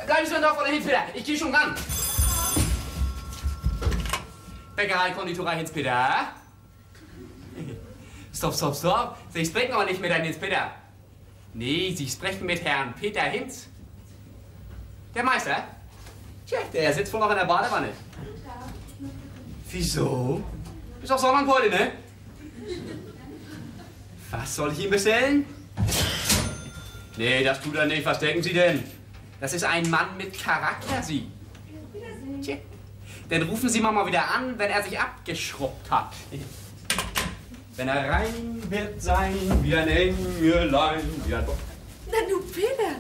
Bleiben Sie doch vor der Hinz-Peter. Ich gehe schon ran. Bäckerei, Konditorei Hinz-Peter. Stopp, stopp, stopp. Sie sprechen aber nicht mit Herrn Hinz-Peter. Nee, Sie sprechen mit Herrn Peter Hinz. Der Meister? Tja, der sitzt wohl noch in der Badewanne. Wieso? Ist doch Sonntag heute, ne? Was soll ich ihm bestellen? Nee, das tut er nicht. Was denken Sie denn? Das ist ein Mann mit Charakter, Sie. Tja. Dann rufen Sie mal wieder an, wenn er sich abgeschrubbt hat. Wenn er rein wird sein, wie ein Engelein, wie ein Bock. Na du, Peter,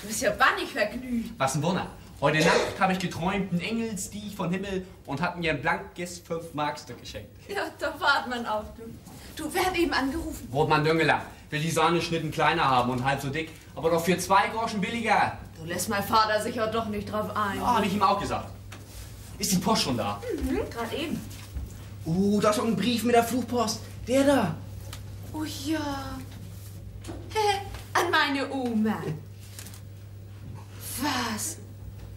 du bist ja bannig vergnügt. Was ein Wunder. Heute Nacht habe ich geträumt, ein Engel stieg vom Himmel und hat mir ein blankes 5-Mark-Stück geschenkt. Ja, da wart man auf, du. Du, wer hat eben angerufen? Wortmann Düngeler will die Sahneschnitten kleiner haben und halb so dick, aber doch für 2 Groschen billiger. Du lässt mein Vater sich ja doch nicht drauf ein. Ja, habe ich ihm auch gesagt. Ist die Post schon da? Mhm, gerade eben. Da ist doch ein Brief mit der Flugpost. Der da. Oh ja. An meine Oma. Was?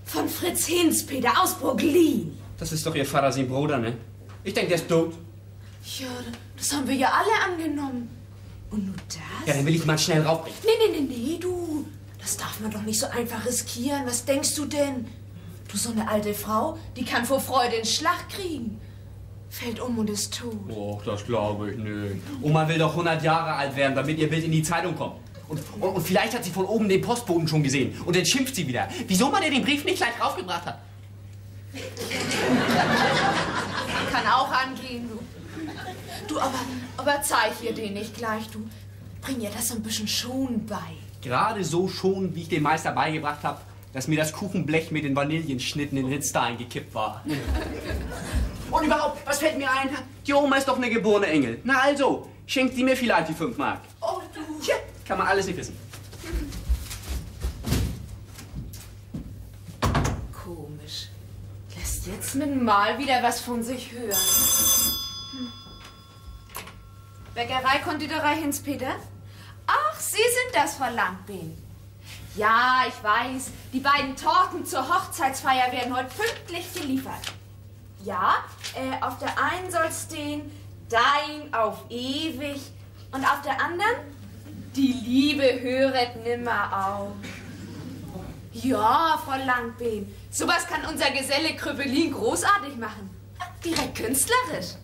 Von Fritz Hinz-Peter aus Brooklyn. Das ist doch Ihr Vater, sein Bruder, ne? Ich denke, der ist tot. Ja, das haben wir ja alle angenommen. Und nur das? Ja, dann will ich mal schnell raufbringen. Nee, du. Das darf man doch nicht so einfach riskieren. Was denkst du denn? Du, so eine alte Frau, die kann vor Freude einen Schlag kriegen. Fällt um und ist tot. Och, das glaube ich nicht. Oma will doch 100 Jahre alt werden, damit ihr Bild in die Zeitung kommt. Und vielleicht hat sie von oben den Postboten schon gesehen. Und dann schimpft sie wieder. Wieso man ihr den Brief nicht gleich raufgebracht hat? Kann auch angehen, du. Du, aber zeig ihr den nicht gleich, du. Bring ihr das so ein bisschen schon bei. Gerade so schon, wie ich dem Meister beigebracht habe, dass mir das Kuchenblech mit den Vanillenschnitten in Ritzda eingekippt war. Und überhaupt, was fällt mir ein? Die Oma ist doch eine geborene Engel. Na also, schenkt sie mir vielleicht die 5 Mark. Oh, du. Tja, kann man alles nicht wissen. Komisch. Lässt jetzt mit Mal wieder was von sich hören. Bäckerei, Konditorei Hinz-Peter? Ach, Sie sind das, Frau Langbehn. Ja, ich weiß. Die beiden Torten zur Hochzeitsfeier werden heute pünktlich geliefert. Ja, auf der einen soll stehen, dein auf ewig. Und auf der anderen, die Liebe höret nimmer auf. Ja, Frau Langbehn, sowas kann unser Geselle Krüppelin großartig machen. Direkt künstlerisch.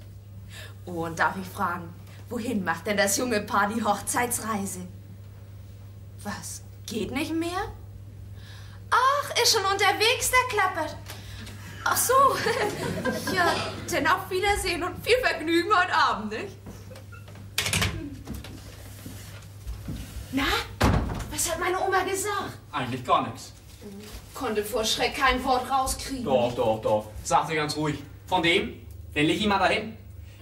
Oh, und darf ich fragen, wohin macht denn das junge Paar die Hochzeitsreise? Was, geht nicht mehr? Ach, ist schon unterwegs, der klappert. Ach so, ja, denn auf Wiedersehen und viel Vergnügen heute Abend, nicht? Na, was hat meine Oma gesagt? Eigentlich gar nichts. Konnte vor Schreck kein Wort rauskriegen. Doch. Sagt sie ganz ruhig. Von dem? Den leg ich mal dahin.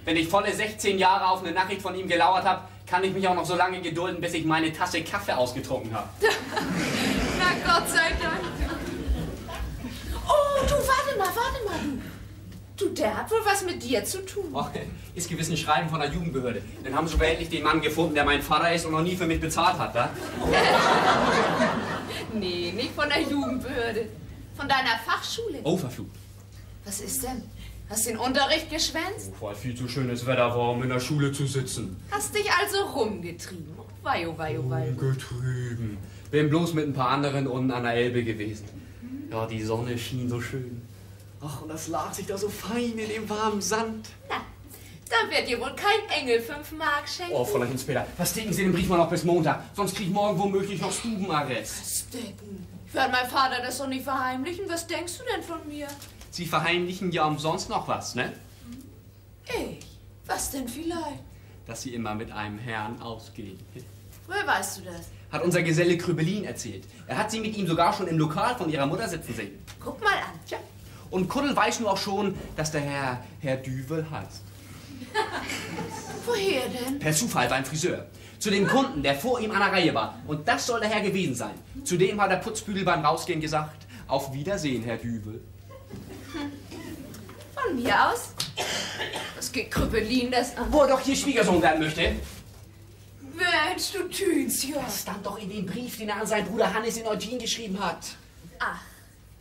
Wenn ich volle 16 Jahre auf eine Nachricht von ihm gelauert habe, kann ich mich auch noch so lange gedulden, bis ich meine Tasse Kaffee ausgetrunken habe. Na Gott sei Dank. Oh, du, warte mal, du. Du, der hat wohl was mit dir zu tun. Oh, ist gewiss ein Schreiben von der Jugendbehörde. Dann haben sie endlich den Mann gefunden, der mein Vater ist und noch nie für mich bezahlt hat, da? Nee, nicht von der Jugendbehörde. Von deiner Fachschule. Oh, verflucht. Was ist denn? Hast den Unterricht geschwänzt? Oh, weil viel zu schönes Wetter war, um in der Schule zu sitzen. Hast dich also rumgetrieben. Weio. Rumgetrieben. Bin bloß mit ein paar anderen unten an der Elbe gewesen. Ja, die Sonne schien so schön. Ach, und das lag sich da so fein in dem warmen Sand. Na, dann wird dir wohl kein Engel 5 Mark schenken. Oh, Fräulein Hinz-Peter, verstecken Sie den Brief mal noch bis Montag. Sonst krieg ich morgen womöglich noch Stubenarrest. Verstecken? Ich werde meinem Vater das doch nicht verheimlichen. Was denkst du denn von mir? Sie verheimlichen ja umsonst noch was, ne? Ich? Was denn vielleicht? Dass Sie immer mit einem Herrn ausgehen. Woher weißt du das? hat unser Geselle Krübelin erzählt. Er hat sie mit ihm sogar schon im Lokal von ihrer Mutter sitzen sehen. Guck mal an. Tja. Und Kuddel weiß nur auch schon, dass der Herr Düvel heißt. Woher denn? Per Zufall beim Friseur. Zu dem Kunden, der vor ihm an der Reihe war. Und das soll der Herr gewesen sein. Zudem hat der Putzbügel beim Rausgehen gesagt, auf Wiedersehen, Herr Düvel. Von mir aus? Was geht Krüppelin das an? Wo er doch hier Schwiegersohn werden möchte. Mensch, du tünst ja. Das stand doch in dem Brief, den er an seinen Bruder Hannes in Eutin geschrieben hat. Ach,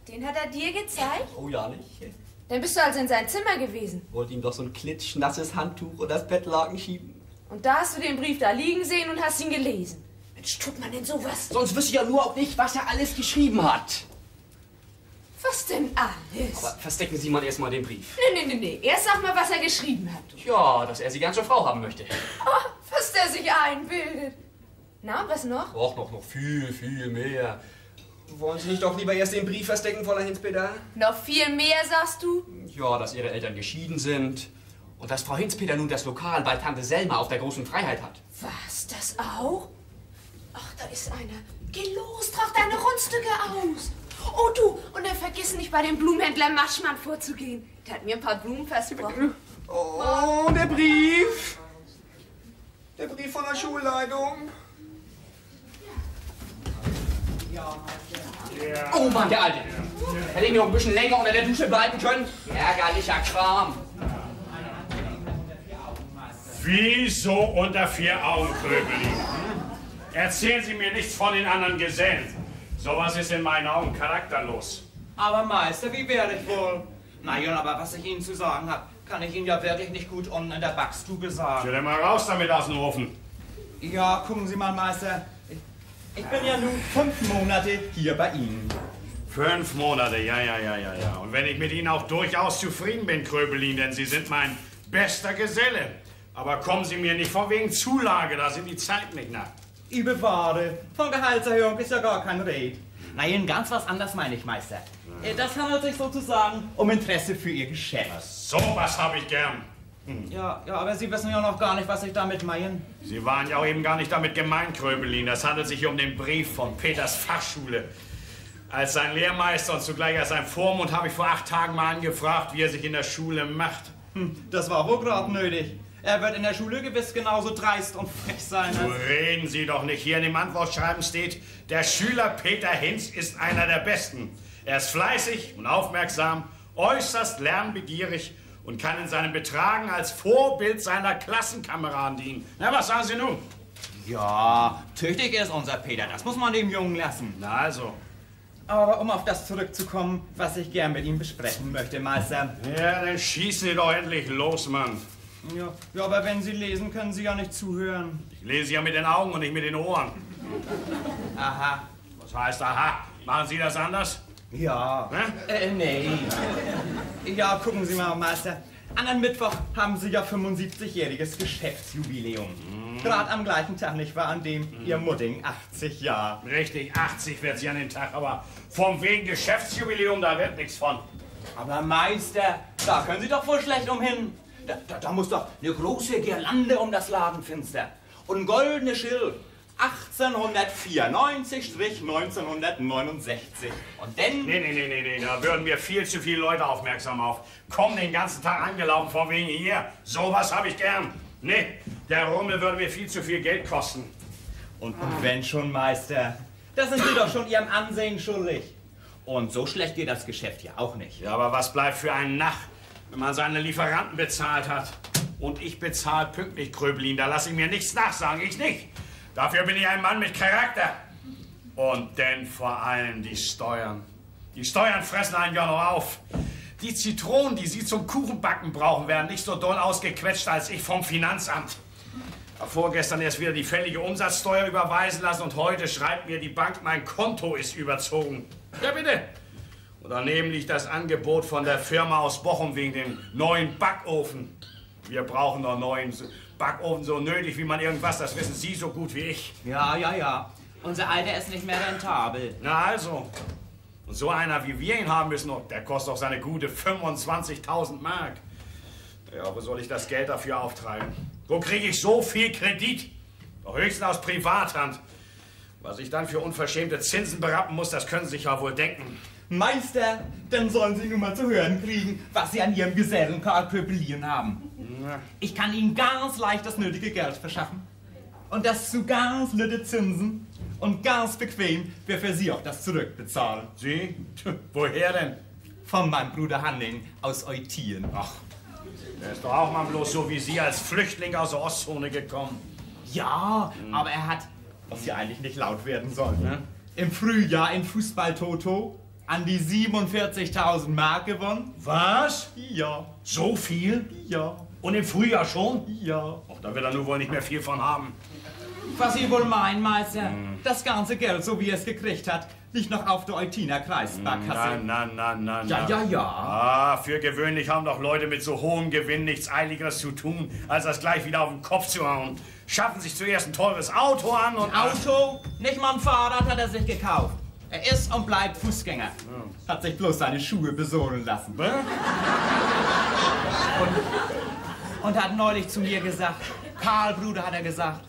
den hat er dir gezeigt? Oh ja, nicht? Dann bist du also in sein Zimmer gewesen. Wollte ihm doch so ein klitschnasses Handtuch und das Bettlaken schieben. Und da hast du den Brief da liegen sehen und hast ihn gelesen. Mensch, tut man denn sowas? Sonst wüsste ich ja nur auch nicht, was er alles geschrieben hat. Was denn alles? Aber verstecken Sie mal erstmal den Brief. Nee. Erst sag mal, was er geschrieben hat. Ja, dass er Sie gern zur Frau haben möchte. Oh, was der sich einbildet. Na, und was noch? Och, noch viel mehr. Wollen Sie nicht doch lieber erst den Brief verstecken, Fräulein Hinzpeter? Noch viel mehr, sagst du? Ja, dass Ihre Eltern geschieden sind. Und dass Frau Hinzpeter nun das Lokal bei Tante Selma auf der großen Freiheit hat. Was, das auch? Ach, da ist einer. Geh los, trag deine Rundstücke aus. Oh du, und dann vergiss nicht, bei dem Blumenhändler Maschmann vorzugehen. Der hat mir ein paar Blumen versprochen. Oh, der Brief. Der Brief von der Schulleitung. Oh Mann, der Alte. Hätte ich noch ein bisschen länger unter der Dusche bleiben können? Ärgerlicher Kram. Wieso unter 4 Augen, Kröbelin? Erzählen Sie mir nichts von den anderen Gesellen. Sowas ist in meinen Augen charakterlos. Aber Meister, wie werde ich wohl? Na ja, aber was ich Ihnen zu sagen habe, kann ich Ihnen ja wirklich nicht gut unten in der Backstube sagen. Stell mal raus damit aus dem Ofen. Ja, gucken Sie mal, Meister. Ich bin ja nun 5 Monate hier bei Ihnen. 5 Monate, ja. Und wenn ich mit Ihnen auch durchaus zufrieden bin, Kröbelin, denn Sie sind mein bester Geselle. Aber kommen Sie mir nicht von wegen Zulage, da sind die Zeiten nicht nach. Ich bewahre. Von Gehaltserhöhung ist ja gar kein Red. Nein, ganz was anderes meine ich, Meister. Das handelt sich sozusagen um Interesse für Ihr Geschäft. Sowas habe ich gern. Ja, aber Sie wissen ja noch gar nicht, was ich damit meine. Sie waren ja auch eben gar nicht damit gemeint, Kröbelin. Das handelt sich um den Brief von Peters Fachschule. Als sein Lehrmeister und zugleich als sein Vormund habe ich vor 8 Tagen mal angefragt, wie er sich in der Schule macht. Das war wohl gerade nötig. Er wird in der Schule gewiss genauso dreist und frech sein. So reden Sie doch nicht. Hier in dem Antwortschreiben steht, der Schüler Peter Hinz ist einer der Besten. Er ist fleißig und aufmerksam, äußerst lernbegierig und kann in seinem Betragen als Vorbild seiner Klassenkameraden dienen. Na, was sagen Sie nun? Ja, tüchtig ist unser Peter, das muss man dem Jungen lassen. Na also. Aber um auf das zurückzukommen, was ich gern mit ihm besprechen möchte, Meister. Ja, dann schießen Sie doch endlich los, Mann. Ja, aber wenn Sie lesen, können Sie ja nicht zuhören. Ich lese ja mit den Augen und nicht mit den Ohren. Aha. Was heißt aha? Machen Sie das anders? Ja. Nee. Ja, gucken Sie mal, Meister. Anderen Mittwoch haben Sie ja 75-jähriges Geschäftsjubiläum. Gerade am gleichen Tag, nicht wahr, an dem Ihr Mudding 80 Jahre. Richtig, 80 wird sie an den Tag, aber vom wegen Geschäftsjubiläum, da wird nichts von. Aber Meister, da können Sie doch wohl schlecht umhin. Da muss doch eine große Girlande um das Ladenfenster. Und ein goldenes Schild. 1894-1969. Und dann... Nee, da würden mir viel zu viele Leute aufmerksam auf. Kommen den ganzen Tag angelaufen von wegen hier. Sowas habe ich gern. Nee, der Rummel würde mir viel zu viel Geld kosten. Und wenn schon, Meister, da sind Sie doch schon Ihrem Ansehen schuldig. Und so schlecht geht das Geschäft ja auch nicht. Ja, aber was bleibt für einen Nach, wenn man seine Lieferanten bezahlt hat? Und ich bezahle pünktlich, Kröbelin, da lasse ich mir nichts nachsagen, ich nicht. Dafür bin ich ein Mann mit Charakter. Und denn vor allem die Steuern. Die Steuern fressen einen ja noch auf. Die Zitronen, die Sie zum Kuchenbacken brauchen, werden nicht so doll ausgequetscht als ich vom Finanzamt. Vorgestern erst wieder die fällige Umsatzsteuer überweisen lassen und heute schreibt mir die Bank, mein Konto ist überzogen. Ja, bitte. Und daneben liegt das Angebot von der Firma aus Bochum wegen dem neuen Backofen. Wir brauchen noch neuen Backofen so nötig wie man irgendwas, das wissen Sie so gut wie ich. Ja. Unser alter ist nicht mehr rentabel. Na also. Und so einer wie wir ihn haben müssen, der kostet doch seine gute 25.000 Mark. Ja, wo soll ich das Geld dafür auftreiben? Wo kriege ich so viel Kredit? Doch höchstens aus Privathand. Was ich dann für unverschämte Zinsen berappen muss, das können Sie sich ja wohl denken. Meister, dann sollen Sie nun mal zu hören kriegen, was Sie an Ihrem Gesellen Karl Köpelin haben. Ich kann Ihnen ganz leicht das nötige Geld verschaffen. Und das zu ganz nette Zinsen. Und ganz bequem, wer für Sie auch das zurückbezahlen. Sie? Woher denn? Von meinem Bruder Hanning aus Eutien. Ach, der ist doch auch mal bloß so wie Sie als Flüchtling aus der Ostzone gekommen. Ja, aber er hat, was hier eigentlich nicht laut werden soll, ne? Im Frühjahr in Fußball-Toto an die 47.000 Mark gewonnen. Was? Ja. So viel? Ja. Und im Frühjahr schon? Ja. Ach, da wird er nur wohl nicht mehr viel von haben. Was Sie wohl meinen, Meister? Das ganze Geld, so wie er es gekriegt hat, liegt noch auf der Eutiner Kreissparkasse. Na. Ja. Ah, für gewöhnlich haben doch Leute mit so hohem Gewinn nichts Eiligeres zu tun, als das gleich wieder auf den Kopf zu hauen. Schaffen sich zuerst ein teures Auto an und... Auto? Nicht mal ein Fahrrad hat er sich gekauft. Er ist und bleibt Fußgänger. Hat sich bloß seine Schuhe besohlen lassen. Und hat neulich zu mir gesagt, Karl, Bruder, hat er gesagt,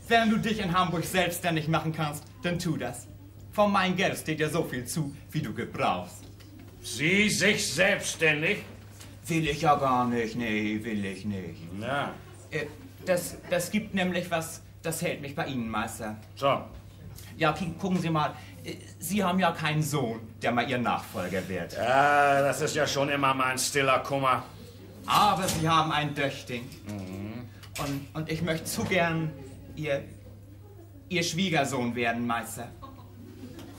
wenn du dich in Hamburg selbstständig machen kannst, dann tu das. Von meinem Geld steht dir so viel zu, wie du gebrauchst. Sie sich selbstständig? Will ich ja gar nicht, nee, will ich nicht. Na. Das gibt nämlich was, das hält mich bei Ihnen, Meister. So. Ja, gucken Sie mal, Sie haben ja keinen Sohn, der mal Ihr Nachfolger wird. Ja, das ist ja schon immer mein stiller Kummer. Aber Sie haben ein Töchting. Und ich möchte zu gern Ihr Schwiegersohn werden, Meister.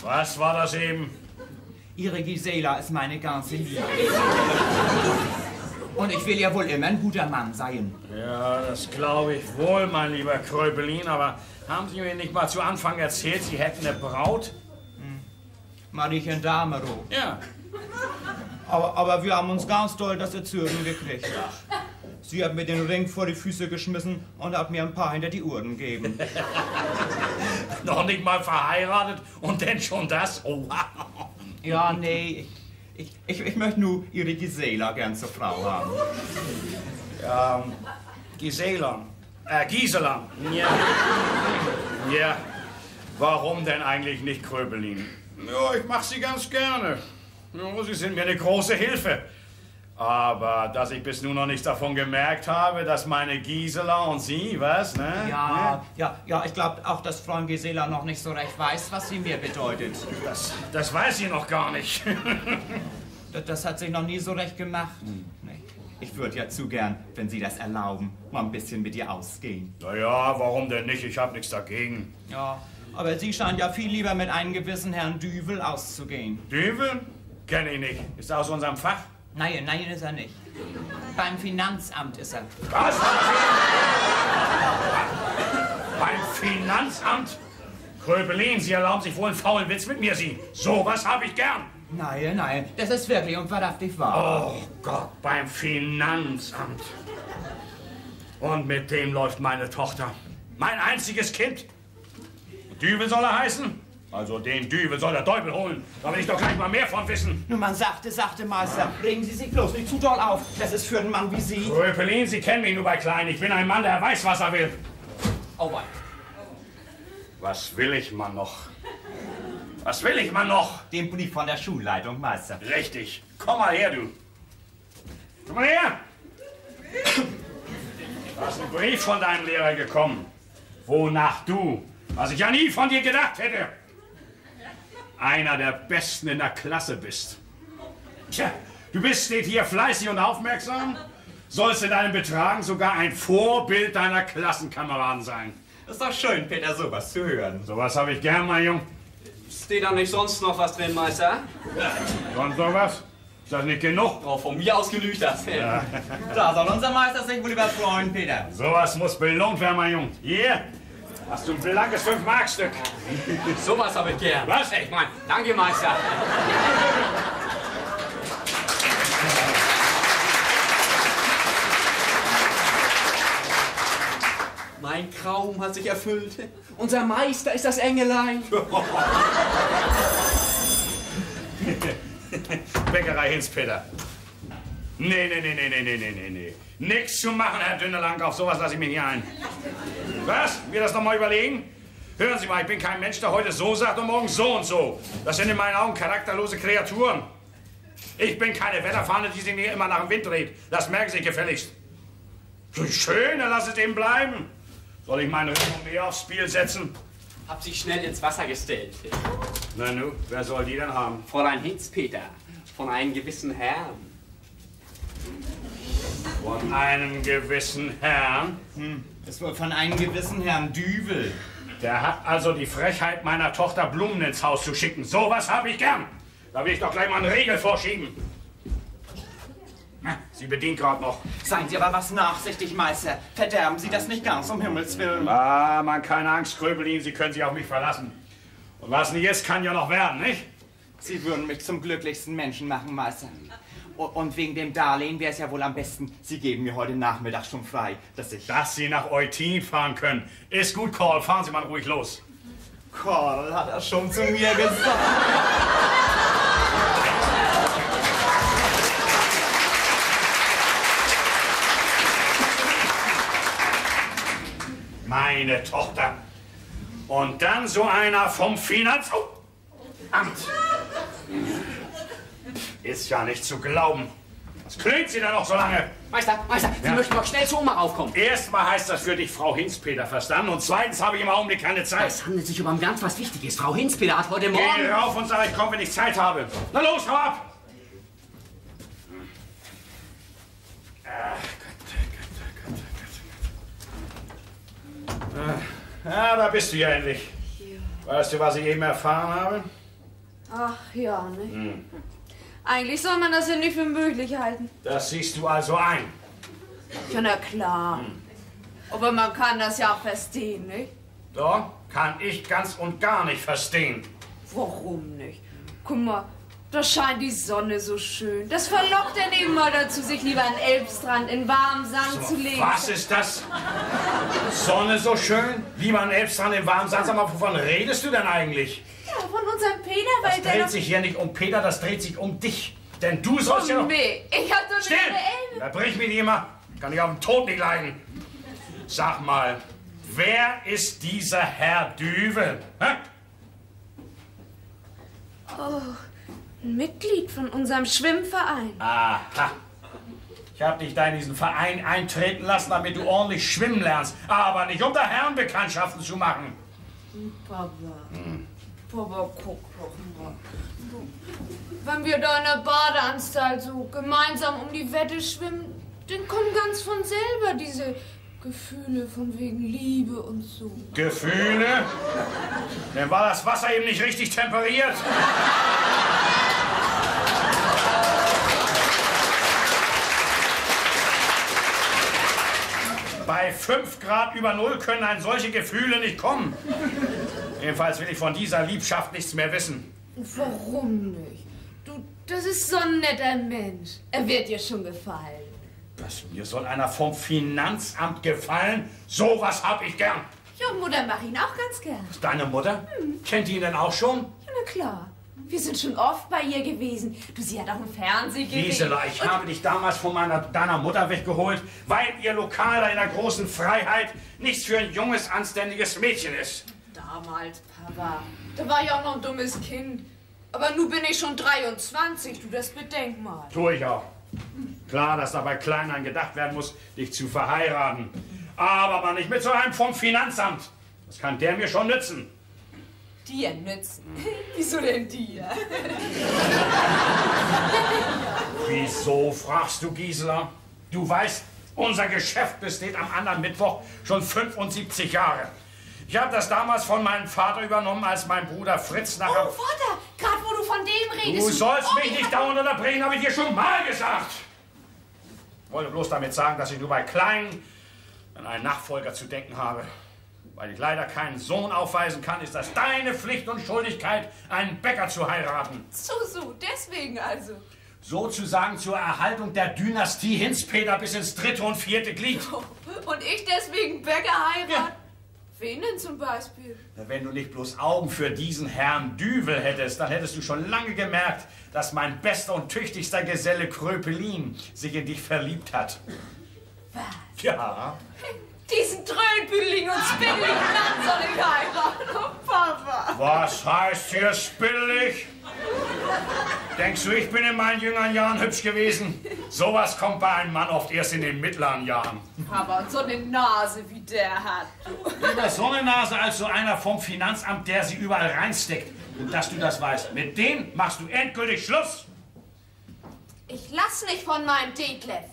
Was war das eben? Ihre Gisela ist meine ganze Liebe. Und ich will ja wohl immer ein guter Mann sein. Ja, das glaube ich wohl, mein lieber Kröpelin, aber haben Sie mir nicht mal zu Anfang erzählt, Sie hätten eine Braut? Mariechen Damerow. Ja. Aber wir haben uns ganz doll das Erzürnen gekriegt. Sie hat mir den Ring vor die Füße geschmissen und hat mir ein paar hinter die Ohren gegeben. Noch nicht mal verheiratet und denn schon das? Oh, wow. Ja, nee, ich möchte nur Ihre Gisela gern zur Frau haben. Ja, Gisela. Gisela. Ja. Ja. Warum denn eigentlich nicht Kröpelin? Ja, ich mach sie ganz gerne. Ja, sie sind mir eine große Hilfe. Aber dass ich bis nun noch nichts davon gemerkt habe, dass meine Gisela und Sie, was, ne? Ja, ich glaube auch, dass Frau Gisela noch nicht so recht weiß, was sie mir bedeutet. Das weiß sie noch gar nicht. Das hat sich noch nie so recht gemacht. Nee. Ich würde ja zu gern, wenn Sie das erlauben, mal ein bisschen mit ihr ausgehen. Naja, warum denn nicht? Ich habe nichts dagegen. Ja, aber Sie scheinen ja viel lieber mit einem gewissen Herrn Düvel auszugehen. Düvel? Kenn ich nicht. Ist er aus unserem Fach? Nein, ist er nicht. Beim Finanzamt ist er. Was? Beim Finanzamt? Kröpelin, Sie erlauben sich wohl einen faulen Witz mit mir, Sie. Sowas habe ich gern. Nein, das ist wirklich und wahrhaftig wahr. Oh Gott, beim Finanzamt. Und mit dem läuft meine Tochter. Mein einziges Kind. Düvel soll er heißen? Also den Düvel soll der Teufel holen. Da will ich doch gleich mal mehr von wissen. Nun, man sagte, Meister, regen Sie sich bloß nicht zu doll auf. Das ist für einen Mann wie Sie. Kröpelin, Sie kennen mich nur bei klein. Ich bin ein Mann, der weiß, was er will. Oh, wei. Was will ich, Mann, noch? Was will ich, Mann, noch? Den Brief von der Schulleitung, Meister. Richtig. Komm mal her, du. Komm mal her. Da ist ein Brief von deinem Lehrer gekommen. Wonach du, was ich ja nie von dir gedacht hätte, einer der Besten in der Klasse bist. Tja, du bist, steht hier, fleißig und aufmerksam, sollst in deinem Betragen sogar ein Vorbild deiner Klassenkameraden sein. Das ist doch schön, Peter, sowas zu hören. Sowas habe ich gern, mein Jung. Steht da nicht sonst noch was drin, Meister? Und sowas? Ist das nicht genug? Oh, von mir aus genügt das. Ja. Da soll unser Meister sich wohl überfreuen, Peter. Sowas muss belohnt werden, mein Jung. Hier, hast du ein blankes 5-Mark-Stück. Sowas habe ich gern. Was? Ich mein, danke, Meister. Mein Traum hat sich erfüllt. Unser Meister ist das Engelein. Bäckerei Hinspeter. Nee. Nix zu machen, Herr Dünnelang, auf sowas lasse ich mich nicht ein. Was? Wir das noch mal überlegen? Hören Sie mal, ich bin kein Mensch, der heute so sagt und morgen so und so. Das sind in meinen Augen charakterlose Kreaturen. Ich bin keine Wetterfahne, die sich nicht immer nach dem Wind dreht. Das merken Sie gefälligst. So schön, dann lass es eben bleiben. Soll ich meine Renommee aufs Spiel setzen? Hab sich schnell ins Wasser gestellt. Na nu, wer soll die denn haben? Fräulein Hitzpeter, von einem gewissen Herrn. Von einem gewissen Herrn? Das war von einem gewissen Herrn Düvel. Der hat also die Frechheit, meiner Tochter Blumen ins Haus zu schicken. So was habe ich gern. Da will ich doch gleich mal eine Regel vorschieben. Na, sie bedient gerade noch. Seien Sie aber was nachsichtig, Meister. Verderben Sie das nicht ganz, um Himmels Willen. Ah, man, keine Angst, Gröbelin, Sie können sich auf mich verlassen. Und was nicht ist, kann ja noch werden, nicht? Sie würden mich zum glücklichsten Menschen machen, Meister. Und wegen dem Darlehen wäre es ja wohl am besten, Sie geben mir heute Nachmittag schon frei, dass Sie nach Eutin fahren können. Ist gut, Karl, fahren Sie mal ruhig los. Karl hat er schon zu mir gesagt. Meine Tochter. Und dann so einer vom Finanzamt. Ist ja nicht zu glauben. Was klönt sie da noch so lange? Meister, Sie möchten doch schnell zu Oma raufkommen. Erstmal heißt das für dich Frau Hinspeter, verstanden? Und zweitens habe ich im Augenblick keine Zeit. Es handelt sich um ein ganz was Wichtiges. Frau Hinspeter hat heute Morgen... Geh rauf und sag, ich komme, wenn ich Zeit habe. Na los, hau ab! Ah, da bist du ja endlich. Weißt du, was ich eben erfahren habe? Ach ja, ne? Eigentlich soll man das ja nicht für möglich halten. Das siehst du also ein. Ja, na klar. Aber man kann das ja auch verstehen, nicht? Doch, kann ich ganz und gar nicht verstehen. Warum nicht? Guck mal, da scheint die Sonne so schön. Das verlockt denn eben mal dazu, sich lieber an den Elbstrand in warmen Sand zu legen. Was ist das? Sonne so schön? Lieber an den Elbstrand in warmen Sand. Sag mal, wovon redest du denn eigentlich? Ja, von unserem Peter, weil Das der dreht doch... sich hier nicht um Peter, das dreht sich um dich. Denn du sollst ja noch... Nee, ich hab doch Still! nicht eine Elbe. Da brich mich nicht immer. Kann ich auf den Tod nicht leiden. Sag mal, wer ist dieser Herr Düvel? Hä? Oh, ein Mitglied von unserem Schwimmverein. Aha. Ich habe dich da in diesen Verein eintreten lassen, damit du ordentlich schwimmen lernst. Aber nicht, um da Herrenbekanntschaften zu machen. Papa, Papa, guck doch mal. Wenn wir da in der Badeanstalt so gemeinsam um die Wette schwimmen, dann kommen ganz von selber diese Gefühle von wegen Liebe und so. Gefühle? Dann war das Wasser eben nicht richtig temperiert. Bei 5 Grad über Null können einem solche Gefühle nicht kommen. Jedenfalls will ich von dieser Liebschaft nichts mehr wissen. Warum nicht? Du, das ist so ein netter Mensch. Er wird dir schon gefallen. Was, mir soll einer vom Finanzamt gefallen? Sowas hab ich gern. Ja, Mutter mag ihn auch ganz gern. Deine Mutter? Kennt die ihn denn auch schon? Ja, na klar. Wir sind schon oft bei ihr gewesen. Du, sie hat auch im Fernsehen gesehen. Gisela, ich habe dich damals von deiner Mutter weggeholt, weil ihr Lokal da in der großen Freiheit nichts für ein junges, anständiges Mädchen ist. Damals, Papa. Da war ich auch noch ein dummes Kind. Aber nun bin ich schon 23, du, das bedenk mal. Tue ich auch. Klar, dass dabei Kleinern gedacht werden muss, dich zu verheiraten. Aber nicht mit so einem vom Finanzamt. Das kann der mir schon nützen. Dir nützen? Wieso denn dir? Wieso, fragst du, Gisela? Du weißt, unser Geschäft besteht am anderen Mittwoch schon 75 Jahre. Ich habe das damals von meinem Vater übernommen, als mein Bruder Fritz nachher... Oh, Vater, gerade wo du von dem redest... Du sollst mich nicht dauernd unterbrechen, habe ich dir schon mal gesagt. Ich wollte bloß damit sagen, dass ich nur bei Kleinen an einen Nachfolger zu denken habe. Weil ich leider keinen Sohn aufweisen kann, ist das deine Pflicht und Schuldigkeit, einen Bäcker zu heiraten. So, deswegen also. Sozusagen zur Erhaltung der Dynastie Hinspeter bis ins 3. und 4. Glied. Und ich deswegen Bäcker heiraten? Ja. Wen denn zum Beispiel? Wenn du nicht bloß Augen für diesen Herrn Düvel hättest, dann hättest du schon lange gemerkt, dass mein bester und tüchtigster Geselle Kröpelin sich in dich verliebt hat. Was? Ja. Diesen trödbüdeligen und spitteligen Mann soll ich heiraten. Oh, Papa. Was heißt hier spittig? Denkst du, ich bin in meinen jüngeren Jahren hübsch gewesen? Sowas kommt bei einem Mann oft erst in den mittleren Jahren. Aber so eine Nase wie der hat. Lieber so eine Nase als so einer vom Finanzamt, der sie überall reinsteckt. Und dass du das weißt, mit dem machst du endgültig Schluss. Ich lass nicht von meinem Detlef.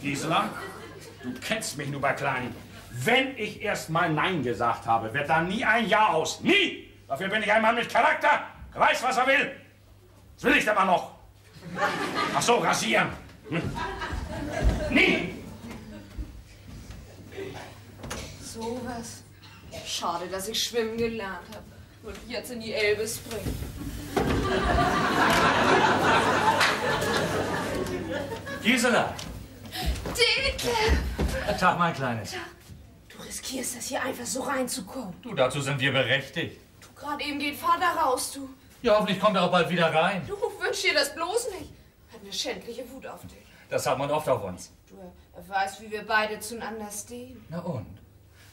Gisela, du kennst mich nur bei Kleinen. Wenn ich erst mal Nein gesagt habe, wird da nie ein Ja aus. Nie! Dafür bin ich ein Mann mit Charakter. Er weiß, was er will. Das will ich aber noch. Ach so, rasieren. Nie! So was. Schade, dass ich schwimmen gelernt habe. Und jetzt in die Elbe springen. Gisela! Detlef! Tag, mein Kleines. Du riskierst das hier einfach so reinzukommen. Du, dazu sind wir berechtigt. Du, gerade eben geht Vater raus, du. Ja, hoffentlich kommt er auch bald wieder rein. Du, wünsch dir das bloß nicht. Hat eine schändliche Wut auf dich. Das hat man oft auf uns. Du, er weiß, wie wir beide zueinander stehen. Na und?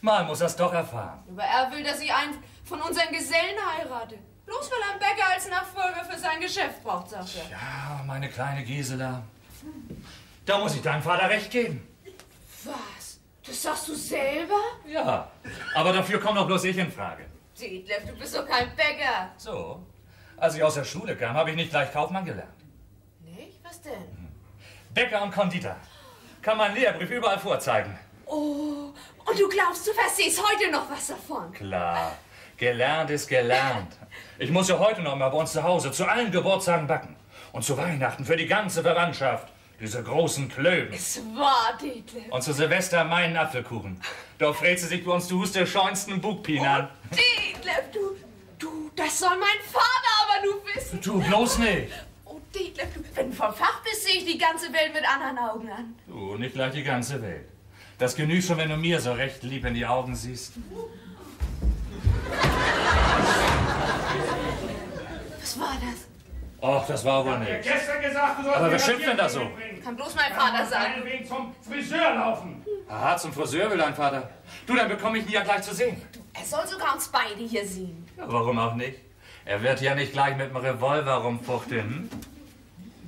Mal muss er's doch erfahren. Aber er will, dass ich einen von unseren Gesellen heirate. Bloß weil er einen Bäcker als Nachfolger für sein Geschäft braucht, sagt er. Ja, meine kleine Gisela. Da muss ich deinem Vater recht geben. Was? Das sagst du selber? Ja, aber dafür komme doch bloß ich in Frage. Detlef, du bist doch kein Bäcker. So, als ich aus der Schule kam, habe ich nicht gleich Kaufmann gelernt. Nicht? Was denn? Bäcker und Konditor. Kann mein Lehrbrief überall vorzeigen. Oh, und du glaubst, du verstehst heute noch was davon? Klar, gelernt ist gelernt. Ich muss ja heute noch mal bei uns zu Hause zu allen Geburtstagen backen. Und zu Weihnachten für die ganze Verwandtschaft. Diese großen Klöben. Es war, Detlef. Und zu Silvester meinen Apfelkuchen. Da fragt sie sich bei uns, du hast der schönsten Bugpinan. Oh, Detlef, du, das soll mein Vater aber nur wissen. Du, bloß nicht. Oh, Detlef, du, wenn du vom Fach bist, sehe ich die ganze Welt mit anderen Augen an. Du, nicht gleich die ganze Welt. Das genügt schon, wenn du mir so recht lieb in die Augen siehst. Was war das? Och, das war wohl nichts. Gestern gesagt, du sollst Aber mir wer das schimpft denn da so? mitbringen. Kann bloß mein Vater sein. Meinetwegen zum Friseur laufen. Aha, zum Friseur will dein Vater. Du, dann bekomme ich ihn ja gleich zu sehen. Er soll sogar uns beide hier sehen. Ja, warum auch nicht? Er wird ja nicht gleich mit dem Revolver rumfuchteln.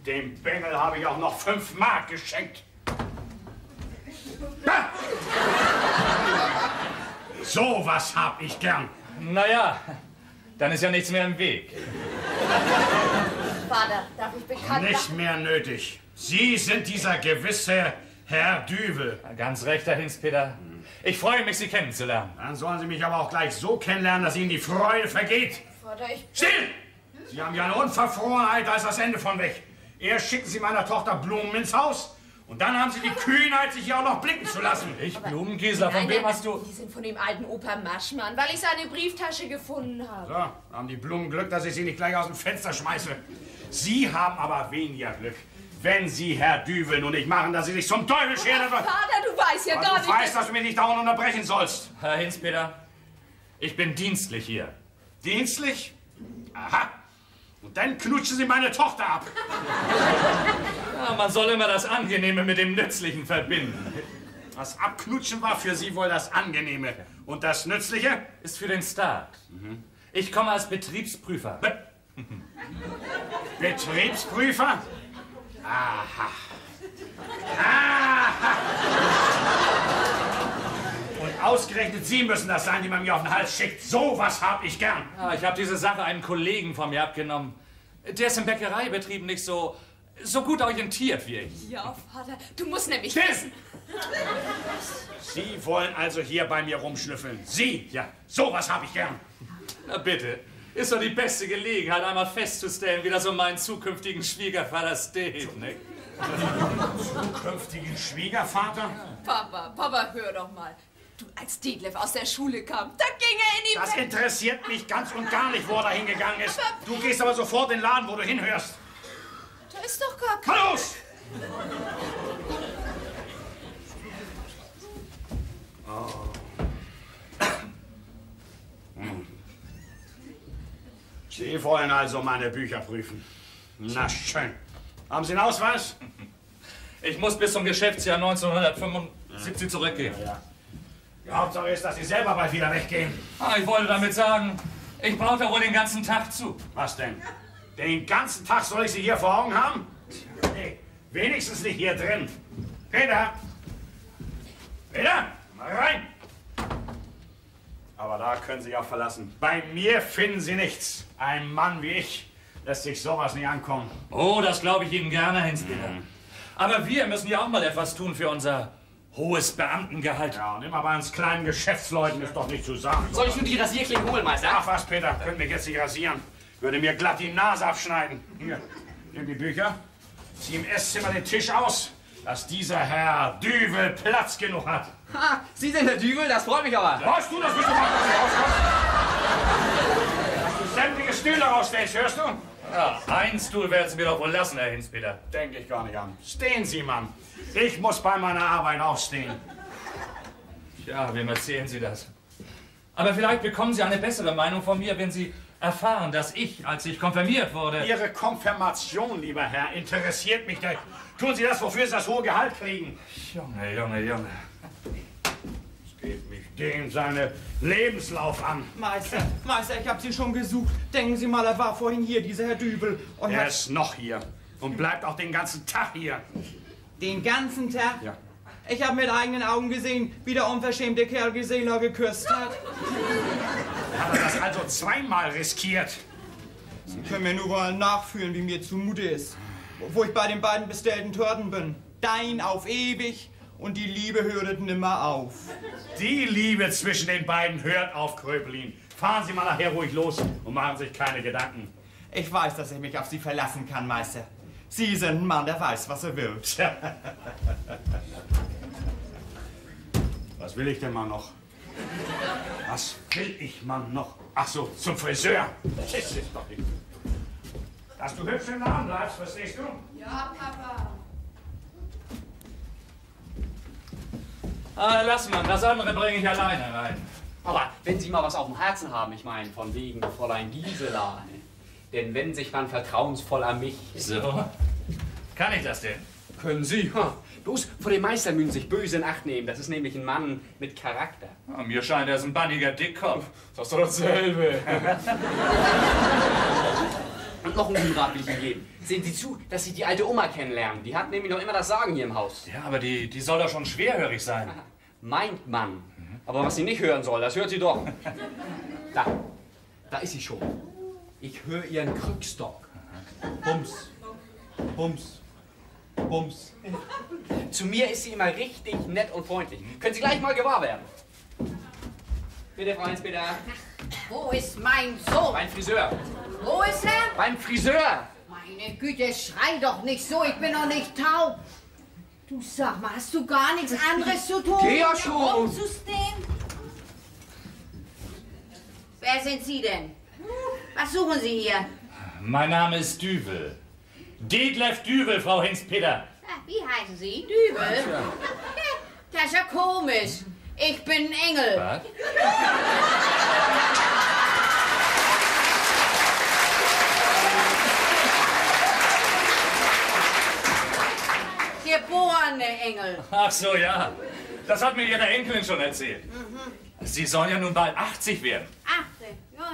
Dem Bengel habe ich auch noch 5 Mark geschenkt. Ha! So was hab ich gern. Naja, dann ist ja nichts mehr im Weg. Vater, darf ich bekannt Nicht machen? mehr nötig. Sie sind dieser gewisse Herr Düvel. Ganz recht, Herr Hinz-Peter. Ich freue mich, Sie kennenzulernen. Dann sollen Sie mich aber auch gleich so kennenlernen, dass Ihnen die Freude vergeht. Vater, ich... Still! Sie haben ja eine Unverfrorenheit, da ist das Ende von weg. Erst schicken Sie meiner Tochter Blumen ins Haus und dann haben Sie die Kühnheit, sich hier auch noch blicken zu lassen. Ich, Blumengisler, von wem hast du... Die sind von dem alten Opa Maschmann, weil ich seine Brieftasche gefunden habe. So, haben die Blumen Glück, dass ich sie nicht gleich aus dem Fenster schmeiße. Sie haben aber weniger Glück, wenn Sie, Herr Düvel, nun nicht machen, dass Sie sich zum Teufel scheren. Vater, du weißt ja gar Du weißt, nicht... dass du mich nicht dauernd unterbrechen sollst. Herr Hinz-Peter, ich bin dienstlich hier. Dienstlich? Aha. Und dann knutschen Sie meine Tochter ab. Ja, man soll immer das Angenehme mit dem Nützlichen verbinden. Das Abknutschen war für Sie wohl das Angenehme. Und das Nützliche? Ist für den Staat. Ich komme als Betriebsprüfer. Betriebsprüfer? Aha. Aha. Und ausgerechnet Sie müssen das sein, die man mir auf den Hals schickt. So was hab ich gern. Ja, ich habe diese Sache einem Kollegen von mir abgenommen. Der ist im Bäckereibetrieb nicht so gut orientiert wie ich. Ja, Vater, du musst nämlich Still! wissen... Sie wollen also hier bei mir rumschnüffeln. Sie? Ja, sowas hab ich gern. Na bitte, ist doch die beste Gelegenheit, einmal festzustellen, wie das um meinen zukünftigen Schwiegervater steht, ne? Zukünftigen Schwiegervater? Papa, hör doch mal. Du, als Detlef aus der Schule kam, da ging er in die... Das interessiert mich ganz und gar nicht, wo er da hingegangen ist. Du gehst aber sofort in den Laden, wo du hinhörst. Da ist doch gar kein... Na los! Sie wollen also meine Bücher prüfen. Na schön. Haben Sie einen Ausweis? Ich muss bis zum Geschäftsjahr 1975 zurückgehen. Ja. Die Hauptsache ist, dass Sie selber bald wieder weggehen. Ah, ich wollte damit sagen, ich brauche da wohl den ganzen Tag zu. Was denn? Den ganzen Tag soll ich Sie hier vor Augen haben? Nee, wenigstens nicht hier drin. Peter! Peter, mal rein! Aber da können Sie sich auch verlassen. Bei mir finden Sie nichts. Ein Mann wie ich lässt sich sowas nicht ankommen. Oh, das glaube ich Ihnen gerne, Heinz Peter. Aber wir müssen ja auch mal etwas tun für unser hohes Beamtengehalt. Ja, und immer bei uns kleinen Geschäftsleuten ist doch nicht zu sagen. Soll ich nur die Rasierklingen holen, Meister? Ach was, Peter, können wir jetzt nicht rasieren. Würde mir glatt die Nase abschneiden. Hier, nimm die Bücher, zieh im Esszimmer den Tisch aus, dass dieser Herr Düvel Platz genug hat. Ha, Sie sind der Düvel, das freut mich aber. Was du das bist, du machst, dass du rauskommst? Dass du sämtliche Stühle rausstellst, hörst du? Ja, einen Stuhl werden Sie mir doch wohl lassen, Herr Heinz Peter. Denke ich gar nicht an. Stehen Sie, Mann. Ich muss bei meiner Arbeit auch stehen. Ja, wem erzählen Sie das? Aber vielleicht bekommen Sie eine bessere Meinung von mir, wenn Sie erfahren, dass ich, als ich konfirmiert wurde... Ihre Konfirmation, lieber Herr, interessiert mich nicht. Tun Sie das, wofür Sie das hohe Gehalt kriegen. Junge, Junge, Junge. Es geht mich den seine Lebenslauf an. Meister, ich habe Sie schon gesucht. Denken Sie mal, er war vorhin hier, dieser Herr Dübel. Und Er hat ist noch hier und bleibt auch den ganzen Tag hier. den ganzen Tag... Ja. Ich habe mit eigenen Augen gesehen, wie der unverschämte Kerl Gisela geküsst hat. Hat er das also zweimal riskiert? Sie können mir nur mal nachfühlen, wie mir zumute ist. Wo ich bei den beiden bestellten Torten bin. Dein auf ewig und die Liebe hört nimmer auf. Die Liebe zwischen den beiden hört auf, Kröpelin. Fahren Sie mal nachher ruhig los und machen sich keine Gedanken. Ich weiß, dass ich mich auf Sie verlassen kann, Meister. Sie sind ein Mann, der weiß, was er will. Was will ich denn mal noch? Was will ich mal noch? Ach so, zum Friseur. Das ist doch nicht. Dass du hübsch im Laden bleibst, verstehst du? Ja, Papa. Ah, lass mal, das andere bringe ich alleine rein. Aber wenn Sie mal was auf dem Herzen haben, ich meine, von wegen Fräulein Gisela. Ne? Denn wenden sich man vertrauensvoll an mich. So, kann ich das denn? Können Sie? Ha. Bloß vor dem Meister müssen Sie sich böse in Acht nehmen. Das ist nämlich ein Mann mit Charakter. Ah, mir scheint, er ist ein banniger Dickkopf. Das ist doch dasselbe. Und noch einen guten Rat will ich Ihnen geben. Sehen Sie zu, dass Sie die alte Oma kennenlernen. Die hat nämlich noch immer das Sagen hier im Haus. Ja, aber die soll doch schon schwerhörig sein. Meint man. Aber was sie nicht hören soll, das hört sie doch. Da ist sie schon. Ich höre ihren Krückstock. Bums, bums, bums. Zu mir ist sie immer richtig nett und freundlich. Können Sie gleich mal gewahr werden. Bitte, Frau Heinz-Peter. Wo ist mein Sohn? Beim Friseur. Wo ist er? Beim Friseur. Meine Güte, schrei doch nicht so, ich bin doch nicht taub. Du sag mal, hast du gar nichts anderes zu tun? Geh ja schon. Umzustehen? Wer sind Sie denn? Was suchen Sie hier? Mein Name ist Düvel. Detlef Düvel, Frau Heinz-Peter. Wie heißen Sie? Dübel? Das ist ja komisch. Ich bin ein Engel. Was? Geborene Engel. Ach so, ja. Das hat mir Ihre Enkelin schon erzählt. Sie sollen ja nun bald 80 werden. 18. Ja.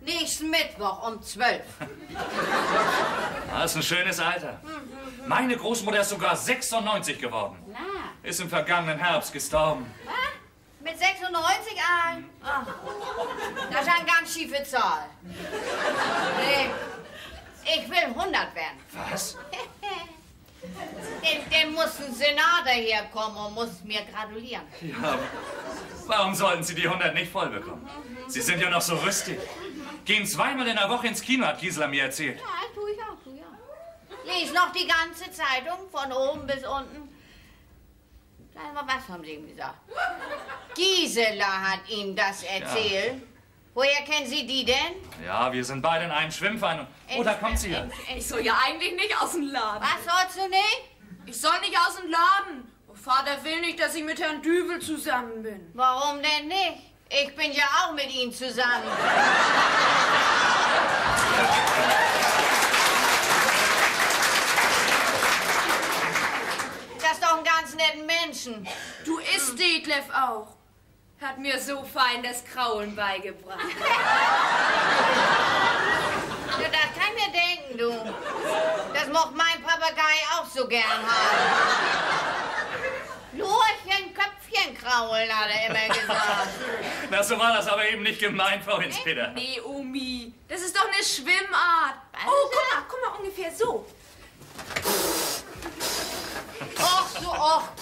Nächsten Mittwoch um 12. Das ist ein schönes Alter. Meine Großmutter ist sogar 96 geworden. Na, Ist im vergangenen Herbst gestorben. was? Mit 96 ein? Ach, das ist eine ganz schiefe Zahl. Nee, ich will 100 werden. Was? Denn muss ein Senator herkommen und muss mir gratulieren. Ja, warum sollten Sie die 100 nicht voll bekommen? Sie sind ja noch so rüstig. Gehen zweimal in der Woche ins Kino, hat Gisela mir erzählt. Ja, tu ich auch. Lies noch die ganze Zeitung, von oben bis unten. Sag mal, was haben Sie ihm gesagt? Gisela hat Ihnen das erzählt. Ja. Woher kennen Sie die denn? Ja, wir sind beide in einem Schwimmverein. Oh, da kommt sie ja. Ich soll ja eigentlich nicht aus dem Laden. Was sollst du nicht? Ich soll nicht aus dem Laden. Vater will nicht, dass ich mit Herrn Düvel zusammen bin. Warum denn nicht? Ich bin ja auch mit ihm zusammen. Das ist doch ein ganz netten Menschen. Du isst Detlef auch. hat mir so fein das Kraulen beigebracht. Ja, das kann ich mir denken, du. Das mocht mein Papagei auch so gern haben. Lorchen, Köpfchen kraulen, hat er immer gesagt. Na, so war das aber eben nicht gemeint, Frau Hinz-Peter. Nee, Omi, das ist doch eine Schwimmart. Oh, guck mal, ungefähr so. Ach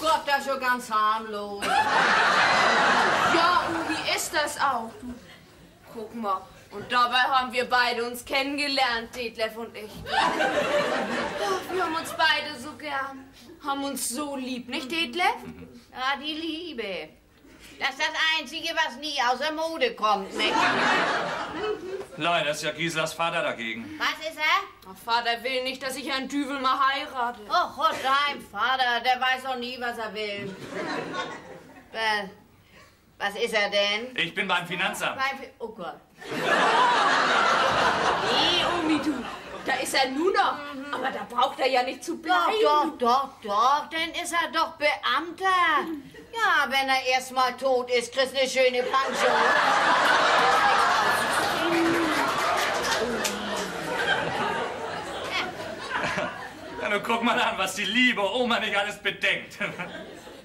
Gott, das ist schon ganz harmlos. Ja, Omi, ist das auch. Du, guck mal. Und dabei haben wir beide uns kennengelernt, Detlef und ich. Wir haben uns beide so gern. Haben uns so lieb, nicht, Detlef? Ja, die Liebe. Das ist das Einzige, was nie außer Mode kommt, nicht? Leider ist ja Gislas Vater dagegen. Was ist er? Ach, Vater will nicht, dass ich Herrn Düvel mal heirate. Oh Gott, dein Vater, der weiß doch nie, was er will. Was ist er denn? Ich bin beim Finanzamt. Oh Gott. Nee, Omi, du, da ist er nur noch. Aber da braucht er ja nicht zu bleiben. Doch, dann ist er doch Beamter. Ja, wenn er erst mal tot ist, kriegst du eine schöne Pension. Ja, nun guck mal an, was die liebe Oma nicht alles bedenkt.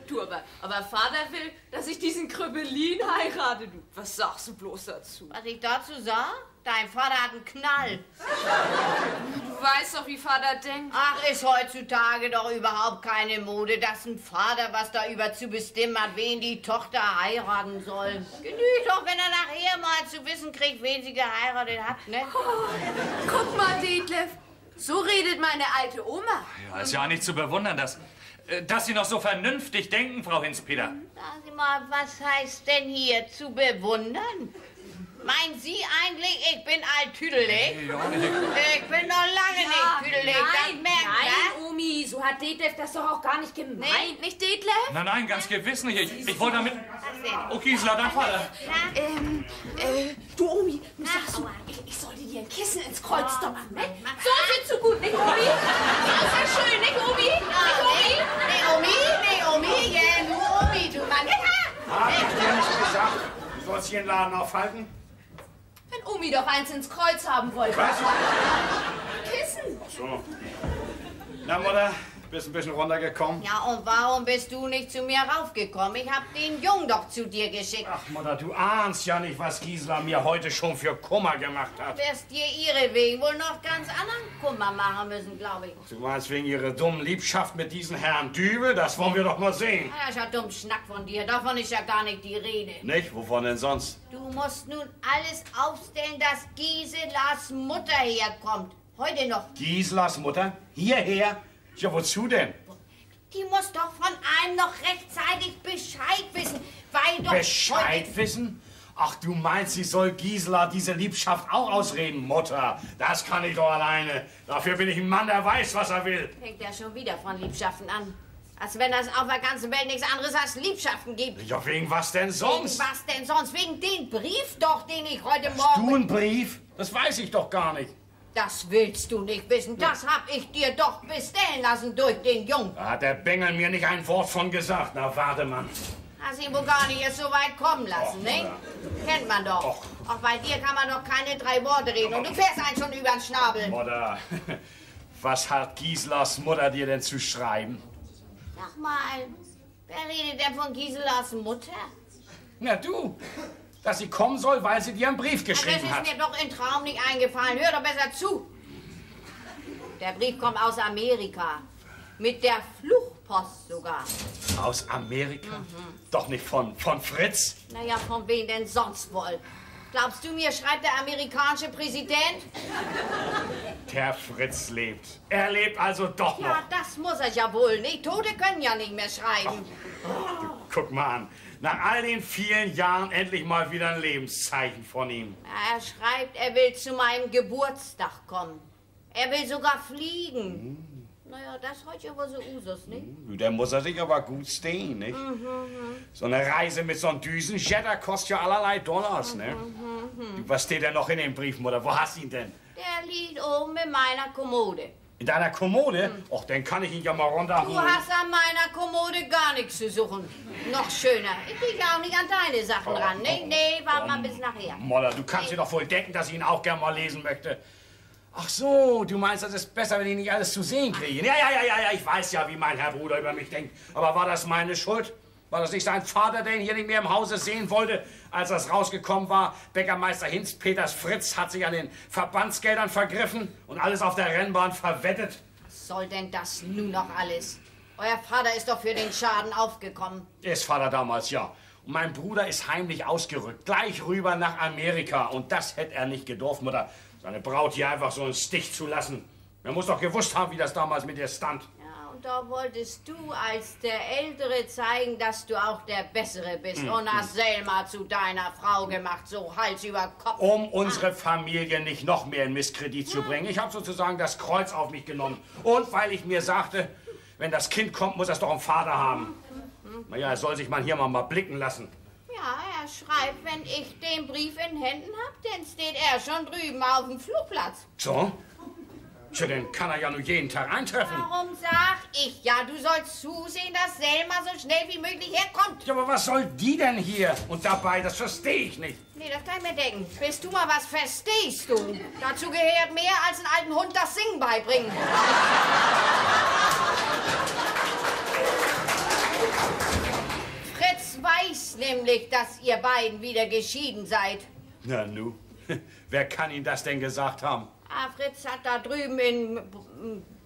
Du, aber Vater will, dass ich diesen Krüppelin heirate. Du, was sagst du bloß dazu? Was ich dazu sag? Dein Vater hat einen Knall. Du weißt doch, wie Vater denkt. Ach, ist heutzutage doch überhaupt keine Mode, dass ein Vater was darüber zu bestimmen hat, wen die Tochter heiraten soll. Genügt doch, wenn er nachher mal zu wissen kriegt, wen sie geheiratet hat, ne? Oh, guck mal, Detlef. So redet meine alte Oma. Ja, ist ja auch nicht zu bewundern, dass Sie noch so vernünftig denken, Frau Hinz-Peter. Sagen Sie mal, was heißt denn hier zu bewundern? Meinen Sie eigentlich, ich bin alt-tüdelig? Ich bin noch lange nicht tüdelig. Nein, Omi, so hat Detlef das doch auch gar nicht gemeint. Nee. Nicht, Detlef? Nein, ganz gewiss nicht. Ich wollte damit... Oh, Gisela, dein Vater. Du, Omi, du sagst du, ich sollte dir ein Kissen ins Kreuz donnern, ne? So viel zu gut, nicht, Omi? So ist ja schön, nicht, Omi? Nee, Omi, ja, nur Omi, du Mann. Hab ich dir nicht gesagt, du sollst hier den Laden aufhalten? Wenn Omi doch eins ins Kreuz haben wollte. Was? Kissen. So. Na, Mutter, bist ein bisschen runtergekommen? Ja, und warum bist du nicht zu mir raufgekommen? Ich hab den Jungen doch zu dir geschickt. Ach, Mutter, du ahnst ja nicht, was Gisela mir heute schon für Kummer gemacht hat. Du wirst dir ihretwegen wohl noch ganz anderen Kummer machen müssen, glaube ich. Du meinst wegen ihrer dummen Liebschaft mit diesem Herrn Dübel? Das wollen wir doch mal sehen. Das ist ja dumm Schnack von dir. Davon ist ja gar nicht die Rede. Nicht? Wovon denn sonst? Du musst nun alles aufstellen, dass Giselas Mutter herkommt. Heute noch. Giselas Mutter? Hierher? Ja, wozu denn? Die muss doch von einem noch rechtzeitig Bescheid wissen, weil doch Bescheid wissen? Ach, du meinst, sie soll Gisela diese Liebschaft auch ausreden, Mutter? Das kann ich doch alleine. Dafür bin ich ein Mann, der weiß, was er will. Fängt ja schon wieder von Liebschaften an. Als wenn es auf der ganzen Welt nichts anderes als Liebschaften gibt. Ja, wegen was denn sonst? Wegen was denn sonst? Wegen den Brief doch, den ich heute Morgen... Du einen Brief? Das weiß ich doch gar nicht. Das willst du nicht wissen. Das hab ich dir doch bestellen lassen durch den Jungen. Da hat der Bengel mir nicht ein Wort von gesagt. Na, warte mal. Hast ihn wohl gar nicht erst so weit kommen lassen, ne? Kennt man doch. Och. Auch bei dir kann man doch keine 3 Worte reden. Und du fährst einen schon übern Schnabel. Mutter, was hat Giselas Mutter dir denn zu schreiben? Sag mal, wer redet denn von Giselas Mutter? Na, du. Dass sie kommen soll, weil sie dir einen Brief geschrieben Das hat. ist mir doch im Traum nicht eingefallen. Hör doch besser zu. Der Brief kommt aus Amerika. Mit der Fluchtpost sogar. Aus Amerika? Doch nicht von Fritz? Naja, von wem denn sonst wohl? Glaubst du, mir schreibt der amerikanische Präsident? Der Fritz lebt. Er lebt also doch noch. Ja, das muss er ja wohl nicht. Tote können ja nicht mehr schreiben. Guck mal an. Nach all den vielen Jahren endlich mal wieder ein Lebenszeichen von ihm. Er schreibt, er will zu meinem Geburtstag kommen. Er will sogar fliegen. Naja, das ist heute wohl so Usus, nicht? Da muss er sich aber gut stehen, nicht? So eine Reise mit so einem Düsenjetter kostet ja allerlei Dollars, ne? Du, was steht denn noch in dem Brief, Mutter? Wo hast du ihn denn? Der liegt oben in meiner Kommode. In deiner Kommode? Och, den kann ich ihn ja mal runterholen. Du hast an meiner Kommode gar nichts zu suchen. Noch schöner. Ich krieg ja auch nicht an deine Sachen ran. Nee, warte mal bis nachher. Moller, du kannst dir doch wohl denken, dass ich ihn auch gern mal lesen möchte. Ach so, du meinst, das ist besser, wenn ich nicht alles zu sehen kriege. Ja, ich weiß ja, wie mein Herr Bruder über mich denkt. Aber war das meine Schuld? War das nicht sein Vater, der ihn hier nicht mehr im Hause sehen wollte, als das rausgekommen war? Bäckermeister Hinz Peters Fritz hat sich an den Verbandsgeldern vergriffen und alles auf der Rennbahn verwettet. Was soll denn das nun noch alles? Euer Vater ist doch für den Schaden aufgekommen. Ist Vater damals, ja. Und mein Bruder ist heimlich ausgerückt, gleich rüber nach Amerika. Und das hätte er nicht gedurft, Mutter. Seine Braut hier einfach so einen Stich zu lassen. Er muss doch gewusst haben, wie das damals mit ihr stand. Ja, und da wolltest du als der Ältere zeigen, dass du auch der Bessere bist. Und hast Selma zu deiner Frau gemacht, so Hals über Kopf. Um unsere Familie nicht noch mehr in Misskredit zu bringen. Ich habe sozusagen das Kreuz auf mich genommen. Und weil ich mir sagte, wenn das Kind kommt, muss er es doch einen Vater haben. Naja, er soll sich mal hier mal blicken lassen. Ja, er schreibt, wenn ich den Brief in Händen hab, dann steht er schon drüben auf dem Flugplatz. So? Tja, den kann er ja nur jeden Tag eintreffen. Warum sag ich ja, du sollst zusehen, dass Selma so schnell wie möglich herkommt? Ja, aber was soll die denn hier? Und dabei, das verstehe ich nicht. Nee, das kann ich mir denken. Bis du mal was verstehst, du. Dazu gehört mehr als einen alten Hund das Singen beibringen. Fritz weiß nämlich, dass ihr beiden wieder geschieden seid. Na nu, wer kann Ihnen das denn gesagt haben? Ah, Fritz hat da drüben in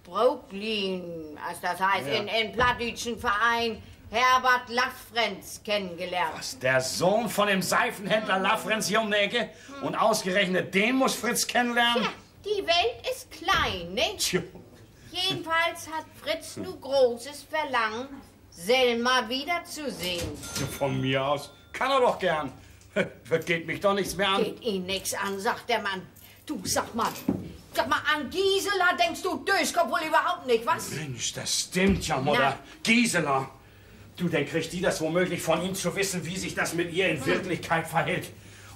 Brooklyn, also das heißt in plattdütschen Verein, Herbert Laffrenz kennengelernt. Was, der Sohn von dem Seifenhändler Laffrenz hier um die Ecke? Und ausgerechnet den muss Fritz kennenlernen? Ja, die Welt ist klein, ne? Tja. Jedenfalls hat Fritz nur großes Verlangen, Selma wiederzusehen. Von mir aus. Kann er doch gern. Geht mich doch nichts mehr an. Geht ihn nix an, sagt der Mann. Du, sag mal an Gisela denkst du Döskop wohl überhaupt nicht, was? Mensch, das stimmt ja, Mutter. Na. Gisela. Du, dann kriegt die das womöglich von ihm zu wissen, wie sich das mit ihr in Wirklichkeit verhält.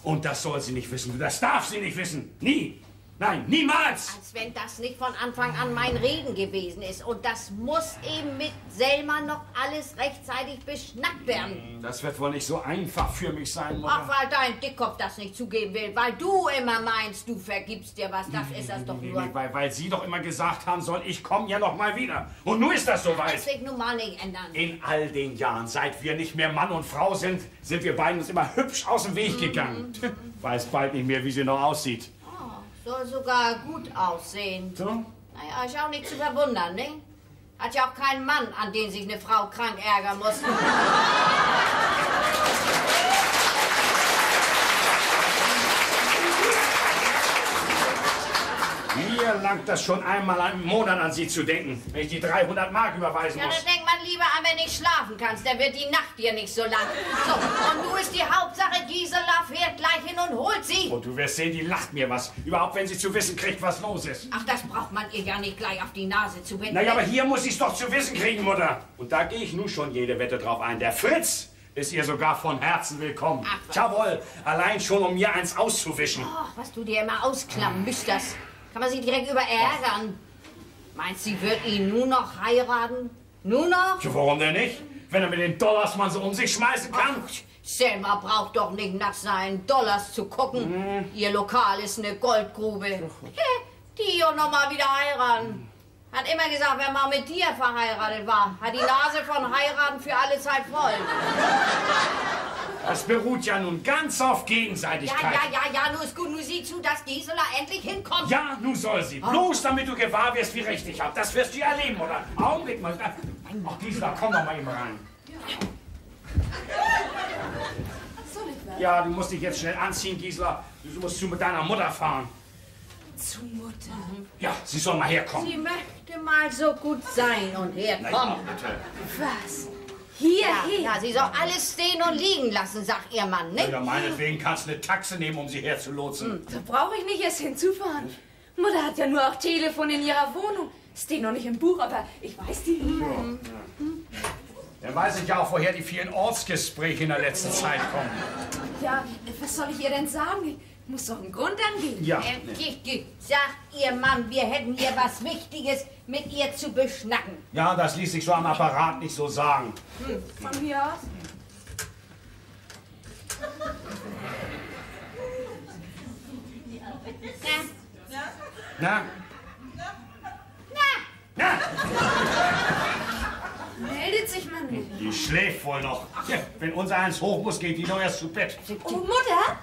Und das soll sie nicht wissen. Das darf sie nicht wissen. Nie. Nein, niemals. Als wenn das nicht von Anfang an mein Reden gewesen ist. Und das muss eben mit Selma noch alles rechtzeitig beschnackt werden. Das wird wohl nicht so einfach für mich sein, Mutter. Ach, weil dein Dickkopf das nicht zugeben will. Weil du immer meinst, du vergibst dir was. Das ist das doch nur. Nee, weil Sie doch immer gesagt haben sollen, ich komme ja noch mal wieder. Und nun ist das soweit. Das wird nun mal nicht ändern. In all den Jahren, seit wir nicht mehr Mann und Frau sind, sind wir beiden uns immer hübsch aus dem Weg gegangen. Weiß bald nicht mehr, wie sie noch aussieht. Soll sogar gut aussehen. So? Naja, ist auch nicht zu verwundern, ne? Hat ja auch keinen Mann, an den sich eine Frau krank ärgern muss. Mir langt das schon einmal im Monat an Sie zu denken, wenn ich die 300 Mark überweisen Ja, muss. dann denkt man lieber an, wenn ich schlafen kannst, dann wird die Nacht dir nicht so lang. So, und nun ist die Hauptsache, Gisela fährt gleich hin und holt sie. Und du wirst sehen, die lacht mir was. Überhaupt, wenn sie zu wissen kriegt, was los ist. Ach, das braucht man ihr ja nicht gleich auf die Nase zu binden. Naja, aber hier muss sie es doch zu wissen kriegen, Mutter. Und da gehe ich nun schon jede Wette drauf ein. Der Fritz ist ihr sogar von Herzen willkommen. Ach, was? Jawohl, allein schon, um mir eins auszuwischen. Ach, was du dir immer ausklammern müsstest. Kann man sich direkt über ärgern. Meinst du, sie wird ihn nur noch heiraten? Nur noch? Tja, warum denn nicht? Wenn er mit den Dollars mal so um sich schmeißen kann. Ach, Selma braucht doch nicht nach seinen Dollars zu gucken. Ihr Lokal ist eine Goldgrube. Die und noch mal wieder heiraten. Hat immer gesagt, wer mal mit dir verheiratet war, hat die Nase von heiraten für alle Zeit voll. Das beruht ja nun ganz auf Ja, Gegenseitigkeit. nur ist gut. Nur sieh zu, dass Gisela endlich hinkommt. Ja, nun soll sie. Bloß damit du gewahr wirst, wie recht ich hab. Das wirst du erleben, oder? Augenblick mal. Ach, Gisela, komm doch mal eben rein. Ja, du musst dich jetzt schnell anziehen, Gisela. Du musst mit deiner Mutter fahren. Zu Mutter. Ja, sie soll mal herkommen. Sie möchte mal so gut sein und herkommen. bitte. Was? Hierher? Ja, sie soll alles stehen und liegen lassen, sagt ihr Mann, ne? Ja, meinetwegen kannst du eine Taxe nehmen, um sie herzulotsen. Da brauche ich nicht erst hinzufahren. Mutter hat ja nur auch Telefon in ihrer Wohnung. Steht noch nicht im Buch, aber ich weiß die Nummer. Dann weiß ich ja auch, woher die vielen Ortsgespräche in der letzten Zeit kommen. Ja, was soll ich ihr denn sagen? Muss doch einen Grund angeben. Ja. Sagt ihr Mann, wir hätten hier was Wichtiges mit ihr zu beschnacken. Ja, das ließ sich so am Apparat nicht so sagen. Von mir aus? Na? Meldet sich man nicht. Die schläft wohl noch. Ja, wenn unser eins hoch muss, geht die noch erst zu Bett. Oh, Mutter?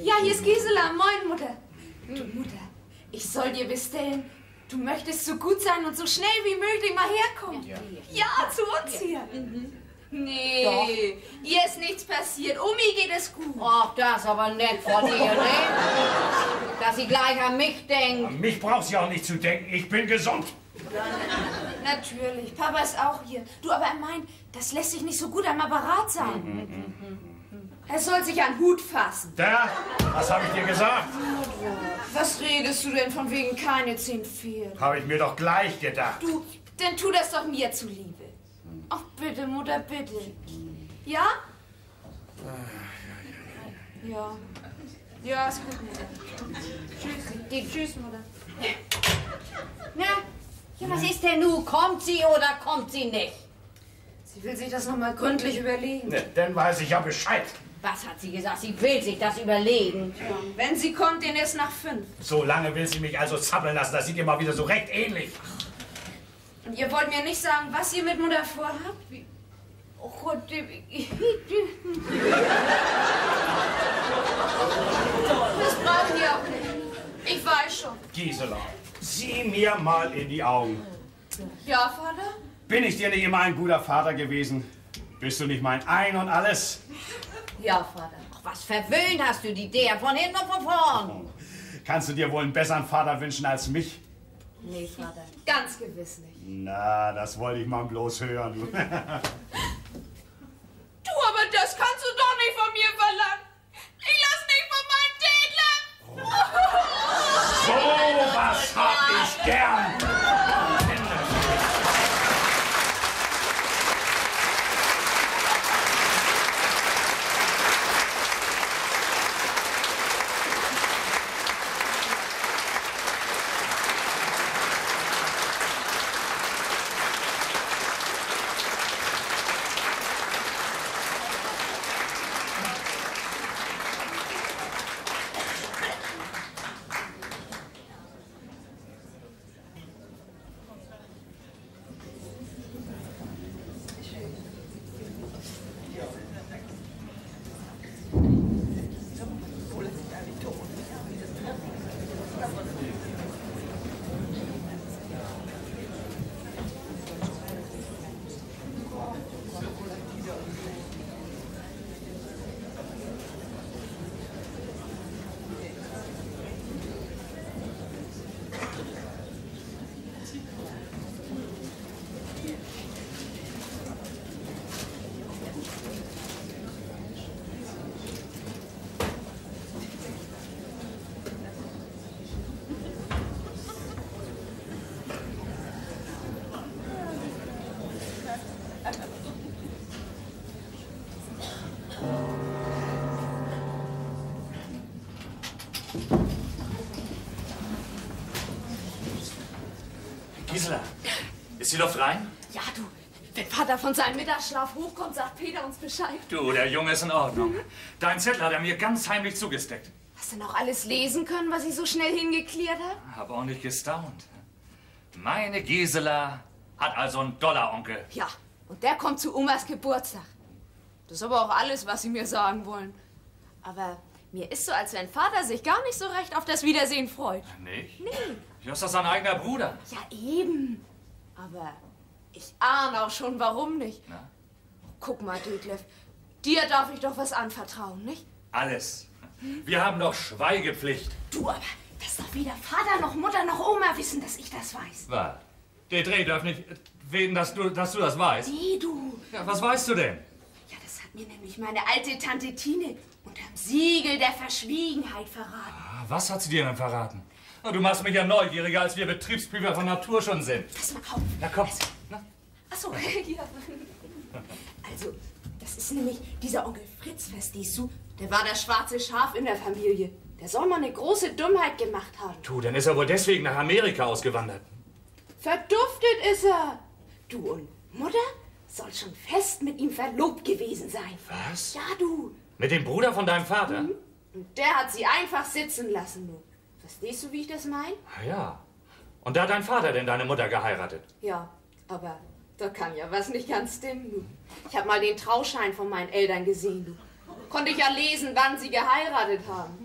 Ja, hier ist Gisela. Moin, Mutter. Du, Mutter, ich soll dir bestellen. Du möchtest so gut sein und so schnell wie möglich mal herkommen. Ja, zu uns hier. Nee, Doch. ihr ist nichts passiert. Omi geht es gut. Ach, das ist aber nett von dir, ne? Dass sie gleich an mich denkt. An mich braucht sie auch nicht zu denken. Ich bin gesund. Natürlich, Papa ist auch hier. Du, aber er meint, das lässt sich nicht so gut am Apparat sein. Er soll sich an den Hut fassen. Da, was habe ich dir gesagt? Was redest du denn von wegen keine 10 Pferde? Habe ich mir doch gleich gedacht. Du, dann tu das doch mir zuliebe. Ach, bitte, Mutter, bitte. Ja? Ja. Ja, ist gut, Mutter. Tschüss. Tschüss, Mutter. Na, ja, was ist denn nun? Kommt sie oder kommt sie nicht? Sie will sich das noch mal gründlich überlegen. Ne, dann weiß ich ja Bescheid. Was hat sie gesagt? Sie will sich das überlegen. Ja, wenn sie kommt, den erst nach 5. So lange will sie mich also zappeln lassen. Das sieht ihr mal wieder so recht ähnlich. Und ihr wollt mir nicht sagen, was ihr mit Mutter vorhabt? Oh Gott, das brauchen wir auch nicht. Ich weiß schon. Gisela, sieh mir mal in die Augen. Ja, Vater? Bin ich dir nicht immer ein guter Vater gewesen? Bist du nicht mein Ein und Alles? Ja, Vater. Ach, was verwöhnt hast du die der von hinten und von vorn? Kannst du dir wohl einen besseren Vater wünschen als mich? Nee, Vater. Ganz gewiss nicht. Na, das wollte ich mal bloß hören. Du, aber das kannst du doch nicht von mir verlangen. Ich lass nicht von meinen Tätlern. So was hab ich gern. Gisela, ist die Luft rein? Ja, du, wenn Vater von seinem Mittagsschlaf hochkommt, sagt Peter uns Bescheid. Du, der Junge ist in Ordnung. Dein Zettel hat er mir ganz heimlich zugesteckt. Hast du denn auch alles lesen können, was ich so schnell hingeklärt habe? Hab ordentlich gestaunt. Meine Gisela hat also einen Dollar-Onkel. Ja, und der kommt zu Omas Geburtstag. Das ist aber auch alles, was sie mir sagen wollen. Aber mir ist so, als wenn Vater sich gar nicht so recht auf das Wiedersehen freut. Nicht? Nee. Ja, ist das sein eigener Bruder? Ja, eben. Aber ich ahne auch schon, warum nicht. Na? Guck mal, Detlef, dir darf ich doch was anvertrauen, nicht? Alles. Wir haben doch Schweigepflicht. Du, aber dass doch weder Vater noch Mutter noch Oma wissen, dass ich das weiß. Was? Der Dreh darf nicht reden, dass du das weißt. Nee, du. Ja, was weißt du denn? Ja, das hat mir nämlich meine alte Tante Tine unterm Siegel der Verschwiegenheit verraten. Ah, was hat sie dir denn verraten? Oh, du machst mich ja neugieriger, als wir Betriebsprüfer von Natur schon sind. Pass mal auf. Na komm. Na? Ach so, ja. Also, das ist nämlich dieser Onkel Fritz, verstehst du? Der war das schwarze Schaf in der Familie. Der soll mal eine große Dummheit gemacht haben. Du, dann ist er wohl deswegen nach Amerika ausgewandert. Verduftet ist er. Du und Mutter soll schon fest mit ihm verlobt gewesen sein. Was? Ja, du. Mit dem Bruder von deinem Vater? Und der hat sie einfach sitzen lassen, du. Verstehst du, wie ich das meine? Ah, ja. Und da hat dein Vater denn deine Mutter geheiratet? Ja, aber da kann ja was nicht ganz stimmen, du. Ich habe mal den Trauschein von meinen Eltern gesehen, du. Konnte ich ja lesen, wann sie geheiratet haben.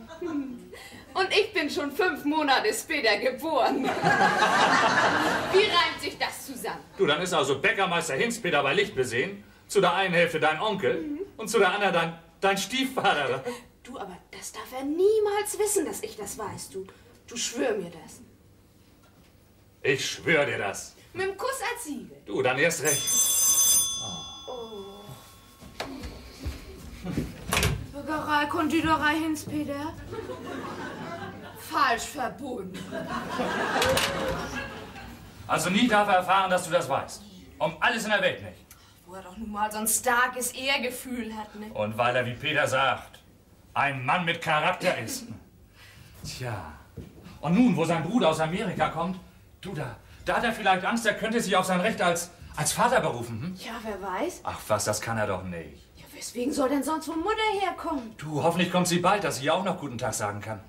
Und ich bin schon 5 Monate später geboren. Wie reimt sich das zusammen? Du, dann ist also Bäckermeister Hinzpeter bei Licht besehen, zu der einen Hälfte dein Onkel und zu der anderen dein Stiefvater. Du, aber das darf er niemals wissen, dass ich das weiß, du. Du schwör mir das. Ich schwör dir das. Mit dem Kuss als Siegel. Du, dann erst recht. Bäckerei, Konditorei Hinzpeter. Falsch verbunden. Also nie darf er erfahren, dass du das weißt. Um alles in der Welt nicht. Wo er doch nun mal so ein starkes Ehrgefühl hat, ne? Und weil er, wie Peter sagt, ein Mann mit Charakter ist. Tja. Und nun, wo sein Bruder aus Amerika kommt, du, da hat er vielleicht Angst, er könnte sich auf sein Recht als Vater berufen. Hm? Ja, wer weiß? Ach was, das kann er doch nicht. Ja, weswegen soll denn sonst wohl Mutter herkommen? Du, hoffentlich kommt sie bald, dass sie auch noch guten Tag sagen kann.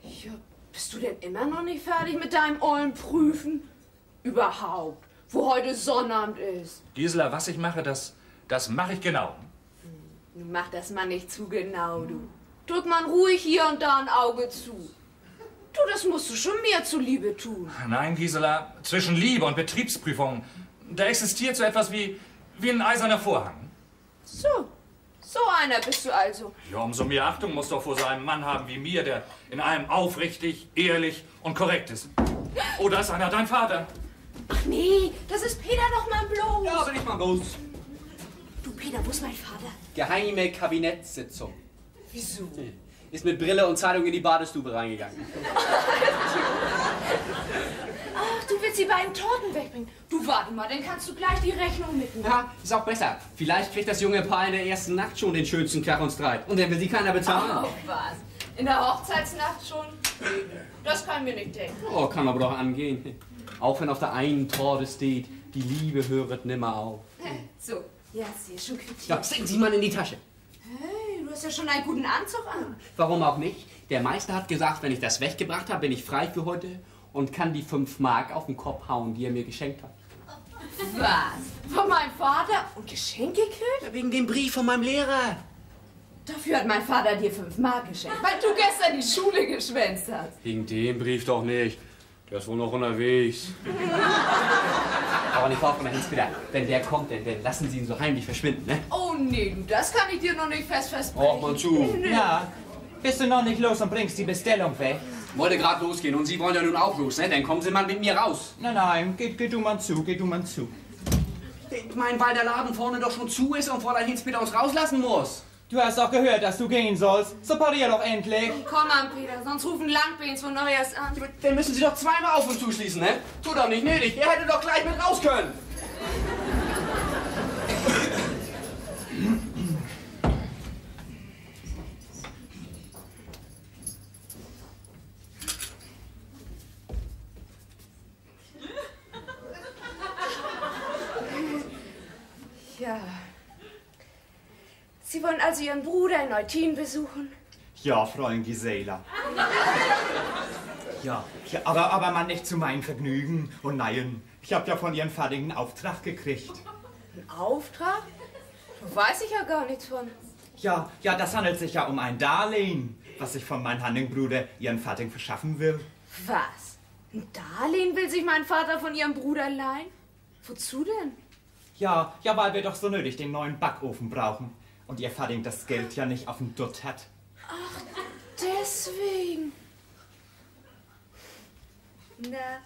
Ja, bist du denn immer noch nicht fertig mit deinem ollen Prüfen? Überhaupt, wo heute Sonnabend ist. Gisela, was ich mache, das mache ich genau. Nun mach das mal nicht zu genau, du. Drück man ruhig hier und da ein Auge zu. Du, das musst du schon mehr zuliebe tun. Nein, Gisela, zwischen Liebe und Betriebsprüfung, da existiert so etwas wie ein eiserner Vorhang. So einer bist du also. Ja, umso mehr Achtung musst du auch vor so einem Mann haben wie mir, der in allem aufrichtig, ehrlich und korrekt ist. Oh, da ist einer, dein Vater. Ach nee, das ist Peter doch mal bloß. Ja, bin ich mal los. Du, Peter, wo ist mein Vater? Geheime Kabinettssitzung. Wieso? Ist mit Brille und Zeitung in die Badestube reingegangen. Ach, du willst die beiden Torten wegbringen. Du, warte mal, dann kannst du gleich die Rechnung mitnehmen. Ja, ist auch besser. Vielleicht kriegt das junge Paar in der ersten Nacht schon den schönsten Krach und Streit. Und dann will sie keiner bezahlen. Oh, was? In der Hochzeitsnacht schon? Das kann mir nicht denken. Oh, kann aber doch angehen. Auch wenn auf der einen Torte steht, die Liebe höret nimmer auf. So, ja, sie ist schon quittiert. Ja, stecken Sie mal in die Tasche. Hey, du hast ja schon einen guten Anzug an. Warum auch nicht? Der Meister hat gesagt, wenn ich das weggebracht habe, bin ich frei für heute und kann die 5 Mark auf den Kopf hauen, die er mir geschenkt hat. Was? Von meinem Vater? Und Geschenke kriegt? Ja, wegen dem Brief von meinem Lehrer. Dafür hat mein Vater dir 5 Mark geschenkt, weil du gestern die Schule geschwänzt hast. Wegen dem Brief doch nicht. Der ist wohl noch unterwegs. Aber nicht auf, Hinzpeter. Wenn der kommt, dann lassen Sie ihn so heimlich verschwinden, ne? Oh nee, du, das kann ich dir noch nicht fest versprechen. Braucht man zu. Ja, bist du noch nicht los und bringst die Bestellung weg? Wollte gerade losgehen und Sie wollen ja nun auch los, ne? Dann kommen Sie mal mit mir raus. Nein, geh du mal zu, geh du mal zu. Ich meine, weil der Laden vorne doch schon zu ist und Fräulein Hinzpeter uns rauslassen muss. Du hast doch gehört, dass du gehen sollst. So parier doch endlich. Komm an, Peter, sonst rufen Langbeins von Neues an. Dann müssen Sie doch zweimal auf und zuschließen, ne? Tut doch nicht nötig. Er hätte doch gleich mit raus können. Ja. Sie wollen also Ihren Bruder in Eutin besuchen? Ja, Freund Gisela. Ja, aber man nicht zu meinem Vergnügen. Und nein, ich hab ja von Ihrem Vater einen Auftrag gekriegt. Ein Auftrag? Da weiß ich ja gar nichts von. Ja, das handelt sich ja um ein Darlehen, was ich von meinem Hanningbruder Ihren Vater verschaffen will. Was? Ein Darlehen will sich mein Vater von Ihrem Bruder leihen? Wozu denn? Ja, weil wir doch so nötig den neuen Backofen brauchen. Und Ihr Vater das Geld ja nicht auf dem Dutt hat. Ach, deswegen. Na,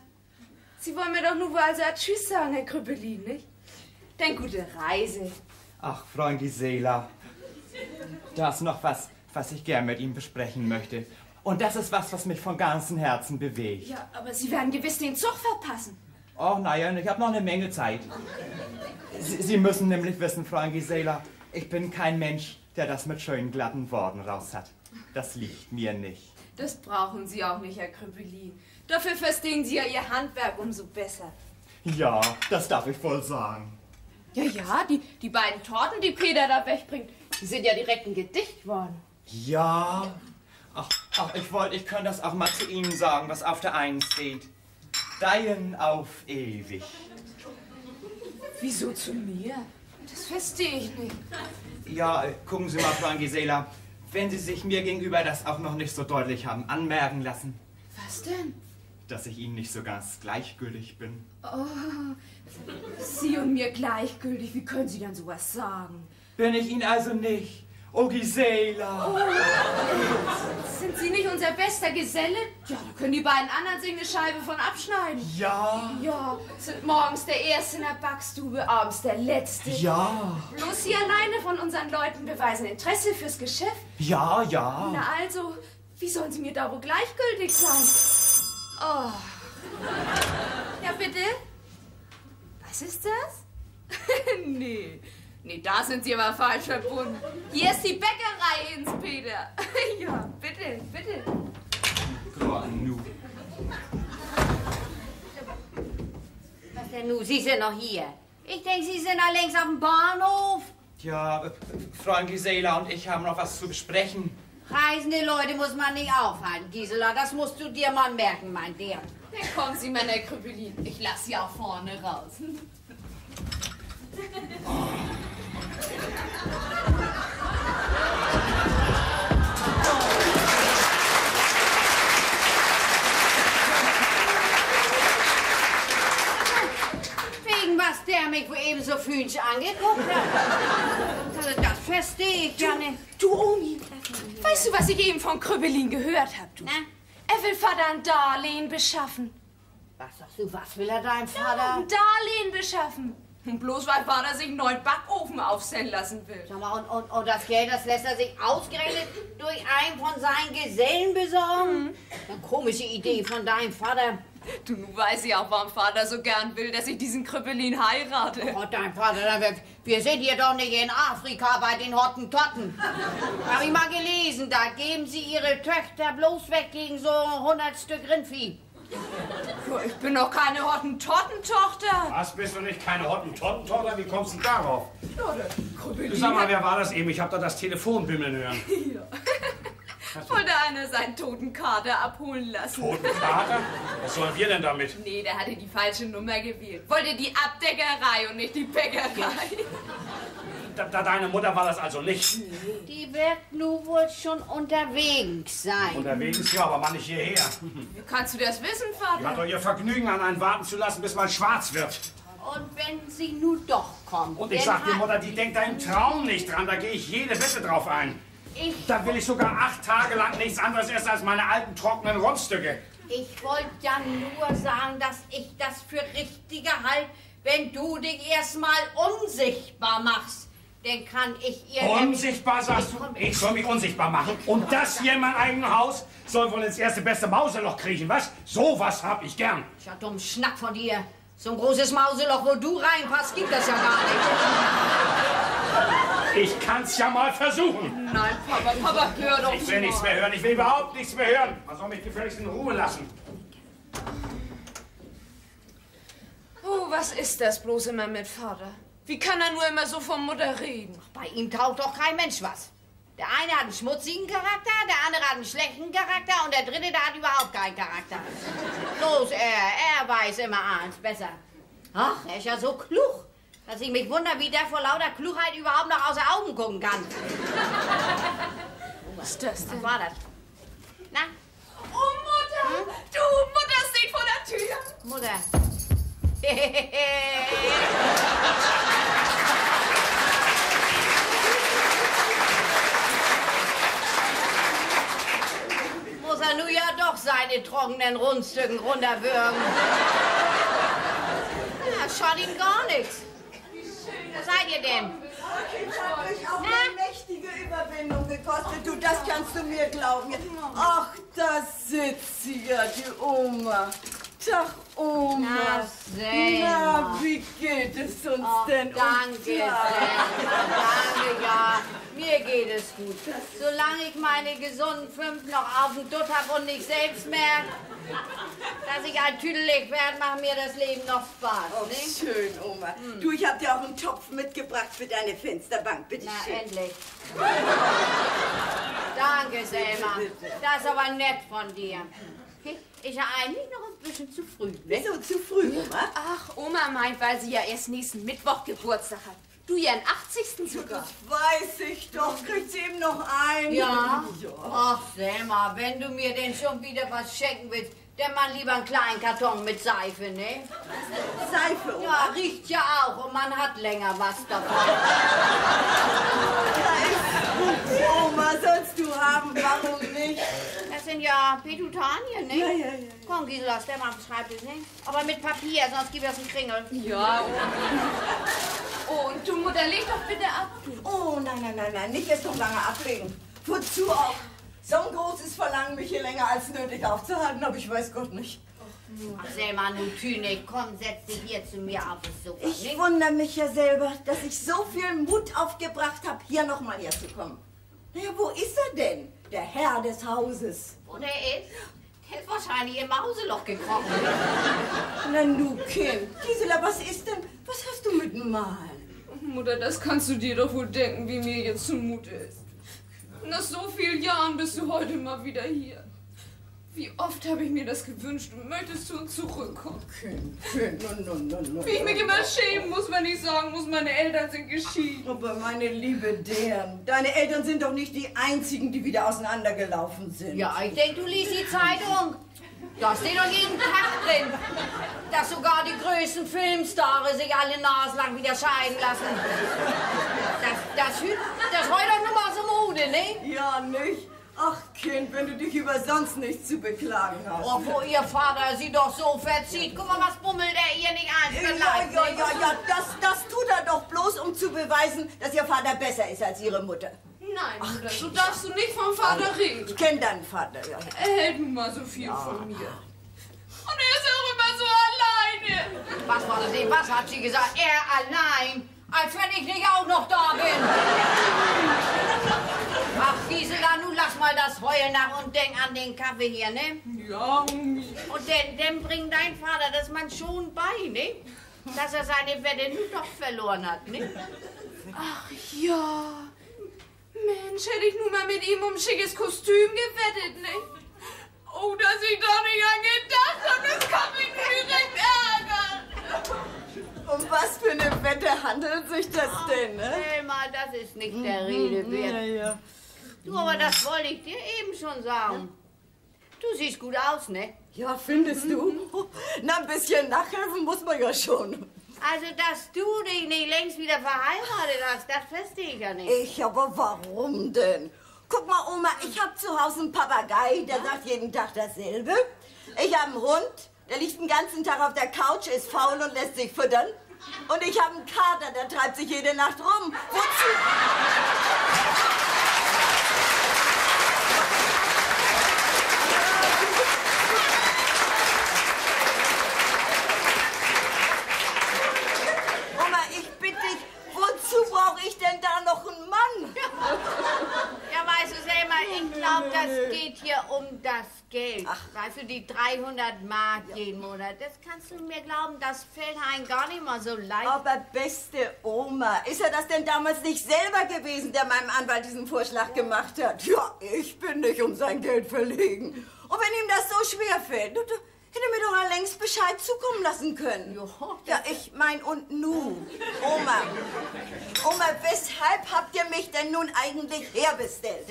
Sie wollen mir doch nur wohl also Tschüss sagen, Herr Krüppelin, nicht? Denn gute Reise. Ach, Freund Gisela, da ist noch was ich gern mit Ihnen besprechen möchte. Und das ist was mich von ganzem Herzen bewegt. Ja, aber Sie werden gewiss den Zug verpassen. Oh, naja, ich habe noch eine Menge Zeit. Sie müssen nämlich wissen, Freund Gisela, ich bin kein Mensch, der das mit schönen, glatten Worten raus hat. Das liegt mir nicht. Das brauchen Sie auch nicht, Herr Krüppelin. Dafür verstehen Sie ja Ihr Handwerk umso besser. Ja, das darf ich wohl sagen. Ja, die beiden Torten, die Peter da wegbringt, die sind ja direkt ein Gedicht worden. Ja. Ach, ich könnte das auch mal zu Ihnen sagen, was auf der einen steht. Dein auf ewig. Wieso zu mir? Das verstehe ich nicht. Ja, gucken Sie mal, Frau Gisela, wenn Sie sich mir gegenüber das auch noch nicht so deutlich haben anmerken lassen. Was denn? Dass ich Ihnen nicht so ganz gleichgültig bin. Oh, Sie und mir gleichgültig. Wie können Sie denn sowas sagen? Bin ich Ihnen also nicht? Oh, Gisela! Oh. Sind Sie nicht unser bester Geselle? Ja, da können die beiden anderen sich eine Scheibe von abschneiden. Ja. Ja, sind morgens der Erste in der Backstube, abends der Letzte. Ja. Bloß Sie alleine von unseren Leuten beweisen Interesse fürs Geschäft. Ja, ja. Na also, wie sollen Sie mir da wohl gleichgültig sein? Oh. Ja, bitte? Was ist das? Nee, da sind Sie aber falsch verbunden. Hier ist die Bäckerei ins Peter. Ja, bitte. Nu. Was denn nun? Sie sind noch hier. Ich denke, Sie sind noch längst auf dem Bahnhof. Ja, Frau Gisela und ich haben noch was zu besprechen. Reisende Leute muss man nicht aufhalten, Gisela. Das musst du dir mal merken, mein Dear. Dann kommen Sie, meine Krüppelin. Ich lasse Sie auch vorne raus. Wegen was der mich wohl eben so fühlend angeguckt hat. Also das verstehe ich ja nicht. Du, Omi, weißt du, was ich eben von Krüppelin gehört habe, du? Na? Er will Vater ein Darlehen beschaffen. Was sagst du, was will er deinem Vater? Ein Darlehen beschaffen. Und bloß weil Vater sich einen neuen Backofen aufstellen lassen will. Sag mal, und das Geld, das lässt er sich ausgerechnet durch einen von seinen Gesellen besorgen? Eine komische Idee von deinem Vater. Du, nun weiß ich auch, warum Vater so gern will, dass ich diesen Krüppelin heirate. Oh, dein Vater, wir sind hier doch nicht in Afrika bei den Hottentotten. Hab ich mal gelesen, da geben sie ihre Töchter bloß weg gegen so 100 Stück Rindvieh. Ich bin doch keine Hottentottentochter. Was, bist du nicht keine Hottentottentochter? Wie kommst du denn darauf? Ja, der Krüppelin. Sag mal, wer war das eben? Ich hab da das Telefon bimmeln hören. Wollte einer seinen toten Kater abholen lassen. Toten Kater? Was sollen wir denn damit? Nee, der hatte die falsche Nummer gewählt. Wollte die Abdeckerei und nicht die Bäckerei. Deine Mutter war das also nicht? Die wird nun wohl schon unterwegs sein. Unterwegs, ja, aber man nicht hierher. Wie kannst du das wissen, Die hat Vater? doch ihr Vergnügen an einen warten zu lassen, bis man schwarz wird. Und wenn sie nun doch kommt. Und ich dann sag dir, hat- Mutter, die denkt da im Traum nicht dran. Da gehe ich jede Wette drauf ein. Ich, Da will ich sogar 8 Tage lang nichts anderes essen als meine alten trockenen Rundstücke. ich wollte ja nur sagen, dass ich das für richtiger halte, wenn du dich erstmal unsichtbar machst. Dann kann ich ihr... Unsichtbar, sagst du? Ich soll mich unsichtbar machen? Und das hier in meinem eigenen Haus soll wohl ins erste beste Mauseloch kriechen, was? Sowas hab ich gern. Tja, dumm Schnack von dir. So ein großes Mauseloch, wo du reinpasst, gibt es ja gar nicht. Ich kann's ja mal versuchen. Nein, Papa, hör doch Ich will nichts mehr hören. Ich will überhaupt nichts mehr hören. Man soll mich gefälligst in Ruhe lassen. Oh, was ist das bloß immer mit Vater? Wie kann er nur immer so von Mutter reden? Bei ihm taugt doch kein Mensch was. Der eine hat einen schmutzigen Charakter, der andere hat einen schlechten Charakter und der dritte, der hat überhaupt keinen Charakter. Bloß er weiß immer eins besser. Ach, er ist ja so klug, dass ich mich wundere, wie der vor lauter Klugheit überhaupt noch aus den Augen gucken kann. Was ist das denn? Was war das? Na, Oh, Mutter! Du, Mutter steht vor der Tür! Mutter. Muss er nun ja doch seine trockenen Rundstücken runterwürgen. Ja, schaut ihm gar nichts. Wo seid ihr denn? Das hat mich auch eine mächtige Überwindung gekostet. Du, das kannst du mir glauben. Ach, da sitzt sie ja, die Oma. Tag, Oma. Na, Selma. Na, wie geht es uns denn? Danke, Selma. Danke, ja. Mir geht es gut. Solange ich meine gesunden 5 noch auf dem Dutt hab und nicht selbst merke, dass ich ein Tüdelig werde, macht mir das Leben noch Spaß. Oh, nicht? schön, Oma. Du, ich hab dir auch einen Topf mitgebracht für deine Fensterbank. Bitte Na, schön. endlich. Danke, Selma. Das ist aber nett von dir. Ist ja eigentlich noch ein bisschen zu früh, ne? Wieso zu früh, Oma? Ach, Oma meint, weil sie ja erst nächsten Mittwoch Geburtstag hat. Du ihren 80. sogar. Weiß ich doch. Kriegt sie eben noch ein. Ja? Ja. Ach, Selma, wenn du mir denn schon wieder was schenken willst, dann mal lieber einen kleinen Karton mit Seife, ne? Seife, Oma. Ja, riecht ja auch und man hat länger was davon. Oma, sollst du haben. Warum nicht? Das sind ja Petutanien, ne? Ja. Komm, Gisela, stell mal am Schreibtisch, ne? Aber mit Papier, sonst gibt es einen Kringel. Ja, oh, und du, Mutter, leg doch bitte ab. Oh, nein. Nicht erst noch lange ablegen. Wozu auch? So ein großes Verlangen, mich hier länger als nötig aufzuhalten, aber ich weiß Gott nicht. Ach, Selma, nun Tüne, komm, setz dich hier zu mir auf das Sofa, Ich ne? wundere mich ja selber, dass ich so viel Mut aufgebracht habe, hier nochmal herzukommen. Naja, wo ist er denn? Der Herr des Hauses. Wo der ist? Der ist wahrscheinlich im Mauseloch gekrochen. Na nu, Kind. Gisela, was ist denn? Was hast du mit dem Mal? Mutter, das kannst du dir doch wohl denken, wie mir jetzt zumute ist. Nach so vielen Jahren bist du heute mal wieder hier. Wie oft habe ich mir das gewünscht und möchtest du uns zurückkommen? Kind, no. Wie ich mich immer schämen muss, wenn ich sagen muss, meine Eltern sind geschieden. Aber meine liebe Dern, deine Eltern sind doch nicht die einzigen, die wieder auseinandergelaufen sind. Ja, ich denke, du liest die Zeitung. Da steht doch jeden Tag drin, dass sogar die größten Filmstars sich alle naslang wieder scheiden lassen. Das ist heute doch nur mal so Mode, ne? Ja, nicht? Ach, Kind, wenn du dich über sonst nichts zu beklagen hast. Oh, wo ihr Vater sie doch so verzieht. Guck mal, was bummelt er ihr nicht ein? Ja, das tut er doch bloß, um zu beweisen, dass ihr Vater besser ist als ihre Mutter. Nein, Mutter, so darfst du nicht vom Vater reden. Ich kenne deinen Vater, ja. Er hält nun mal so viel von mir. Und er ist auch immer so alleine. Was war das denn? Was hat sie gesagt? Er allein? Als wenn ich nicht auch noch da bin. Ach, Gisela, nun lass mal das Heulen nach und denk an den Kaffee hier, ne? Ja, Omi. Und dann bringt dein Vater das man schon bei, ne? Dass er seine Wette nun doch verloren hat, ne? Ach ja. Mensch, hätte ich nun mal mit ihm um ein schickes Kostüm gewettet, ne? Oh, dass ich da nicht an gedacht habe, das kann mich direkt ärgern. Um was für eine Wette handelt sich das denn, ne? Selma, das ist nicht der Rede wert. Ja. Du, aber das wollte ich dir eben schon sagen. Du siehst gut aus, ne? Ja, findest du? Na, ein bisschen nachhelfen muss man ja schon. Also, dass du dich nicht längst wieder verheiratet hast, das verstehe ich ja nicht. Ich, aber warum denn? Guck mal, Oma, ich hab zu Hause einen Papagei, der sagt jeden Tag dasselbe. Ich hab einen Hund, der liegt den ganzen Tag auf der Couch, ist faul und lässt sich füttern. Und ich hab einen Kater, der treibt sich jede Nacht rum. Wozu? Oma, ich bitte dich, wozu brauche ich denn da noch einen Mann? Ja, weißt du, Selma, ich glaube, das geht hier um das Geld. Ach. Weißt du, die 300 Mark jeden Monat, das kannst du mir glauben, das fällt einem gar nicht mal so leicht. Aber beste Oma, ist er das denn damals nicht selber gewesen, der meinem Anwalt diesen Vorschlag gemacht hat? Ja, ich bin nicht um sein Geld verlegen. Und wenn ihm das so schwer fällt, hätte mir doch längst Bescheid zukommen lassen können. Ja, ich mein, und nu? Oma, weshalb habt ihr mich denn nun eigentlich herbestellt?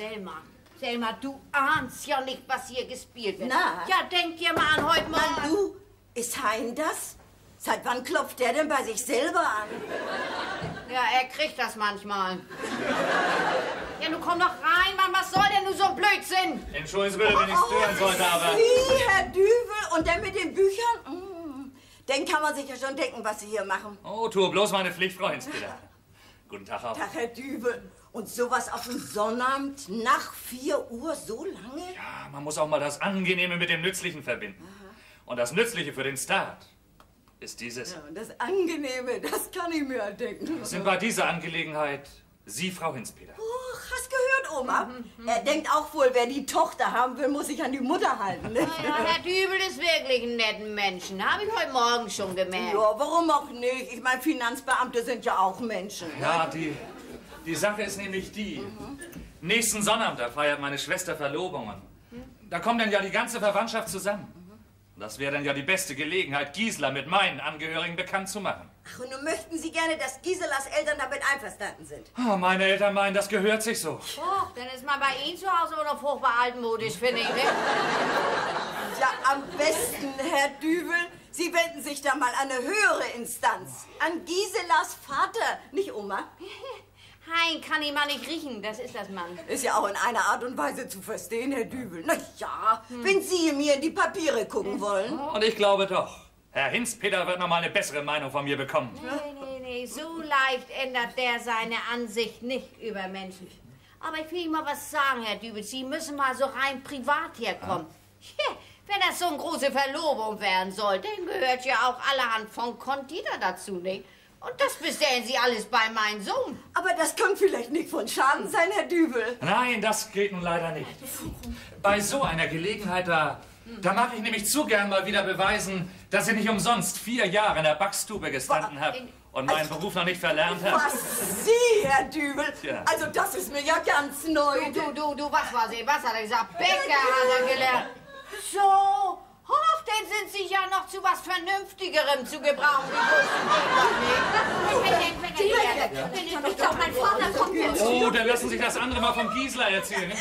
Selma, du ahnst ja nicht, was hier gespielt wird. Na? Ja, denk dir mal an heute Morgen. Du, ist Hein das? Seit wann klopft der denn bei sich selber an? Ja, er kriegt das manchmal. Ja, nun komm doch rein, Mann, was soll denn nun so ein Blödsinn? Entschuldigen Sie bitte, wenn ich stören sollte, aber... Sie, Herr Düvel, und der mit den Büchern? Den kann man sich ja schon denken, was Sie hier machen. Oh, tu bloß meine Pflicht, Frau Hinzbitter. Guten Tag auch. Tag, Herr Düvel. Und sowas auf dem Sonnabend nach 4 Uhr so lange? Ja, man muss auch mal das Angenehme mit dem Nützlichen verbinden. Und das Nützliche für den Staat ist dieses. Ja, und das Angenehme, das kann ich mir denken. Es sind bei dieser Angelegenheit Sie, Frau Hinzpeter. Oh, hast gehört, Oma? Er denkt auch wohl, wer die Tochter haben will, muss sich an die Mutter halten. Ne? Ja, Herr Dübel ist wirklich ein netter Mensch. Habe ich heute Morgen schon gemerkt. Ja, warum auch nicht? Ich meine, Finanzbeamte sind ja auch Menschen. Ja, die Sache ist nämlich die. Nächsten Sonnabend feiert meine Schwester Verlobungen. Da kommt dann ja die ganze Verwandtschaft zusammen. Das wäre dann ja die beste Gelegenheit, Gisela mit meinen Angehörigen bekannt zu machen. Ach, und nun möchten Sie gerne, dass Giselas Eltern damit einverstanden sind. Oh, meine Eltern meinen, das gehört sich so. Oh, dann ist man bei Ihnen zu Hause aber noch furchtbar altmodisch, finde ich, ne? Ja, am besten, Herr Dübel, Sie wenden sich da mal an eine höhere Instanz. An Giselas Vater, nicht Oma? Hein kann ich mal nicht riechen, das ist das Mann. Ist ja auch in einer Art und Weise zu verstehen, Herr Dübel. Na ja, wenn Sie mir in die Papiere gucken wollen. Und ich glaube doch, Herr Hinzpeter wird noch mal eine bessere Meinung von mir bekommen. Nee, so leicht ändert der seine Ansicht nicht über Menschen. Aber ich will Ihnen mal was sagen, Herr Dübel, Sie müssen mal so rein privat herkommen. Ja, wenn das so eine große Verlobung werden soll, dann gehört ja auch allerhand von Konditor dazu, nicht? Und das bestellen Sie alles bei meinem Sohn. Aber das kann vielleicht nicht von Schaden sein, Herr Dübel. Nein, das geht nun leider nicht. Bei so einer Gelegenheit, da mag ich nämlich zu gern mal wieder beweisen, dass ich nicht umsonst 4 Jahre in der Backstube gestanden habe und meinen Beruf noch nicht verlernt habe. Was, Sie, Herr Dübel? Tja. Also das ist mir ja ganz neu. Du, was war sie? Was hat er gesagt? Bäcker hat er gelernt. So, hoch, dann sind Sie ja noch zu was Vernünftigerem zu gebrauchen. Ich glaube, mein Vater kommt jetzt. Oh, dann lassen sich das andere mal von Gisela erzählen. Ne?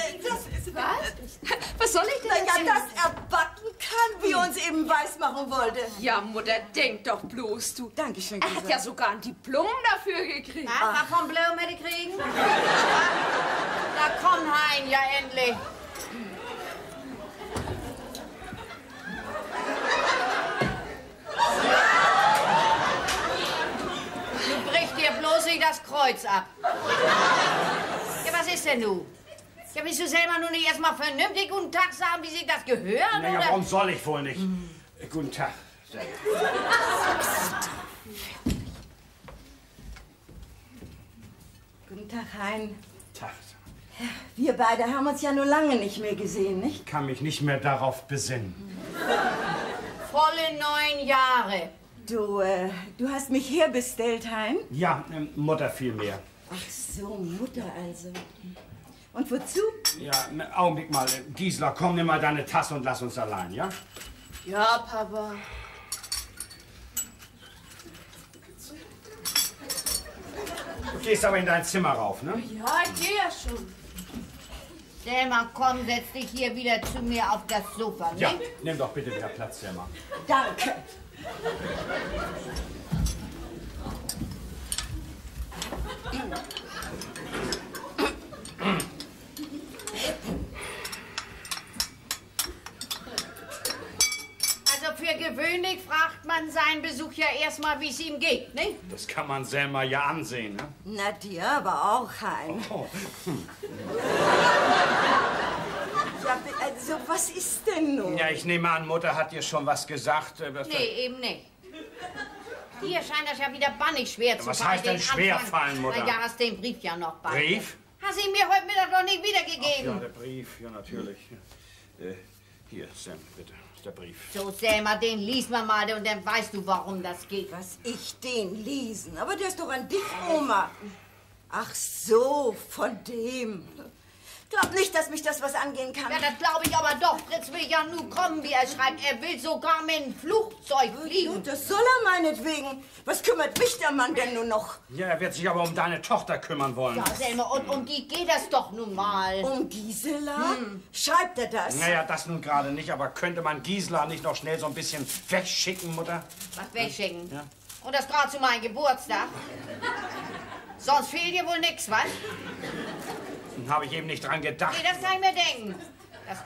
Was soll ich denn Naja, erzählen? dass er backen kann, wie er uns eben weismachen wollte. Ja, Mutter, denk doch bloß, du. Dankeschön, Er hat ja sogar ein Diplom dafür gekriegt. Was vom Blöm hätte kriegen? Da kommt Hein ja endlich. Du brichst dir bloß nicht das Kreuz ab. Ja, was ist denn du? Ja, willst du selber nur nicht erstmal vernünftig guten Tag sagen, wie sich das gehört, Naja, oder? warum soll ich wohl nicht? Guten Tag. Guten Tag, Hein. Tag. Wir beide haben uns ja nur lange nicht mehr gesehen, nicht? Ich kann mich nicht mehr darauf besinnen. Volle 9 Jahre. Du hast mich herbestellt, Hein? Ja, Mutter vielmehr. Ach so, Mutter also. Und wozu? Ja, Augenblick mal. Gisela, komm, nimm mal deine Tasse und lass uns allein, ja? Ja, Papa. Du gehst aber in dein Zimmer rauf, ne? Ja, ich gehe ja schon. Selma, komm, setz dich hier wieder zu mir auf das Sofa, ne? Ja, nimm doch bitte wieder Platz, Selma. Danke. Also für gewöhnlich fragt man seinen Besuch ja erstmal, wie es ihm geht, ne? Das kann man Selma ja ansehen, ne? Na, dir aber auch, Hein. Oh. Ja, also, was ist denn nun? Ja, ich nehme an, Mutter hat dir schon was gesagt. Nee, eben nicht. Hier scheint das ja wieder bannig schwer zu fallen. was heißt denn den schwer Anfang. fallen, Mutter? Na ja, hast den Brief ja noch bei. Brief? Hast du ihn mir heute Mittag noch nicht Ja, wiedergegeben? der Brief, ja, natürlich. Hier, Sam, bitte, der Brief. So, Selma, den liest man mal und dann weißt du, warum das geht. Was, ich den lesen? Aber der ist doch an dich, Oma. Ach so, von dem. Glaub nicht, dass mich das was angehen kann. Ja, das glaube ich aber doch. Fritz will ja nur kommen, wie er schreibt. Er will sogar mit dem Flugzeug fliegen. Gut, das soll er meinetwegen. Was kümmert mich der Mann denn nun noch? Ja, er wird sich aber um deine Tochter kümmern wollen. Ja, Selma, und um die geht das doch nun mal. Um Gisela? Schreibt er das? Naja, das nun gerade nicht, aber könnte man Gisela nicht noch schnell so ein bisschen wegschicken, Mutter? Was wegschicken? Ja. Und das gerade zu meinem Geburtstag? Sonst fehlt dir wohl nix, was? Habe ich eben nicht dran gedacht. Nee, das kann ich mir denken.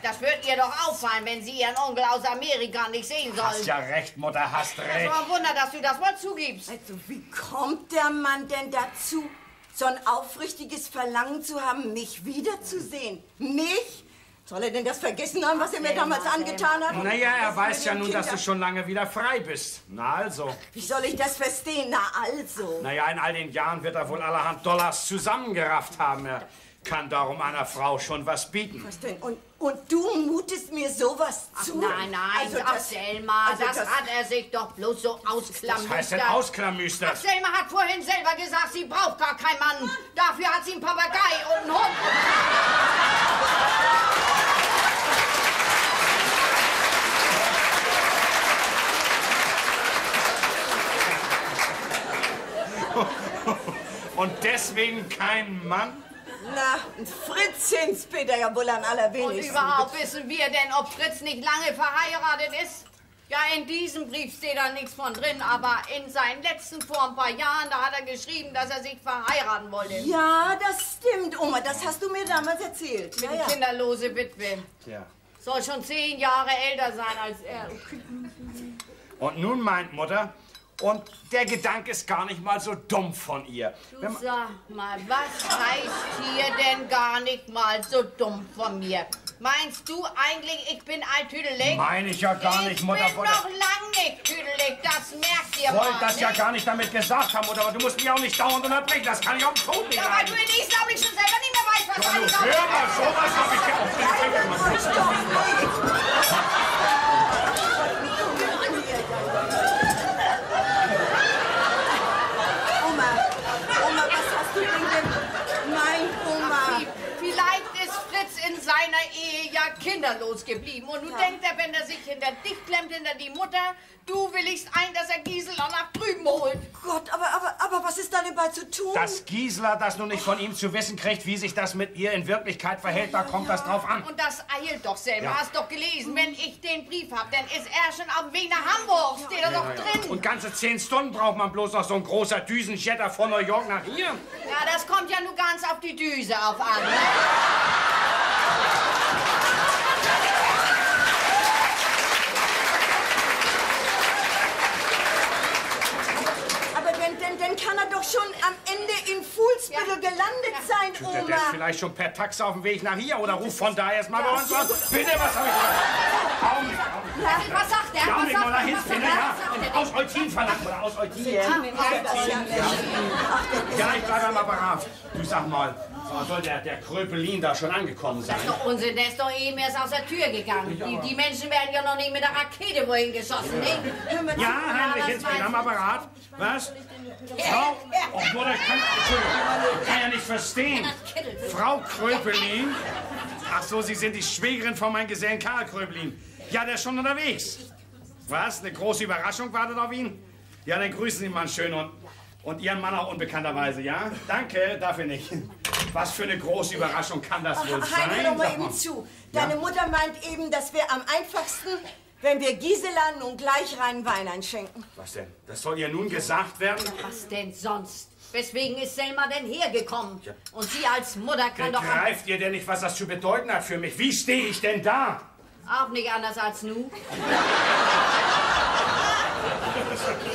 Das wird ihr doch auffallen, wenn sie ihren Onkel aus Amerika nicht sehen soll. Hast ja recht, Mutter, hast Das ist recht. aber ein Wunder, dass du das mal zugibst. Also, wie kommt der Mann denn dazu, so ein aufrichtiges Verlangen zu haben, mich wiederzusehen? Mich? Soll er denn das vergessen haben, was er mir damals angetan hat? Naja, er weiß ja den nun, dass du Kindern. schon lange wieder frei bist. Na also. Wie soll ich das verstehen? Na also. Naja, in all den Jahren wird er wohl allerhand Dollars zusammengerafft haben. Er kann darum einer Frau schon was bieten. Was denn? Und du mutest mir sowas Ach, zu? nein, Also ach das- Selma, also das das- hat er sich doch bloß so ausklamüstert. Was heißt denn ausklamüstert? Ach, Selma hat vorhin selber gesagt, sie braucht gar keinen Mann. Dafür hat sie einen Papagei und einen Hund. Und deswegen kein Mann? Na, ein Fritzchens, Peter, ja wohl am Und allerwenigsten. überhaupt wissen wir denn, ob Fritz nicht lange verheiratet ist? Ja, in diesem Brief steht da nichts von drin, aber in seinen letzten vor ein paar Jahren, da hat er geschrieben, dass er sich verheiraten wollte. Ja, das stimmt, Oma, das hast du mir damals erzählt. Mit Ja, ja. kinderlose Witwe. Tja. Soll schon 10 Jahre älter sein als er. Und nun meint Mutter, und der Gedanke ist gar nicht mal so dumm von ihr. Du sag mal, was heißt hier denn gar nicht mal so dumm von mir? Meinst du eigentlich, ich bin ein Tüdelig? Meine ich ja gar nicht, Mutter. Ich bin noch lang nicht Tüdelig, das merkt ihr Ich wollte mal. das ja gar nicht damit gesagt haben, Mutter, aber du musst mich auch nicht dauernd unterbrechen. Das kann ich auch im Ton nicht Ja, weil du sagen. in Island schon selber nicht mehr weißt, was Du, ich hör mal, sowas habe ich ja auch nicht gemacht. Oma, was hast du denn? Nein, Oma. Vielleicht ist Fritz in seiner Ehe ja kinderlos geblieben. Und nun denkt er, wenn er sich hinter dich klemmt, hinter die Mutter, du willigst ein, dass er Gisela nach drüben holt. Gott, aber was ist da dabei zu tun? Dass Gisela das nun nicht von ihm zu wissen kriegt, wie sich das mit ihr in Wirklichkeit verhält, da kommt das drauf an. Und das eilt doch, Selma. Ja. Hast doch gelesen. Wenn ich den Brief hab, dann ist er schon auf dem Weg nach Hamburg. Steht er doch drin. Und ganze 10 Stunden braucht man bloß noch so ein großer Düsenjetter von New York nach hier. Ja, das kommt ja nur ganz auf die Düse auf an. Ne? Aber dann kann er doch schon am Ende in Fuhlsbüttel gelandet sein, Der ist Oma. vielleicht schon per Taxi auf dem Weg nach hier oder ruft von da erst mal bei uns an. Bitte, was habe ich Augenblick. Was sagt er? Ja, Was Augenblick, sagt mal er? dahin, Was sagt Spinner, er? ja. Was sagt er? Aus Eutin verlangt oder aus Eutin. Das ist ja nett. Ja, ich bleibe am Apparat. Du sag mal, soll der Kröpelin da schon angekommen sein? Das ist doch Unsinn, der ist doch eben erst aus der Tür gegangen. Die Menschen werden ja noch nicht mit der Rakete wohin geschossen, nicht? Ja, Heinrich, das jetzt bin ich weiß am ich. Apparat. Was? Frau? Oh, Mutter, ich kann ja nicht verstehen. Frau Kröpelin? Ach so, Sie sind die Schwägerin von meinem Gesellen Karl Kröpelin. Ja, der ist schon unterwegs. Was? Eine große Überraschung wartet auf ihn? Ja, dann grüßen Sie mal schön und Ihren Mann auch unbekannterweise, ja? Danke, dafür nicht. Was für eine große Überraschung kann das wohl Hein, hör sein? doch mal Sag mal. eben zu. Deine Mutter meint eben, das wäre am einfachsten, wenn wir Gisela nun gleich reinen Wein einschenken. Was denn? Das soll ihr nun gesagt werden? Was denn sonst? Weswegen ist Selma denn hergekommen? Und sie als Mutter kann doch Begreift ihr denn nicht, was das zu bedeuten hat für mich? Wie stehe ich denn da? auch nicht anders als nu.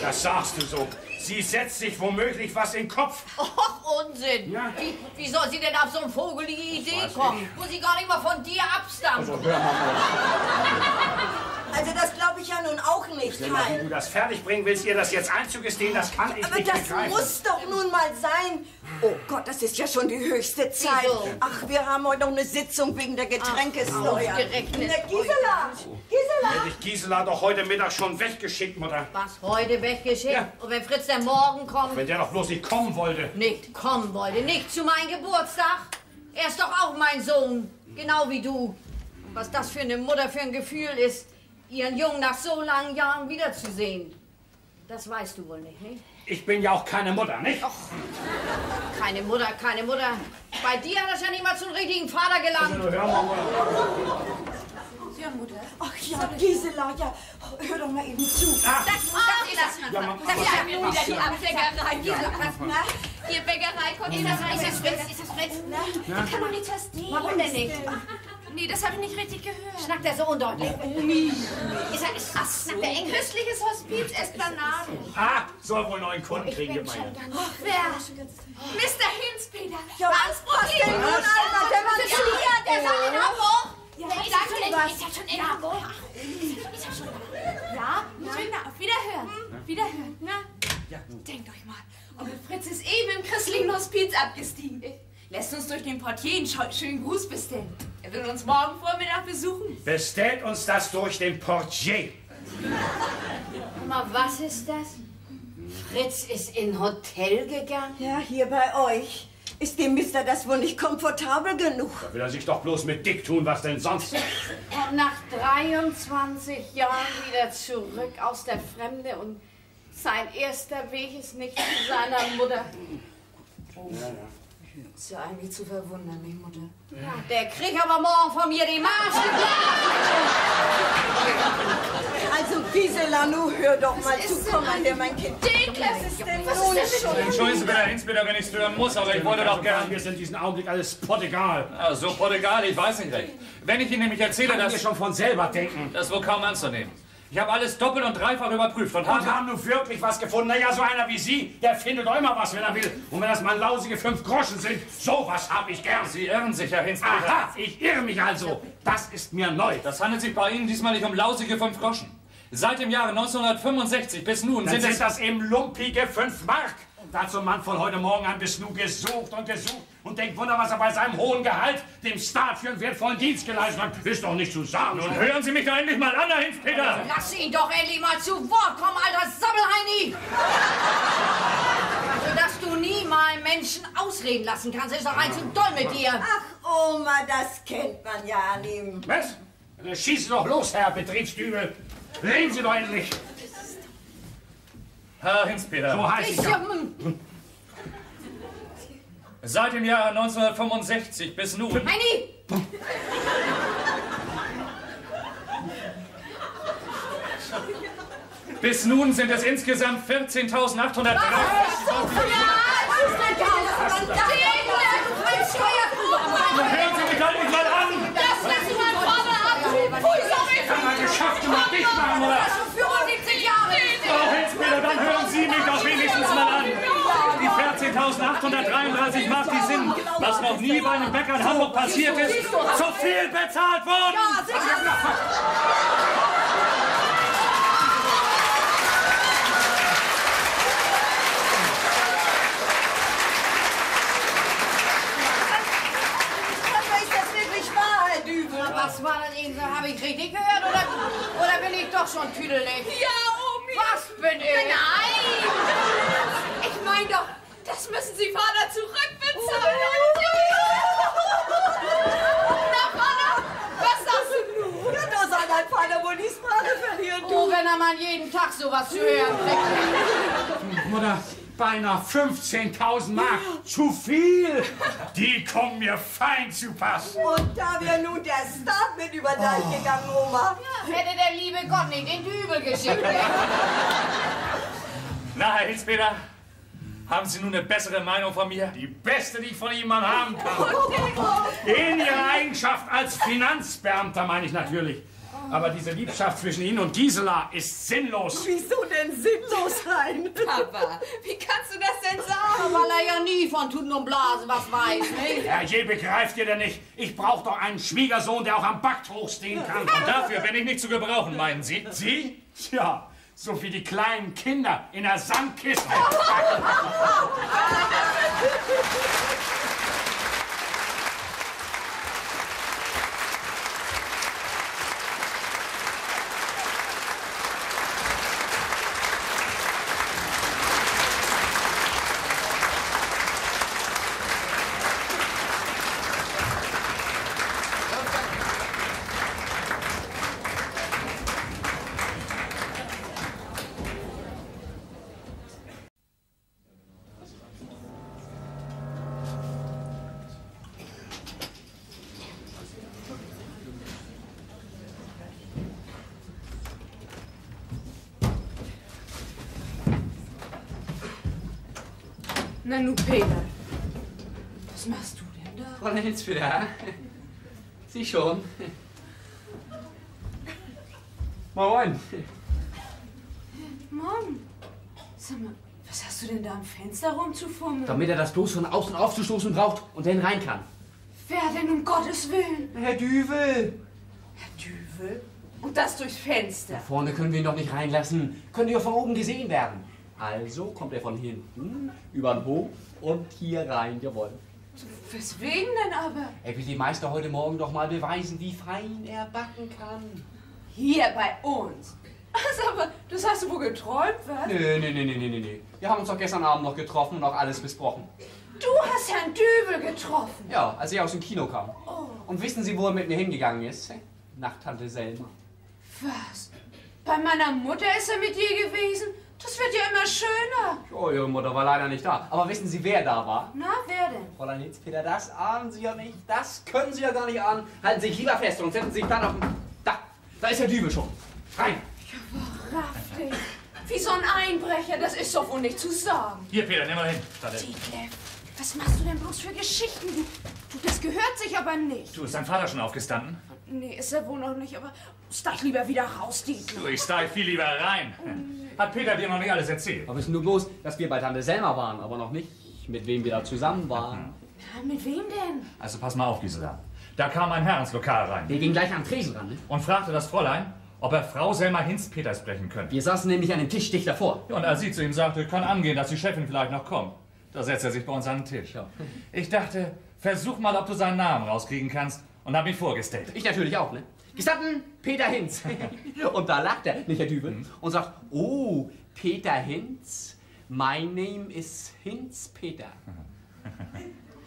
Das sagst du so. Sie setzt sich womöglich was in den Kopf. Och, Unsinn! Ja. Wie soll sie denn auf so eine vogelige Idee kommen, wo sie gar nicht mal von dir abstammt? Also das glaube ich ja nun auch nicht, Wie Hein. du das fertig bringen willst, ihr das jetzt einzugestehen, das kann ich Aber nicht das begreifen. muss doch nun mal sein. Oh Gott, das ist ja schon die höchste Zeit. Wieso? Ach, wir haben heute noch eine Sitzung wegen der Getränkesteuer. ausgerechnet. Na, Gisela! Gisela! Hätte ich Gisela doch heute Mittag schon weggeschickt, Mutter. Was heute weggeschickt? Ja. Und wenn Fritz dann morgen kommt? Wenn der doch bloß nicht kommen wollte. Nicht kommen wollte, nicht zu meinem Geburtstag. Er ist doch auch mein Sohn, genau wie du. Und was das für eine Mutter für ein Gefühl ist, ihren Jungen nach so langen Jahren wiederzusehen. Das weißt du wohl nicht, nicht? Ich bin ja auch keine Mutter, nicht? Keine Mutter, keine Mutter. Bei dir hat das ja nicht mal zum richtigen Vater gelangt. Also, hör mal, Mutter. Ja, Mutter. Ach ja, Gisela, ja. Hör doch mal eben zu. Das ist das. Das ist ja wieder die Bäckerei. Die Bäckerei kommt. Ist das Fritz? Ist das Fritz? Ich kann doch nichts verstehen. Warum denn nicht? Nee, das habe ich nicht richtig gehört. Schnackt er so undeutlich? Snackt der Köstliches Hospiz, Esplanade. Ah, soll wohl neuen Kunden kriegen, ihr Meier. Wer? Mr. Hinspeter. Ja, was denn nun, Alter? Der Mann Der ist hier, der ist in Hamburg. Ja, Der ist ja schon in Hamburg. Ja, schön, auf Wiederhören. Wiederhören, na? Ja. Denkt euch mal, Onkel Fritz ist eben im christlichen Hospiz abgestiegen. Lässt uns durch den Portier einen schönen Gruß bestellen. Er wird uns morgen Vormittag besuchen. Bestellt uns das durch den Portier. Mama, was ist das? Fritz ist in Hotel gegangen? Ja, hier bei euch. Ist dem Mister das wohl nicht komfortabel genug? Da will er sich doch bloß mit Dick tun, was denn sonst? Und nach 23 Jahren wieder zurück aus der Fremde und sein erster Weg ist nicht zu seiner Mutter. Ist ja eigentlich zu verwunderlich, Mutter. Ja, der kriegt aber morgen von mir die Marsch. Also Gisela, nu hör doch mal zu. Komm mal her, mein Kind. Was ist denn Was nun ist denn schon? Entschuldigen Sie bitte, Herr Hinsbitter, wenn ich stören muss, aber ich wollte doch gern... Mir ist in diesem Augenblick alles pottegal. Ja, so Portugal, ich weiß nicht recht. Wenn ich Ihnen nämlich erzähle, Kann dass... mir schon von selber denken. Das ist wohl kaum anzunehmen. Ich habe alles doppelt und dreifach überprüft und Und haben nun wirklich was gefunden? Naja, so einer wie Sie, der findet auch immer was, wenn er will. Und wenn das mal lausige 5 Groschen sind, sowas habe ich gern. Sie irren sich, Herr Hinsbitter. Aha, ich irre mich also. Das ist mir neu. Das handelt sich bei Ihnen diesmal nicht um lausige 5 Groschen. Seit dem Jahre 1965 bis nun Dann sind sind es... das eben lumpige 5 Mark. Da hat so ein Mann von heute Morgen ein Besnu gesucht und denkt, Wunder, was er bei seinem hohen Gehalt dem Staat für einen wertvollen Dienst geleistet hat. Ist doch nicht zu sagen. Nun hören Sie mich doch endlich mal an, Herr Hinsbitter. Lass ihn doch endlich mal zu Wort kommen, alter Sabbelheini! Also, dass du nie mal Menschen ausreden lassen kannst, ist doch rein zu doll mit dir. Ach, Oma, das kennt man ja an ihm. Was? Dann schießen Sie doch los, Herr Betriebsdübel. Reden Sie doch endlich. Herr Hinsbitter, So heiß ich ja. seit dem Jahre 1965 bis nun... Heini! Bis nun sind es insgesamt 14.830... Hören Sie mich doch nicht mal an! Das lässt du mein Vater ab! Kann man geschafft und mal dicht machen, oder? 75 Jahre! Frau Hinsbitter, dann hören Sie mich doch wenigstens mal an! Die 14.833 Mark, die sind, was noch nie bei einem Bäcker in Hamburg passiert ist, zu viel bezahlt worden! Ja, sicher! Aber ist das wirklich wahr, Herr Dübel? Was war das eben? Habe ich richtig gehört oder bin ich doch schon tüdelig? Ja, Omi! Was bin ich? Nein! Ich meine doch, das müssen Sie Vater zurückbezahlen. Na, Vater, was sagst du nun? Ja, da soll dein Vater wohl die Sprache verlieren, Oh, du. wenn er mal jeden Tag sowas zu hören kriegt. Mutter, beinahe 15.000 Mark. Zu viel. Die kommen mir fein zu Pass. Und da wäre nun der Staat mit über Deich gegangen, Oma. Hätte der liebe Gott nicht den Dübel geschickt. Na, Herr Hinsbitter, haben Sie nun eine bessere Meinung von mir? Die beste, die ich von Ihnen mal haben kann. In Ihrer Eigenschaft als Finanzbeamter, meine ich natürlich. Aber diese Liebschaft zwischen Ihnen und Gisela ist sinnlos. Wieso denn sinnlos sein? Papa, wie kannst du das denn sagen? Weil er ja nie von Tuten und Blasen was weiß, nicht? Herrje, begreift ihr denn nicht? Ich brauche doch einen Schwiegersohn, der auch am Backtrog stehen kann. Und dafür bin ich nicht zu gebrauchen, meinen Sie? Sie? Tja, so wie die kleinen Kinder in der Sandkiste. Na nu, Peter. Was machst du denn da? Fräulein Hinsbitter, Sie schon. Moin. Morgen. Sag mal, was hast du denn da am Fenster rumzufummeln? Damit er das bloß von außen aufzustoßen braucht und dann rein kann. Wer denn um Gottes Willen? Herr Düvel. Herr Düvel? Und das durchs Fenster? Da vorne können wir ihn doch nicht reinlassen. Könnte ja von oben gesehen werden. Also kommt er von hinten, über den Hof und hier rein, jawohl. Weswegen denn aber? Er will dem Meister heute Morgen doch mal beweisen, wie fein er backen kann. Hier bei uns? Also, aber das hast du wohl geträumt, was? Nee. Wir haben uns doch gestern Abend noch getroffen und auch alles besprochen. Du hast Herrn Düvel getroffen? Ja, als er aus dem Kino kam. Oh. Und wissen Sie, wo er mit mir hingegangen ist? Nach Tante Selma. Was? Bei meiner Mutter ist er mit dir gewesen? Das wird ja immer schöner. Oh, Ihre Mutter war leider nicht da. Aber wissen Sie, wer da war? Na, wer denn? Fräulein Hitzpeter, das ahnen Sie ja nicht. Das können Sie ja gar nicht ahnen. Halten Sie sich lieber fest und setzen Sie sich dann auf den... Da ist der Dübel schon. Rein. Ja, wahrhaftig. Wie so ein Einbrecher, das ist doch wohl nicht zu sagen. Hier, Peter, nimm mal hin. Detlef, was machst du denn bloß für Geschichten? Du, das gehört sich aber nicht. Du, ist dein Vater schon aufgestanden? Nee, ist er wohl noch nicht, aber steig lieber wieder raus, Detlef. Du, ich steig viel lieber rein. Hat Peter dir noch nicht alles erzählt? Wir wissen nur bloß, dass wir bei Tante Selma waren, aber noch nicht, mit wem wir da zusammen waren. Ja, mit wem denn? Also pass mal auf, Gisela. Da kam ein Herr ins Lokal rein Der ging gleich am Tresen ran, ne? und fragte das Fräulein, ob er Frau Selma Hinz-Peter sprechen könnte. Wir saßen nämlich an dem Tisch dicht davor. Ja, und als sie zu ihm sagte, kann angehen, dass die Chefin vielleicht noch kommt, da setzt er sich bei uns an den Tisch. Ja. Ich dachte, versuch mal, ob du seinen Namen rauskriegen kannst und hab mich vorgestellt. Ich natürlich auch, ne? Gestatten, Peter Hinz. Und da lacht er, nicht Herr Dübel, und sagt, oh, Peter Hinz, my name is Hinz-Peter.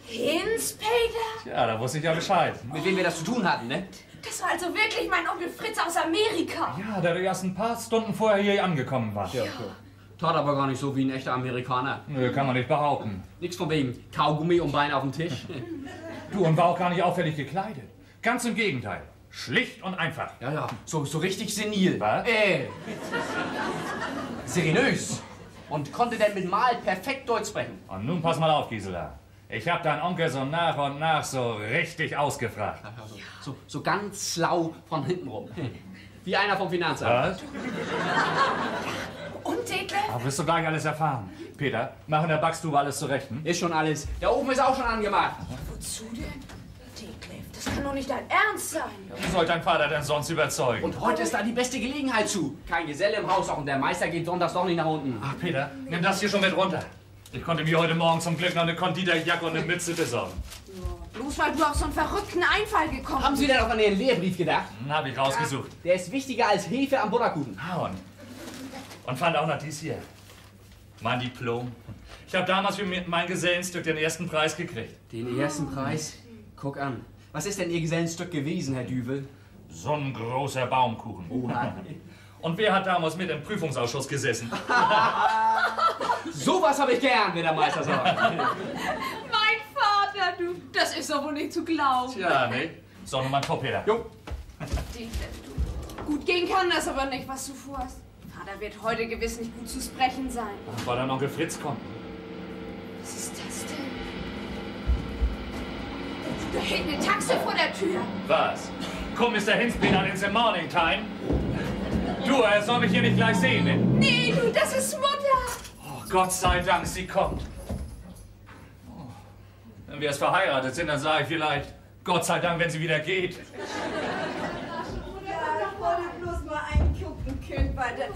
Hinz-Peter? Ja, da wusste ich ja Bescheid. Mit wem wir das zu tun hatten, ne? Das war also wirklich mein Onkel Fritz aus Amerika. Ja, der erst ein paar Stunden vorher hier angekommen war. Ja. Tat aber gar nicht so wie ein echter Amerikaner. Nö, kann man nicht behaupten. Nix von wegen Kaugummi und Bein auf dem Tisch. Du, und war auch gar nicht auffällig gekleidet. Ganz im Gegenteil. Schlicht und einfach. Ja, so richtig senil. Was? Serenös. Und konnte dann mit Mal perfekt Deutsch sprechen. Und nun pass mal auf, Gisela. Ich hab deinen Onkel so nach und nach so richtig ausgefragt. So ganz schlau von hinten rum. Wie einer vom Finanzamt. Was? Und Detlef? Aber wirst du gleich alles erfahren. Peter, mach in der Backstube alles zurecht, hm? Ist schon alles. Der Ofen ist auch schon angemacht. Wozu denn? Detlef, das kann doch nicht dein Ernst sein. Wie soll dein Vater denn sonst überzeugen? Und heute ist da die beste Gelegenheit zu. Kein Geselle im Haus, auch und der Meister geht sonntags doch nicht nach unten. Ach, Peter, nimm das hier schon mit runter. Ich konnte mir heute Morgen zum Glück noch eine Konditorjacke und eine Mütze besorgen. Bloß weil du auf so einen verrückten Einfall gekommen Haben Sie denn auch an Ihren Lehrbrief gedacht? Hab ich rausgesucht. Der ist wichtiger als Hefe am Butterkuchen. Ah, und fand auch noch dies hier. Mein Diplom. Ich habe damals für mein Gesellenstück den ersten Preis gekriegt. Den ersten Preis? Guck an. Was ist denn Ihr Gesellenstück gewesen, Herr Düvel? So ein großer Baumkuchen. Oha. Und wer hat damals mit im Prüfungsausschuss gesessen? Sowas habe ich gern, wenn der Meister sagt. Mein Vater, du. Das ist doch wohl nicht zu glauben. Tja, ne? Sag nur mal Top, Peter. Jo. Detlef, du. Gut gehen kann das aber nicht, was du vorhast. Vater wird heute gewiss nicht gut zu sprechen sein. Weil dein Onkel Fritz kommt. Was ist das denn? Da hält eine Taxe vor der Tür. Was? Komm, Mr. Hinz-Peter, it's the morning time. Du, er soll mich hier nicht gleich sehen, ne? Nee, du, das ist Mutter. Oh, Gott sei Dank, sie kommt. Oh. Wenn wir erst verheiratet sind, dann sage ich vielleicht, Gott sei Dank, wenn sie wieder geht. Ja, ich wollte bloß mal eingucken können, weil der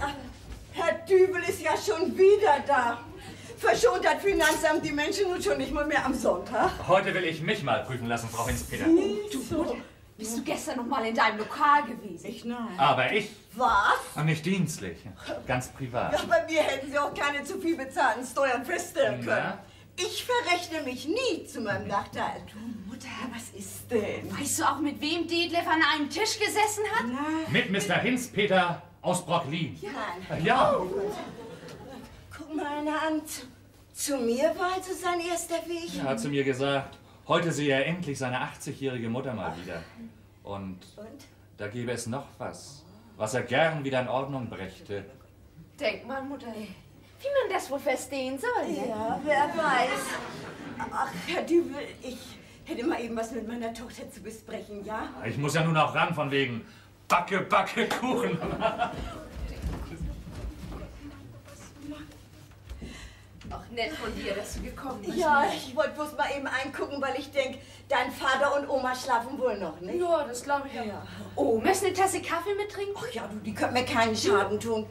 Herr Dübel ist ja schon wieder da. Verschont das Finanzamt die Menschen nun schon nicht mal mehr am Sonntag. Heute will ich mich mal prüfen lassen, Frau Hinz-Peter. So. Bist du gestern noch mal in deinem Lokal gewesen? Ich nein. Aber ich, Was? nicht dienstlich, ganz privat. Ja, bei mir hätten Sie auch keine zu viel bezahlten Steuern feststellen können. Na? Ich verrechne mich nie zu meinem Nachteil. Du Mutter, was ist denn? Weißt du auch, mit wem Detlef an einem Tisch gesessen hat? Nein. Mit Mr. Hinz-Peter aus Brocklin. Nein. Ja. Guck mal eine an. Zu mir war also sein erster Weg. Er hat zu mir gesagt, heute sehe er endlich seine 80-jährige Mutter mal wieder. Und da gäbe es noch was er gern wieder in Ordnung brächte. Denk mal, Mutter, wie man das wohl verstehen soll. Ne? Ja, wer weiß. Ach, Herr Dübel, ich hätte mal eben was mit meiner Tochter zu besprechen, ja? Ich muss ja nun auch ran von wegen Backe, Kuchen. Ach, nett von dir, dass du gekommen bist. Ja, ich wollte bloß mal eben eingucken, weil ich denke, dein Vater und Oma schlafen wohl noch, nicht? Ja, das glaube ich ja. Oh, möchtest du eine Tasse Kaffee mittrinken? Ach ja, du, die können mir keinen Schaden tun.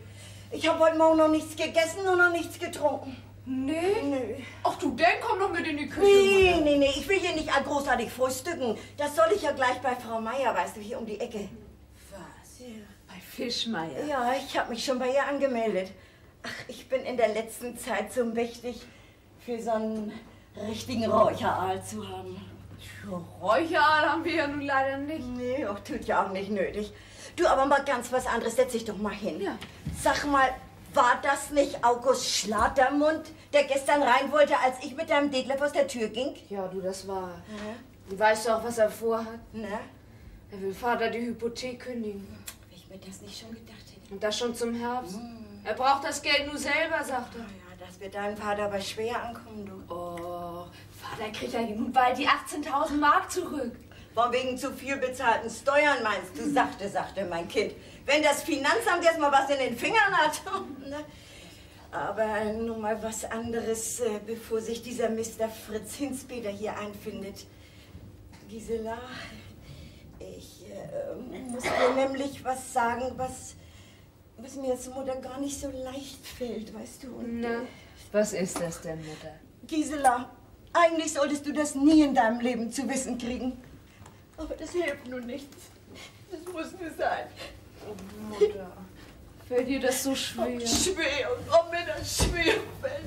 Ich habe heute Morgen noch nichts gegessen und noch nichts getrunken. Nee? Nö. Ach du, dann komm doch mit in die Küche. Nee, ich will hier nicht großartig frühstücken. Das soll ich ja gleich bei Frau Meier, weißt du, hier um die Ecke. Was? Ja. Bei Fischmeier? Ja, ich habe mich schon bei ihr angemeldet. Ach, ich bin in der letzten Zeit so mächtig, für so einen richtigen Räucheraal zu haben. Räucheraal haben wir ja nun leider nicht. Nee, auch tut ja auch nicht nötig. Du, aber mal ganz was anderes, setz dich doch mal hin. Ja. Sag mal, war das nicht August Schlatermund, der gestern rein wollte, als ich mit deinem Detlef aus der Tür ging? Ja, du, das war. Und weißt du auch, was er vorhat? Na? Er will Vater die Hypothek kündigen. Wenn ich mir das nicht schon gedacht hätte. Und das schon zum Herbst. Er braucht das Geld nur selber, sagt er. Ja, das wird deinem Vater aber schwer ankommen, du. Oh, Vater kriegt ja nun bald die 18.000 Mark zurück. Von wegen zu viel bezahlten Steuern, meinst du? Sagte mein Kind. Wenn das Finanzamt jetzt mal was in den Fingern hat. Aber nun mal was anderes, bevor sich dieser Mr. Fritz Hinspeter hier einfindet. Gisela, ich muss dir nämlich was sagen, was mir als Mutter gar nicht so leicht fällt, weißt du? Und, Na, was ist das denn, Mutter? Gisela, eigentlich solltest du das nie in deinem Leben zu wissen kriegen. Aber das hilft nun nichts. Das muss nur sein. Oh, Mutter, fällt dir das so schwer? Oh, schwer, ob mir das schwer fällt.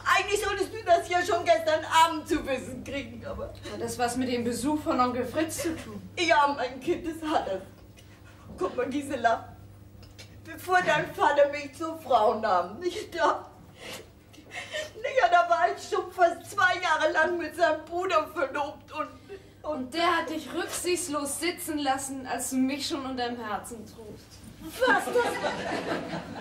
Eigentlich solltest du das ja schon gestern Abend zu wissen kriegen, aber... Hat das was mit dem Besuch von Onkel Fritz zu tun? Ja, mein Kind, das hat es. Guck mal, Gisela, bevor dein Vater mich zur Frau nahm, nicht da... Ja, da war ich schon fast 2 Jahre lang mit seinem Bruder verlobt und der hat dich rücksichtslos sitzen lassen, als du mich schon unterm Herzen trugst. Was?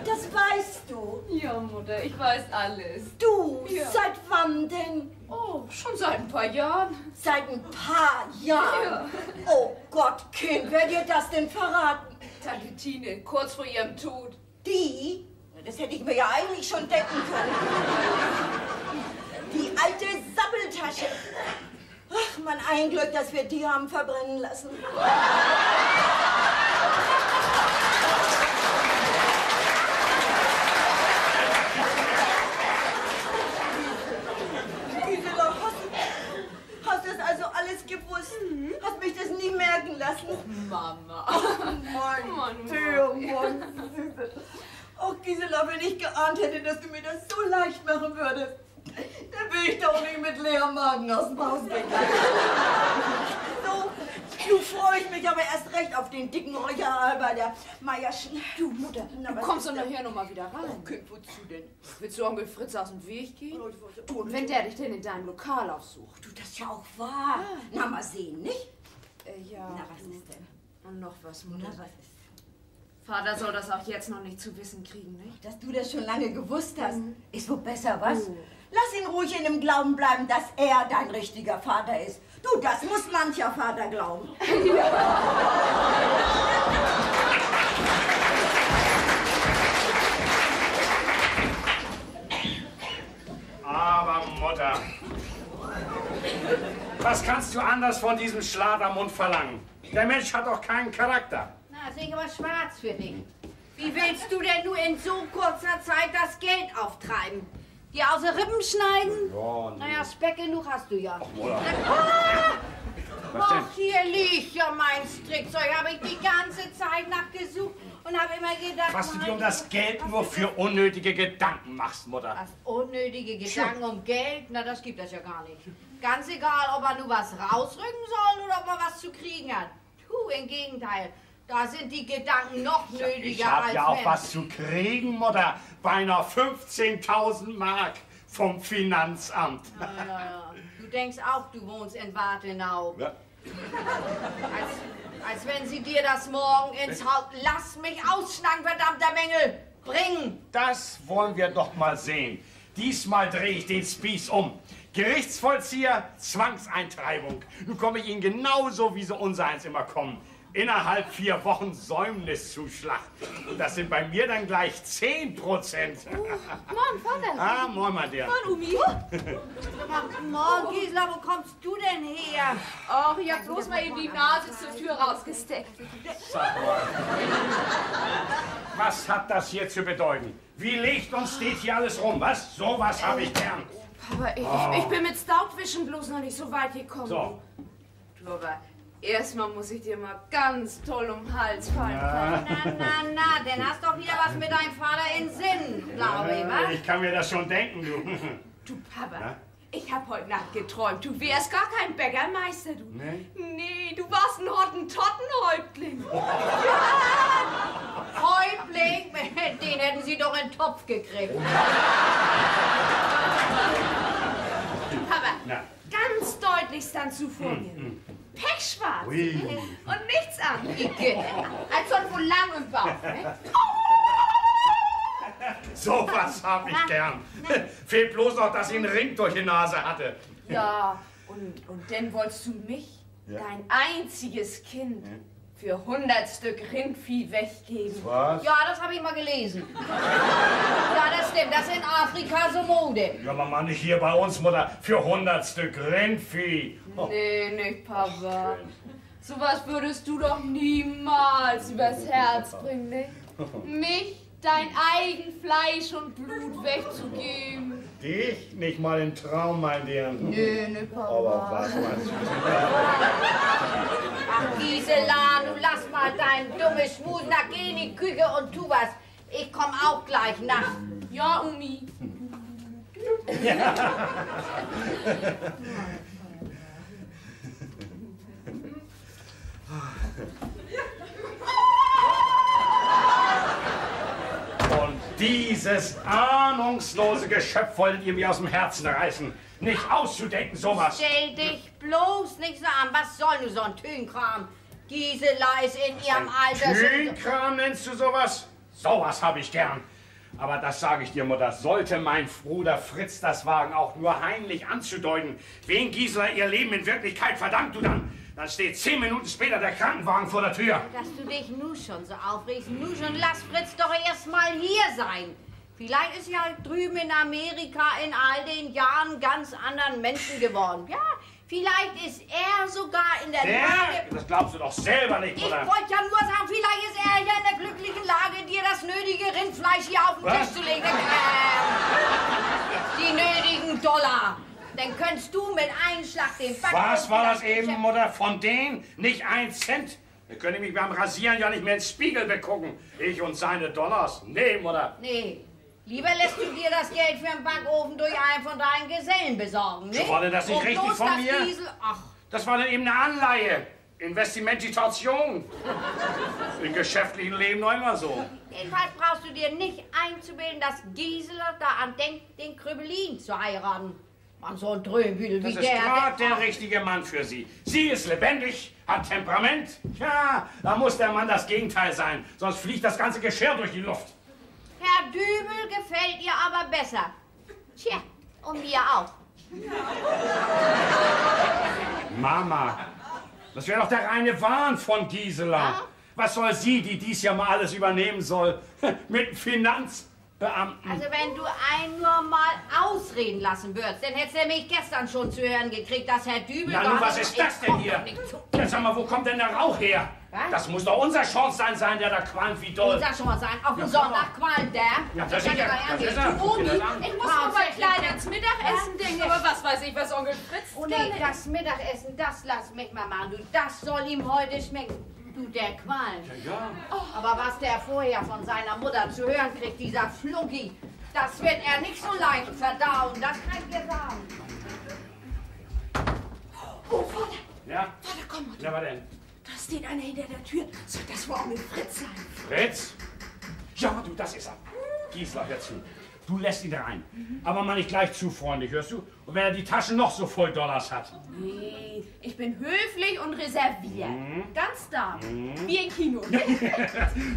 Das weißt du? Ja, Mutter, ich weiß alles. Du? Ja. Seit wann denn? Oh, schon seit ein paar Jahren. Seit ein paar Jahren? Ja. Oh Gott, Kind, wer dir das denn verraten? Tante Tine, kurz vor ihrem Tod. Die? Das hätte ich mir ja eigentlich schon denken können. Die alte Sabbeltasche. Ach, mein ein Glück, dass wir die haben verbrennen lassen. Gisela, hast du das also alles gewusst? Hast mich das nie merken lassen? Mama. Oh, Mann, Theo, Mann. Oh, Gisela, wenn ich geahnt hätte, dass du mir das so leicht machen würdest, dann will ich doch nicht mit leerem Magen aus dem Haus gehen. So, du freust mich aber erst recht auf den dicken Räucheraal bei der Meierschen. Du, Mutter, du kommst doch nachher noch mal wieder rein. Oh, Kind, wozu denn? Willst du Onkel Fritz aus dem Weg gehen? Du, Und wenn der dich denn in deinem Lokal aufsucht? du, das ist ja auch wahr. Na, mal sehen, nicht? Ja. Na, was ist denn? Und noch was, Mutter. Na, was ist? Vater soll das auch jetzt noch nicht zu wissen kriegen, nicht? Dass du das schon lange gewusst hast, ist wohl besser, was? Lass ihn ruhig in dem Glauben bleiben, dass er dein richtiger Vater ist. Du, das muss mancher Vater glauben. Aber Mutter, was kannst du anders von diesem Schlatermund verlangen? Der Mensch hat doch keinen Charakter. Na, sehe ich aber schwarz für dich. Wie willst du denn nur in so kurzer Zeit das Geld auftreiben? Dir aus den Rippen schneiden? Ja, nee. Naja, Speck genug hast du ja. Mutter. Ah! Was denn? Ach, hier liegt ja mein Strickzeug. Habe ich die ganze Zeit nachgesucht und habe immer gedacht... Was du dir um mein das Gott, Geld was nur ist für unnötige Gedanken machst, Mutter. Was unnötige Gedanken um Geld? Na, das gibt es ja gar nicht. Ganz egal, ob er nur was rausrücken soll oder ob er was zu kriegen hat. Im Gegenteil. Da sind die Gedanken noch nötiger Ich hab als ja auch wenn... was zu kriegen, Mutter. Beinahe 15.000 Mark vom Finanzamt. Ja. Du denkst auch, du wohnst in Wartenau. Ja. Als wenn sie dir das morgen ins Haus... Lass mich ausschlagen, verdammter Mängel! Bringen! Das wollen wir doch mal sehen. Diesmal drehe ich den Spieß um. Gerichtsvollzieher, Zwangseintreibung. Nun komme ich Ihnen genauso, wie sie unsereins immer kommen. innerhalb 4 Wochen Säumniszuschlag. Und das sind bei mir dann gleich 10%. Moin, Vater. Ah, moin, mein Dear. Moin, Umi. Morgen, Gisela, wo kommst du denn her? Ach, ich hab bloß mal eben die Nase zur Tür rausgesteckt. Was hat das hier zu bedeuten? Wie liegt und steht hier alles rum, was? Sowas habe ich gern. Aber ich bin mit Staubwischen bloß noch nicht so weit gekommen. So. Du, aber erstmal muss ich dir mal ganz toll um den Hals fallen. Na, denn hast doch wieder was mit deinem Vater in Sinn, glaube ich, was? Ich kann mir das schon denken, du. Du, Papa, Ja? ich hab heute Nacht geträumt, du wärst gar kein Bäckermeister, du. Nee? Nee, du warst ein Hottentottenhäuptling. Häuptling, den hätten sie doch in den Topf gekriegt. Papa, Na. ganz deutlich stand zuvor mir. Pechschwarz Ui. und nichts anderes. Als sonst wohl lang im Bauch, ne? Sowas habe ich gern. Fehlt bloß noch, dass ich einen Ring durch die Nase hatte. Ja, und dann wolltest du mich, dein einziges Kind, für 100 Stück Rindvieh weggeben. Was? Ja, das habe ich mal gelesen. Ja, das stimmt, das ist in Afrika so Mode. Ja, aber mal nicht hier bei uns, Mutter. Für 100 Stück Rindvieh. Oh. Nee, nicht, Papa. Sowas würdest du doch niemals übers Herz bringen, ne? Mich, dein eigen Fleisch und Blut wegzugeben. Dich? Nicht mal im Traum, mein Dear. Nee, ne, Papa. Aber was meinst du? Ach, Gisela, du lass mal dein dummes Schmusen. Na, geh in die Küche und tu was. Ich komm auch gleich nach. Ja, Umi. Und dieses ahnungslose Geschöpf wolltet ihr mir aus dem Herzen reißen. Nicht auszudenken, sowas. Stell dich bloß nicht so an. Was soll nur so ein Tünkram? Gisela ist in ihrem Alter schon... Kühnkram nennst du sowas? Sowas habe ich gern. Aber das sage ich dir, Mutter, sollte mein Bruder Fritz das wagen, auch nur heimlich anzudeuten, wen Gisela ihr Leben in Wirklichkeit verdankt, du dann steht 10 Minuten später der Krankenwagen vor der Tür. Dass du dich nun schon so aufregst, nun schon lass Fritz doch erst mal hier sein. Vielleicht ist ja drüben in Amerika in all den Jahren ganz anderen Menschen geworden. Ja, vielleicht ist er sogar in der Lage... Das glaubst du doch selber nicht, Ich Mutter. wollte ja nur sagen, vielleicht ist er ja in der glücklichen Lage, dir das nötige Rindfleisch hier auf den Was? Tisch zu legen. Die nötigen $. Dann könntest du mit einem Schlag den Backofen... Was war das eben, Mutter? Von denen? Nicht 1 Cent? Wir können mich beim Rasieren ja nicht mehr ins Spiegel begucken. Ich und seine $. Nee, Mutter. Nee, lieber lässt du dir das Geld für den Backofen durch einen von deinen Gesellen besorgen, nicht? War denn das nicht Und richtig bloß von das mir? Diesel, ach, Das war dann eben eine Anleihe. Investimentation. Im geschäftlichen Leben noch immer so. jedenfalls brauchst du dir nicht einzubilden, dass Gisela daran denkt, den Krübelin zu heiraten. Man, so ein Dröbel Das wie ist gerade der richtige Mann für Sie. Sie ist lebendig, hat Temperament. Ja, da muss der Mann das Gegenteil sein. Sonst fliegt das ganze Geschirr durch die Luft. Herr Dübel gefällt ihr aber besser. Tja, und mir auch. Mama, das wäre doch der reine Wahn von Gisela. Ja? Was soll sie, die dies ja mal alles übernehmen soll, mit dem Finanzbeamten? Also wenn du einen nur mal ausreden lassen würdest, dann hättest du mich gestern schon zu hören gekriegt, dass Herr Dübel... Na nun, was ist das denn hier? Jetzt sag mal, wo kommt denn der Rauch her? Was? Das muss doch unser Schornstein sein, der da qualmt wie doll. Unser schon mal sein, auf dem Sonntag qualmt der. Ja, das ist kann ja, ich das doch ist angehen. er. Omi, Vielen Dank. ich muss noch mal klein ans Mittagessen denken, aber was weiß ich, was Onkel Fritz Oh nee, das Mittagessen, das lass mich mal machen. Du, das soll ihm heute schmecken. Du, der Qualm. Ja. Aber was der vorher von seiner Mutter zu hören kriegt, dieser Flunki, das wird er nicht so leicht verdauen, das kann ich dir sagen. Oh, Vater, Ja? Vater, komm mal. Na, was denn? Da steht einer hinter der Tür. Soll das wohl Onkel Fritz sein? Fritz? Ja, du, das ist er. Gisela, hör zu. Du lässt ihn rein. Aber mal nicht gleich zu freundlich, hörst du? Und wenn er die Taschen noch so voll $. hat. Nee, ich bin höflich und reserviert. Ganz da. Wie im Kino.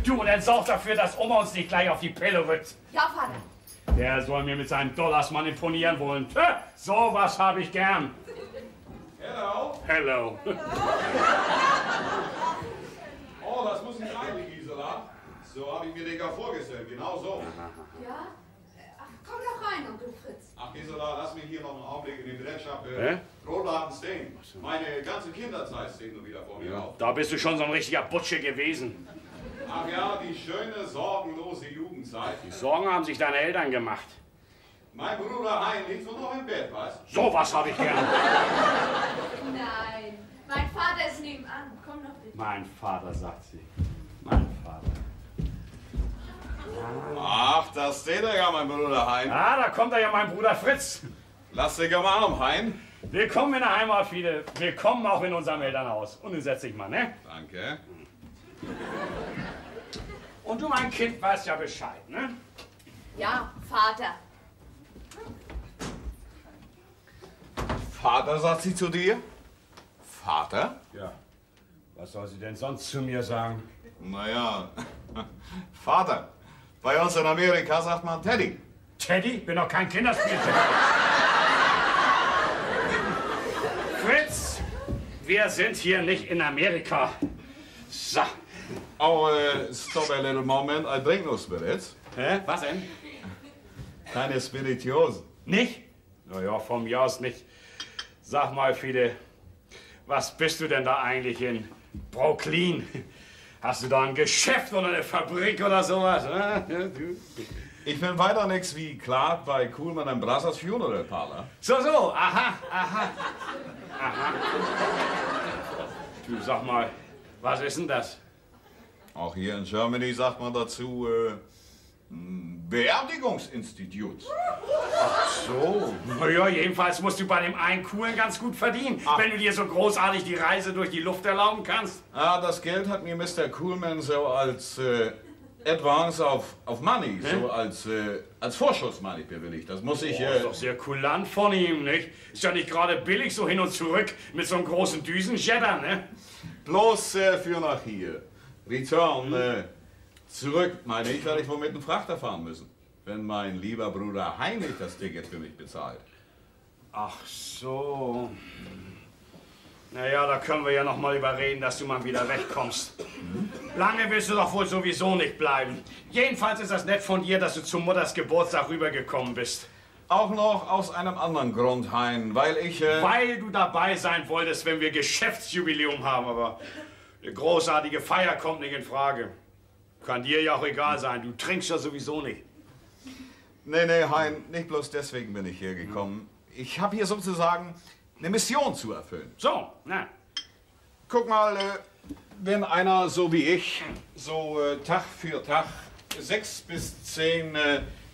Du, und dann sorg dafür, dass Oma uns nicht gleich auf die Pelle rückt. Ja, Vater. Der soll mir mit seinen $, mal imponieren wollen. So was habe ich gern. Hello. Hello. Oh, das muss nicht sein, Gisela. So habe ich mir den gar vorgestellt, genau so. Ja? Ach, komm doch rein, Onkel Fritz. Ach, Gisela, lass mich hier noch einen Augenblick in den Dreckschap Brotladen stehen. Meine ganze Kinderzeit steht nur wieder vor mir auf. Da bist du schon so ein richtiger Butsche gewesen. Ach ja, die schöne, sorgenlose Jugendzeit. Die Sorgen haben sich deine Eltern gemacht. Mein Bruder Hein liegt so noch im Bett, weißt du? So was habe ich gern. Nein, mein Vater ist nebenan. Komm doch bitte. Mein Vater, sagt sie. Mein Vater. Ach, das steht er ja, mein Bruder Hein. Ah, da kommt ja mein Bruder Fritz. Lass dich am Arm, Hein. Willkommen in der Heimat, Fiete. Willkommen auch in unserem Elternhaus. Und nun setz dich mal, ne? Danke. Und du, mein Kind, weißt ja Bescheid, ne? Ja, Vater. Vater, sagt sie zu dir? Vater? Ja. Was soll sie denn sonst zu mir sagen? Naja, Vater. Bei uns in Amerika sagt man Teddy. Teddy? Bin doch kein Kinderspielchen. Fritz, wir sind hier nicht in Amerika. So. Oh, stop a little moment. I drink no spirits. Hä? Was denn? Keine Spirituosen. Nicht? Naja, von mir aus nicht. Sag mal, Fiete, was bist du denn da eigentlich in Brooklyn? Hast du da ein Geschäft oder eine Fabrik oder sowas? Ich bin weiter nix wie Clark bei Coolman & Brothers Funeral Parlor. So, aha, aha. Aha. Du, sag mal, was ist denn das? Auch hier in Germany sagt man dazu Beerdigungsinstitut. Ach so. Naja, jedenfalls musst du bei dem einen Coolen ganz gut verdienen, wenn du dir so großartig die Reise durch die Luft erlauben kannst. Ah, das Geld hat mir Mr. Coolman so als Advance auf Money, so als Vorschuss, meine ich, bewilligt. Das muss ich... Ist doch sehr kulant von ihm, nicht? Ist ja nicht gerade billig, so hin und zurück mit so einem großen Düsenjetter, ne? Bloß für nach hier. Return, zurück, meine ich, werde ich wohl mit dem Frachter fahren müssen. Wenn mein lieber Bruder Heinrich das Ticket für mich bezahlt. Ach so. Naja, da können wir ja noch mal überreden, dass du mal wieder wegkommst. Lange willst du doch wohl sowieso nicht bleiben. Jedenfalls ist das nett von dir, dass du zum Mutters Geburtstag rübergekommen bist. Auch noch aus einem anderen Grund, Hein, weil ich... Weil du dabei sein wolltest, wenn wir Geschäftsjubiläum haben, aber eine großartige Feier kommt nicht in Frage. Kann dir ja auch egal sein, du trinkst ja sowieso nicht. Nee, Hein, nicht bloß deswegen bin ich hier gekommen. Ich habe hier sozusagen eine Mission zu erfüllen. So, na. Guck mal, wenn einer so wie ich, so Tag für Tag 6 bis 10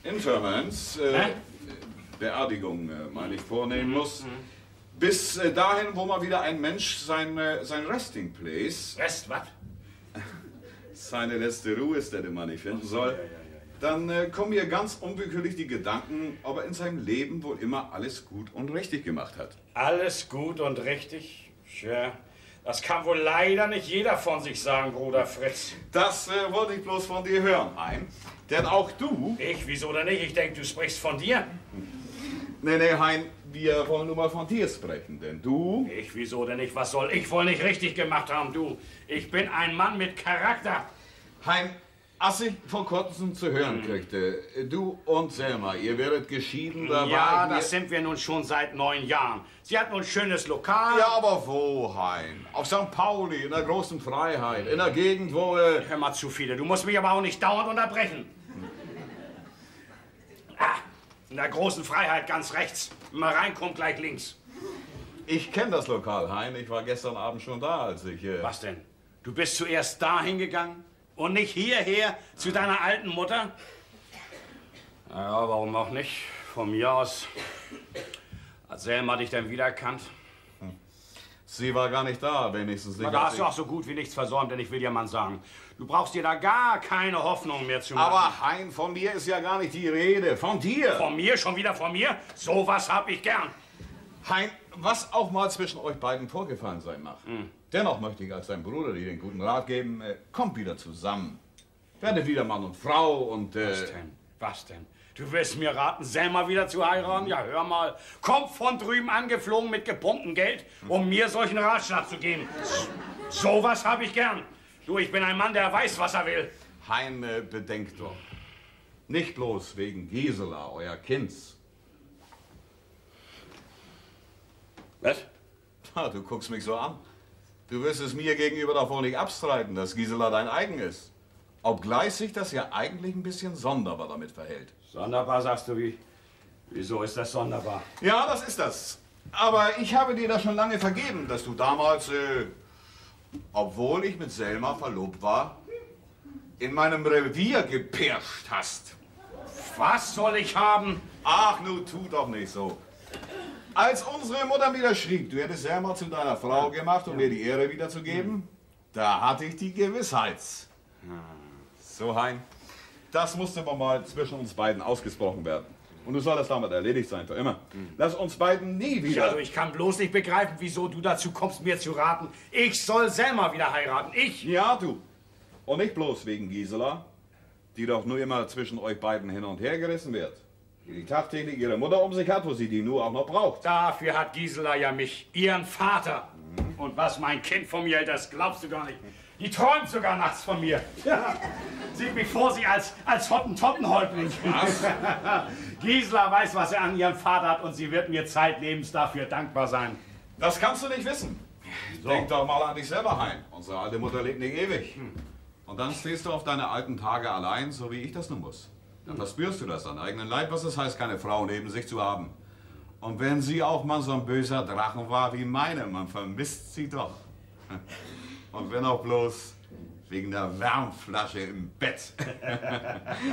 Interments, Beerdigungen, meine ich, vornehmen muss, bis dahin, wo mal wieder ein Mensch sein Resting Place... Rest, was? Seine letzte Ruhestätte, meine ich, finden soll. Dann kommen mir ganz unwillkürlich die Gedanken, ob er in seinem Leben wohl immer alles gut und richtig gemacht hat. Alles gut und richtig? Tja, das kann wohl leider nicht jeder von sich sagen, Bruder Fritz. Das wollte ich bloß von dir hören, Hein. Denn auch du... Ich? Wieso denn nicht? Ich denke, du sprichst von dir. Nee, Hein, wir wollen nur mal von dir sprechen, denn du... Ich? Wieso denn nicht? Was soll ich wohl nicht richtig gemacht haben, du? Ich bin ein Mann mit Charakter. Hein, als ich vor kurzem zu hören kriegte, du und Selma, ihr werdet geschieden, da Ja, war ich das sind wir nun schon seit 9 Jahren. Sie hat nun ein schönes Lokal. Ja, aber wo, Hein? Auf St. Pauli, in der großen Freiheit, in der Gegend, wo... Hör mal zu, Fiete, du musst mich aber auch nicht dauernd unterbrechen. In der großen Freiheit ganz rechts. Wenn man reinkommt, gleich links. Ich kenne das Lokal, Hein. Ich war gestern Abend schon da, als ich... Was denn? Du bist zuerst dahin gegangen und nicht hierher zu deiner alten Mutter? Ja, warum auch nicht? Von mir aus. Hat Selma dich denn wiedererkannt? Sie war gar nicht da, wenigstens nicht. Da hast du auch so gut wie nichts versäumt, denn ich will dir mal sagen, du brauchst dir da gar keine Hoffnung mehr zu machen. Aber Hein, von mir ist ja gar nicht die Rede. Von dir. Von mir? Schon wieder von mir? Sowas hab ich gern. Hein, was auch mal zwischen euch beiden vorgefallen sein mag. Dennoch möchte ich als dein Bruder dir den guten Rat geben, kommt wieder zusammen. Werdet wieder Mann und Frau und... Was denn? Was denn? Du willst mir raten, Selma wieder zu heiraten? Ja, hör mal. Kommt von drüben angeflogen mit gepumptem Geld, um mir solchen Ratschlag zu geben. Sowas hab ich gern. Du, ich bin ein Mann, der weiß, was er will. Hein, bedenkt doch. Nicht bloß wegen Gisela, euer Kinds. Was? Du guckst mich so an. Du wirst es mir gegenüber doch wohl nicht abstreiten, dass Gisela dein eigen ist. Obgleich sich das ja eigentlich ein bisschen sonderbar damit verhält. Sonderbar, sagst du, wie? Wieso ist das sonderbar? Ja, das ist das. Aber ich habe dir das schon lange vergeben, dass du damals, obwohl ich mit Selma verlobt war, in meinem Revier gepirscht hast. Was soll ich haben? Ach, nun tu doch nicht so. Als unsere Mutter mir schrieb, du hättest Selma zu deiner Frau gemacht, um mir die Ehre wiederzugeben, da hatte ich die Gewissheit. So, Hein, das musste aber mal zwischen uns beiden ausgesprochen werden. Und du solltest damit erledigt sein, für immer. Lass uns beiden nie wieder... Also ich kann bloß nicht begreifen, wieso du dazu kommst, mir zu raten, ich soll Selma wieder heiraten. Ich? Ja, du. Und nicht bloß wegen Gisela, die doch nur immer zwischen euch beiden hin und her gerissen wird. Die tagtäglich ihre Mutter um sich hat, wo sie die nur auch noch braucht. Dafür hat Gisela ja mich, ihren Vater. Und was mein Kind von mir hält, das glaubst du gar nicht. Die träumt sogar nachts von mir. Ja. Sieht mich vor sich als Hottentottenhäuptling. Was? Gisela weiß, was er an ihrem Vater hat und sie wird mir zeitlebens dafür dankbar sein. Das kannst du nicht wissen. So. Denk doch mal an dich selber, Hein. Unsere alte Mutter lebt nicht ewig. Und dann stehst du auf deine alten Tage allein, so wie ich das nun muss. Dann verspürst du das an eigenen Leib, was es heißt, keine Frau neben sich zu haben. Und wenn sie auch mal so ein böser Drachen war wie meine, man vermisst sie doch. Und wenn auch bloß wegen der Wärmflasche im Bett.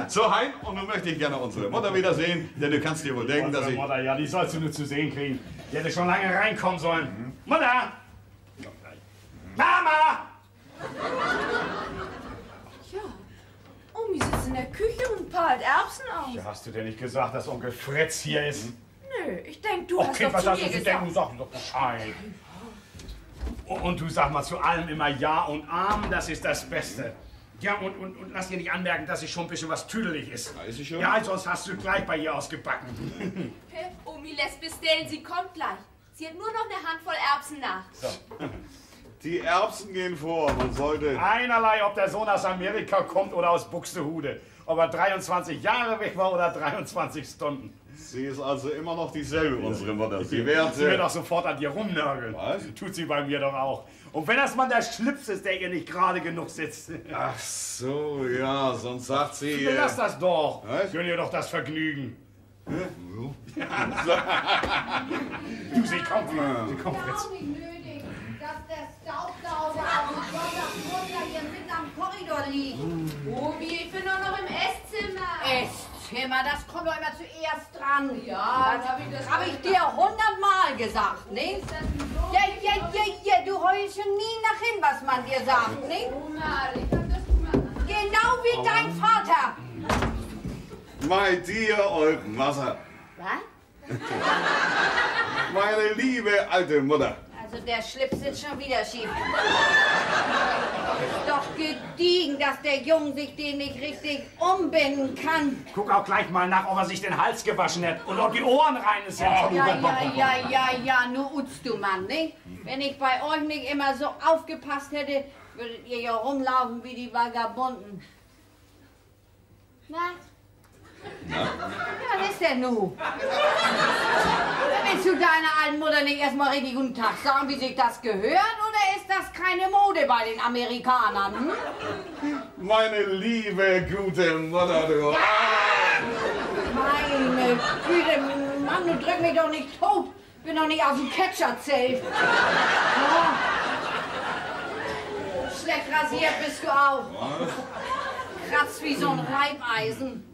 So, Hein, und nun möchte ich gerne unsere Mutter wiedersehen, denn du kannst dir wohl denken, dass ich... Mutter, ja, die sollst du nur zu sehen kriegen. Die hätte schon lange reinkommen sollen. Mutter! Mama! Ja, Omi sitzt in der Küche und pahlt Erbsen aus. Ja, hast du denn nicht gesagt, dass Onkel Fritz hier ist? Nö, ich denk, du Oh, hast Kind, doch was zu hast mir du zu gesagt. denken? Du sagst doch Bescheid. Und du sag mal zu allem immer Ja und Amen, das ist das Beste. Ja, und lass dir nicht anmerken, dass sie schon ein bisschen was tüdelig ist. Weiß ich schon. Ja, sonst hast du gleich bei ihr ausgebacken. Omi lässt bestellen, sie kommt gleich. Sie hat nur noch eine Handvoll Erbsen nach. So. Die Erbsen gehen vor, man sollte... Einerlei, ob der Sohn aus Amerika kommt oder aus Buxtehude. Ob er 23 Jahre weg war oder 23 Stunden. Sie ist also immer noch dieselbe, unsere Mutter. Sie Sie wird wird... doch sofort an dir rumnörgeln. Was? Tut sie bei mir doch auch. Und wenn das mal der Schlips ist, der ihr nicht gerade genug sitzt. Ach so, ja, sonst sagt sie... Lass das doch. Was? Gönn ihr doch das Vergnügen. Du, sie kommt. Sie kommt, Fritz. Auch nicht nötig, dass der Staubsauger auf dem Sonntagmorgen hier mitten am Korridor liegt. Omi, ich bin doch noch im Esszimmer. Esszimmer, das kommt doch immer zuerst dran. Ja, das hab ich das habe ich dir 100-mal gesagt, nicht? Ja, du heulst schon nie nach hin, was man dir sagt, nicht? Oma, ich hab das gemacht. Genau wie dein Vater. My dear old mother. Was? Meine liebe alte Mutter. Also der Schlips sitzt schon wieder schief. Ist doch gediegen, dass der Junge sich den nicht richtig umbinden kann. Guck auch gleich mal nach, ob er sich den Hals gewaschen hat und ob die Ohren rein sind. Ja, nur utzt du, Mann, nicht? Wenn ich bei euch nicht immer so aufgepasst hätte, würdet ihr ja rumlaufen wie die Vagabunden. Na? Ja, was ist denn nun? Willst du deiner alten Mutter nicht erstmal richtig guten Tag sagen, wie sich das gehört? Oder ist das keine Mode bei den Amerikanern? Hm? Meine liebe, gute Mutter, du. Meine Güte, Mann, du drück mich doch nicht tot. Ich bin doch nicht aus dem Catcherzelt. Ja. Schlecht rasiert bist du auch. Kratzt wie so ein Reibeisen.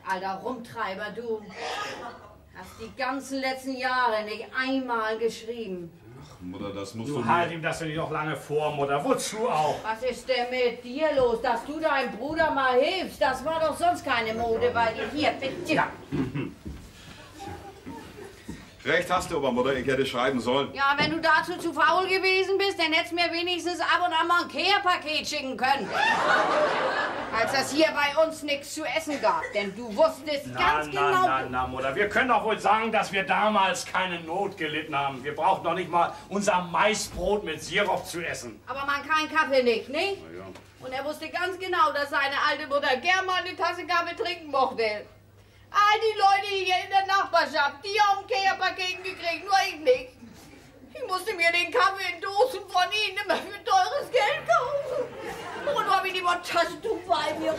Alter Rumtreiber, du. Hast die ganzen letzten Jahre nicht einmal geschrieben. Mutter, das musst du Du mir... halt ihm das doch nicht noch lange vor, Mutter. Wozu auch? Was ist denn mit dir los, dass du deinem Bruder mal hilfst? Das war doch sonst keine Mode bei dir. Hier, bitte. Ja. Recht hast du, Obermutter, ich hätte schreiben sollen. Ja, wenn du dazu zu faul gewesen bist, dann hättest du mir wenigstens ab und an mal ein Care-Paket schicken können. Als das hier bei uns nichts zu essen gab. Denn du wusstest ganz genau... Na, Mutter, wir können doch wohl sagen, dass wir damals keine Not gelitten haben. Wir brauchten doch nicht mal unser Maisbrot mit Sirup zu essen. Aber man keinen Kaffee nicht, nicht? Na ja. Und er wusste ganz genau, dass seine alte Mutter gern mal eine Tasse Kaffee trinken mochte. All die Leute hier in der Nachbarschaft, die haben Care-Paketen gekriegt, nur ich nicht. Ich musste mir den Kaffee in Dosen von ihnen immer für teures Geld kaufen. Und habe ich lieber ein Taschentuch bei mir.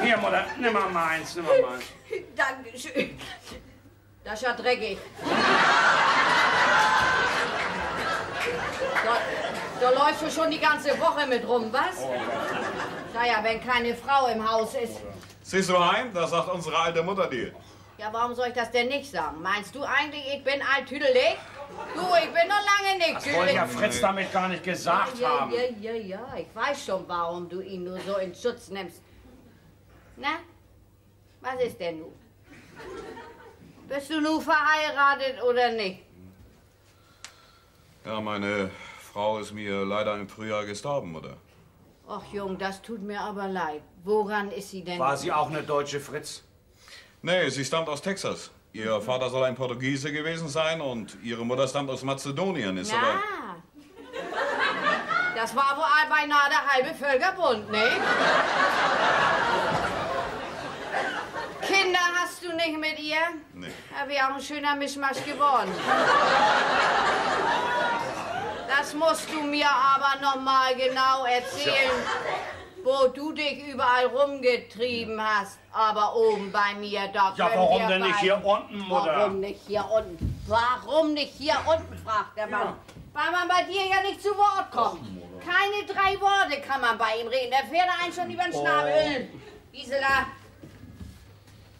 Hier, Mutter, nimm mal meins, nimm mal meins. Dankeschön. Das ist ja dreckig. Da läufst du schon die ganze Woche mit rum, was? Naja, wenn keine Frau im Haus ist. Siehst du heim? Das sagt unsere alte Mutter dir. Ja, warum soll ich das denn nicht sagen? Meinst du eigentlich, ich bin alt-tüdelig? Du, ich bin noch lange nicht Das wollte ja Fritz damit gar nicht gesagt haben. Ja, ich weiß schon, warum du ihn nur so in Schutz nimmst. Na, was ist denn nun? Bist du nun verheiratet oder nicht? Ja, meine Frau ist mir leider im Frühjahr gestorben, Mutter. Ach, Jung, das tut mir aber leid. Woran ist sie denn? War sie auch eine deutsche Fritz? Nee, sie stammt aus Texas. Ihr Vater soll ein Portugiese gewesen sein und ihre Mutter stammt aus Mazedonien. Ist aber... Das war wohl beinahe der halbe Völkerbund, ne? Kinder hast du nicht mit ihr? Nee. Ja, wäre auch ein schöner Mischmasch geworden. Das musst du mir aber noch mal genau erzählen, wo du dich überall rumgetrieben hast. Aber oben bei mir, da Ja, warum denn nicht hier unten, Mutter? Warum nicht hier unten? Warum nicht hier unten, fragt der Mann. Weil man bei dir ja nicht zu Wort kommt. Keine 3 Worte kann man bei ihm reden. Der fährt einen schon über den Schnabel. Gisela!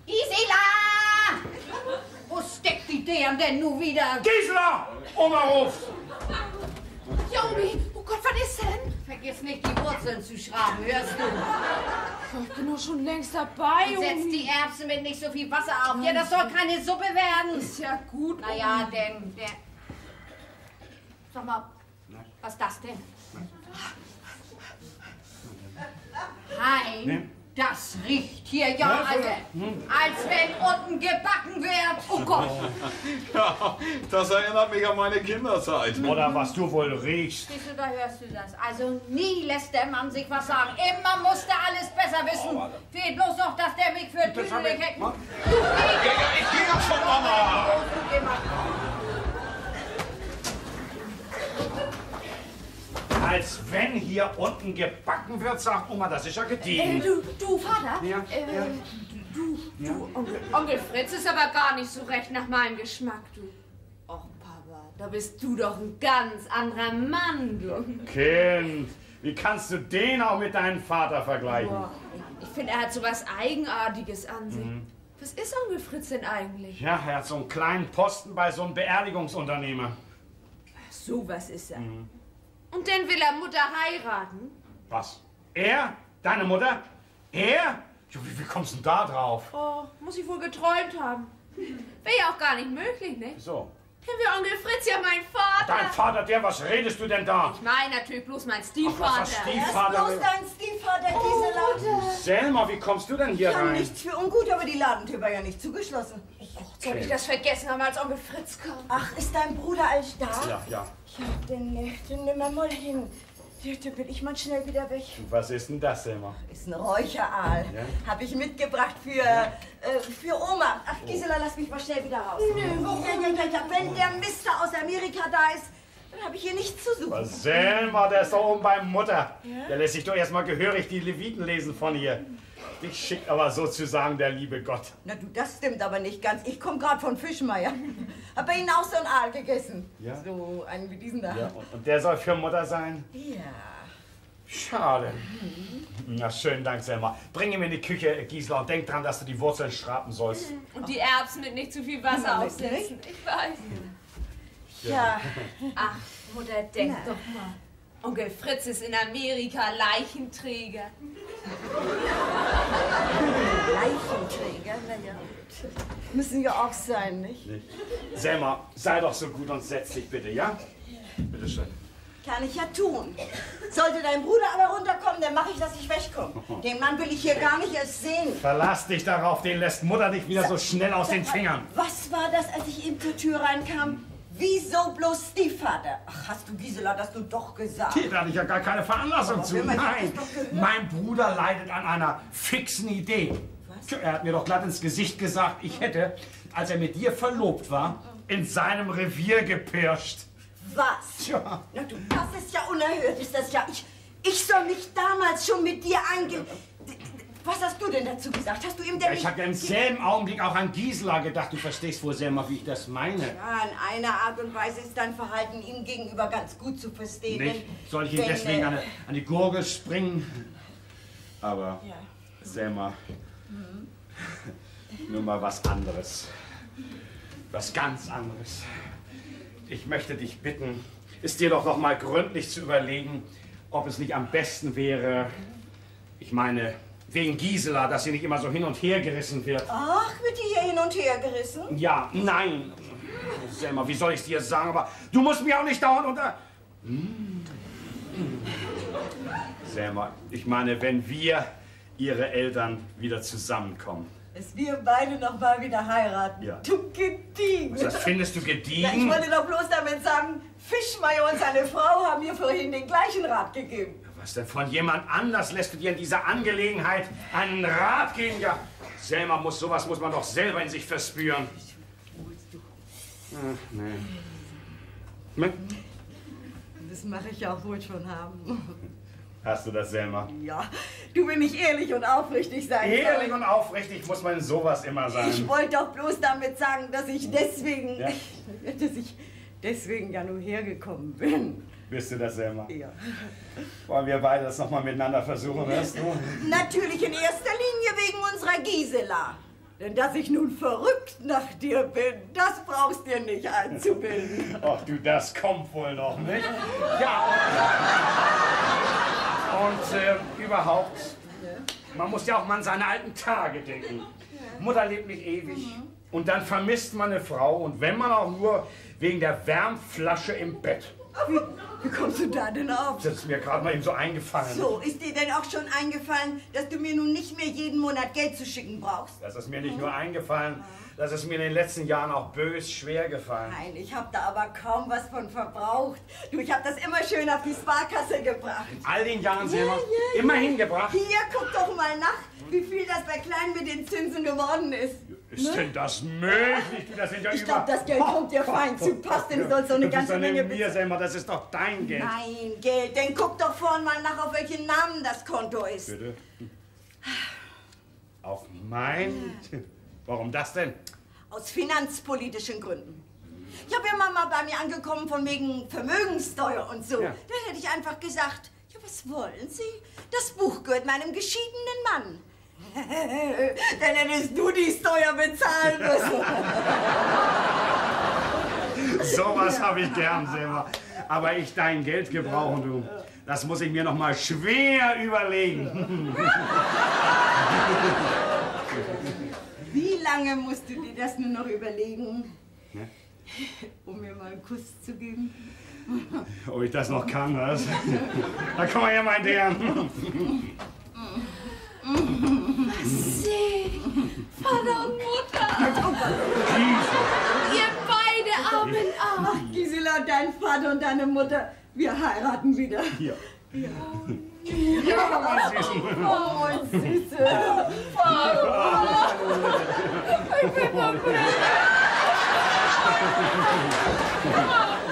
Gisela! Wo steckt die denn nun wieder? Gisela! Oma ruft! Jomi, oh Gott, was ist denn? Vergiss nicht, die Wurzeln zu schraben, hörst du? Ich bin doch schon längst dabei, Setz Omi. die Erbsen mit nicht so viel Wasser auf. Ja, das soll keine Suppe werden. Ist ja gut, Naja, denn der... Sag mal, was ist das denn? Hein, das riecht hier ja, als wenn unten gebacken wird. Oh Gott. Ja, das erinnert mich an meine Kinderzeit. Oder was du wohl riechst. Siehst du, da hörst du das. Also nie lässt der Mann sich was sagen. Immer muss der alles besser wissen. Fehlt bloß noch, dass der mich für tüdelig hält. Ich geh ja schon, Mama! Als wenn hier unten gebacken wird, sagt Oma, das ist ja gediegen. Du, Vater? Ja, Du, Onkel Fritz ist aber gar nicht so recht nach meinem Geschmack, du. Och, Papa, da bist du doch ein ganz anderer Mann, du. Kind, wie kannst du den auch mit deinem Vater vergleichen? Boah, ich finde, er hat so was Eigenartiges an sich. Was ist Onkel Fritz denn eigentlich? Ja, er hat so einen kleinen Posten bei so einem Beerdigungsunternehmer. So was ist er. Und dann will er Mutter heiraten? Was? Er? Deine Mutter? Er? Jo, wie kommst du denn da drauf? Oh, muss ich wohl geträumt haben. Wäre ja auch gar nicht möglich, ne? So. Dann wäre Onkel Fritz ja mein Vater. Dein Vater, der, was redest du denn da? Ich meine natürlich bloß mein Ach, Stiefvater. was Er ist Stiefvater? bloß dein Stiefvater, Gisela. Selma, wie kommst du denn hier Ja, rein? nichts für ungut, aber die Ladentür war ja nicht zugeschlossen. Soll ich das vergessen haben, als Onkel Fritz kam? Ach, ist dein Bruder alles da? Ja. Ja, dann nimm mal hin. Dann bin ich mal schnell wieder weg. Was ist denn das, Selma? Ist ein Räucheraal. Ja? Habe ich mitgebracht für Oma. Ach, Gisela, lass mich mal schnell wieder raus. Nö, ja. Wenn der Mister aus Amerika da ist, dann habe ich hier nichts zu suchen. Was, Selma, der ist doch oben bei Mutter. Ja? Der lässt sich doch erstmal gehörig die Leviten lesen von hier. Dich schickt aber sozusagen der liebe Gott. Na du, das stimmt aber nicht ganz. Ich komme gerade von Fischmeier. Hab bei Ihnen auch so einen Aal gegessen. Ja? So einen wie diesen da. Ja, und der soll für Mutter sein? Ja. Schade. Na, schönen Dank, Selma. Bring ihn in die Küche, Gisela, und denk dran, dass du die Wurzeln schrappen sollst. Und die Erbsen mit nicht zu viel Wasser aufsetzen. Ich weiß. Ja. Ach, Mutter, denk doch mal. Onkel Fritz ist in Amerika Leichenträger. Leichenträger, naja. Müssen ja auch sein, nicht? Selma, sei doch so gut und setz dich bitte, ja? Bitte schön. Kann ich ja tun. Sollte dein Bruder aber runterkommen, dann mache ich, dass ich wegkomme. Den Mann will ich hier gar nicht erst sehen. Verlass dich darauf, den lässt Mutter dich wieder so schnell aus den Fingern. Was war das, als ich eben zur Tür reinkam? Wieso bloß Stiefvater? Ach, hast du, Gisela, das du doch gesagt? Da hatte ich ja gar keine Veranlassung Aber zu. Wilma, ich hab Nein, das doch gehört. mein Bruder leidet an einer fixen Idee. Was? Er hat mir doch glatt ins Gesicht gesagt, ich hätte, als er mit dir verlobt war, in seinem Revier gepirscht. Was? Tja. Na du, das ist ja unerhört, ist das ja. Ich soll mich damals schon mit dir eingehen. Was hast du denn dazu gesagt? Hast du ihm denn Ja, ich habe ja im selben Augenblick auch an Gisela gedacht. Du verstehst wohl, Selma, wie ich das meine. Ja, in einer Art und Weise ist dein Verhalten ihm gegenüber ganz gut zu verstehen. Nicht? Soll ich ihm deswegen an die Gurgel springen? Aber, Ja. Selma, nur mal was anderes. Was ganz anderes. Ich möchte dich bitten, es dir doch noch mal gründlich zu überlegen, ob es nicht am besten wäre, ich meine, wegen Gisela, dass sie nicht immer so hin und her gerissen wird. Ach, wird die hier hin und her gerissen? Ja, nein. Selma, wie soll ich es dir sagen? Aber du musst mir auch nicht dauernd unter... Selma, ich meine, wenn wir, ihre Eltern, wieder zusammenkommen. Dass wir beide noch mal wieder heiraten. Ja. Du Gediegen. Das findest du Ja, gediegen? ich wollte doch bloß damit sagen, Fischmeier und seine Frau haben mir vorhin den gleichen Rat gegeben. Was denn, von jemand anders lässt du dir in dieser Angelegenheit einen Rat geben? Ja, Selma, sowas muss man doch selber in sich verspüren. Ach, nee. Das mache ich ja auch wohl schon haben. Hast du das, Selma? Ja, du will nicht ehrlich und aufrichtig sein. Ehrlich und aufrichtig muss man in sowas immer sein. Ich wollte doch bloß damit sagen, dass ich deswegen, Ja. dass ich deswegen ja nur hergekommen bin. Bist du das, Selma? Ja. Wollen wir beide das nochmal miteinander versuchen, hörst du? Natürlich in erster Linie wegen unserer Gisela. Denn dass ich nun verrückt nach dir bin, das brauchst dir nicht einzubilden. Ach du, das kommt wohl noch, nicht? Ja. Und überhaupt, man muss ja auch mal an seine alten Tage denken. Mutter lebt nicht ewig. Und dann vermisst man eine Frau. Und wenn man auch nur wegen der Wärmflasche im Bett. Wie kommst du da denn auf? Das ist mir gerade mal eben so eingefallen. So, ist dir denn auch schon eingefallen, dass du mir nun nicht mehr jeden Monat Geld zu schicken brauchst? Das ist mir nicht nur eingefallen, das ist mir in den letzten Jahren auch bös schwer gefallen. Nein, ich habe da aber kaum was von verbraucht. Du, ich habe das immer schön auf die Sparkasse gebracht. In all den Jahren, Selma, immer hingebracht. Hier, guck doch mal nach, wie viel das bei Klein mit den Zinsen geworden ist. Ist denn das möglich? Du, das sind ja Ich glaube, das Geld kommt dir fein zu Pass, denn du sollst so eine Du bist ganze doch Menge neben mir, Selma, das ist doch dein Geld. Nein, Geld, denn guck doch vorhin mal nach, auf welchen Namen das Konto ist. Bitte? Auf mein? Warum das denn? Aus finanzpolitischen Gründen. Ich habe ja mal bei mir angekommen von wegen Vermögenssteuer und so. Ja. Da hätte ich einfach gesagt, ja, was wollen Sie? Das Buch gehört meinem geschiedenen Mann. Dann hättest du die Steuer bezahlen müssen. Sowas habe ich gern, Selma. Aber ich dein Geld gebrauchen, du. Das muss ich mir noch mal schwer überlegen. Wie lange musst du dir das nur noch überlegen? Ne? Um mir mal einen Kuss zu geben? Ob ich das noch kann, was? Da komm mal her, mein Deer. Seh, Vater und Mutter, ihr beide armen Arme. Ach, Gisela, dein Vater und deine Mutter, wir heiraten wieder. Hier. Ja. Ja, mein Süßen. Oh, Süße.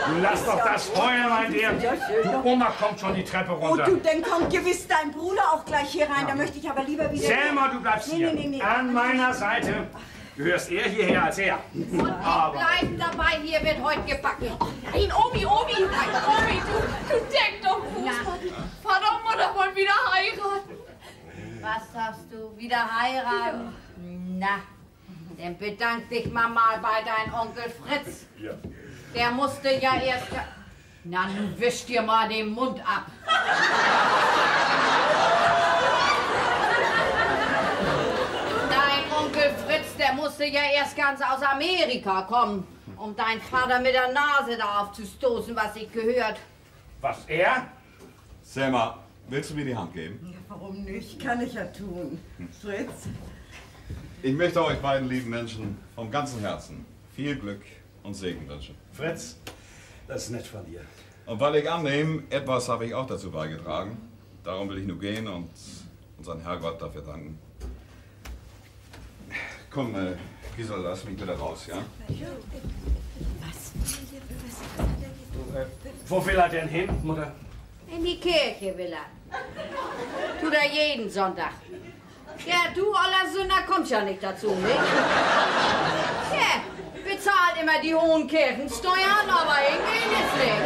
Du lass doch das heulen, mein Deer. Ja, schön. Du, Oma kommt schon die Treppe Oh, runter. du, dann kommt gewiss dein Bruder auch gleich hier rein. Da möchte ich aber lieber wieder... Selma, du bleibst hier. Nee. An meiner Seite. Du hörst eher hierher als er. Und ich bleib dabei, hier wird heute gebacken. Nein, Omi, du denk doch bloß. Vater und Mutter wollen wieder heiraten. Was sagst du? Wieder heiraten? Na, dann bedank dich mal bei deinem Onkel Fritz. Ja. Der musste ja erst... Na, nun wisch dir mal den Mund ab. Dein Onkel Fritz, der musste musste ja erst ganz aus Amerika kommen, um deinen Vater mit der Nase da aufzustoßen, was ich gehört. Was, er? Selma, willst du mir die Hand geben? Ja, warum nicht? Kann ich ja tun. Fritz? Ich möchte euch beiden lieben Menschen vom ganzen Herzen viel Glück und Segen wünschen. Fritz, das ist nett von dir. Und weil ich annehme, etwas habe ich auch dazu beigetragen. Darum will ich nur gehen und unseren Herrgott dafür danken. Komm, Gisela, lass mich wieder raus, ja? Wo will er denn hin, Mutter? In die Kirche will er. Tut er jeden Sonntag. Ja, du, oller Sünder, kommst ja nicht dazu, nicht? Ja, bezahlt immer die hohen Kirchensteuern, aber hingehen ist nicht.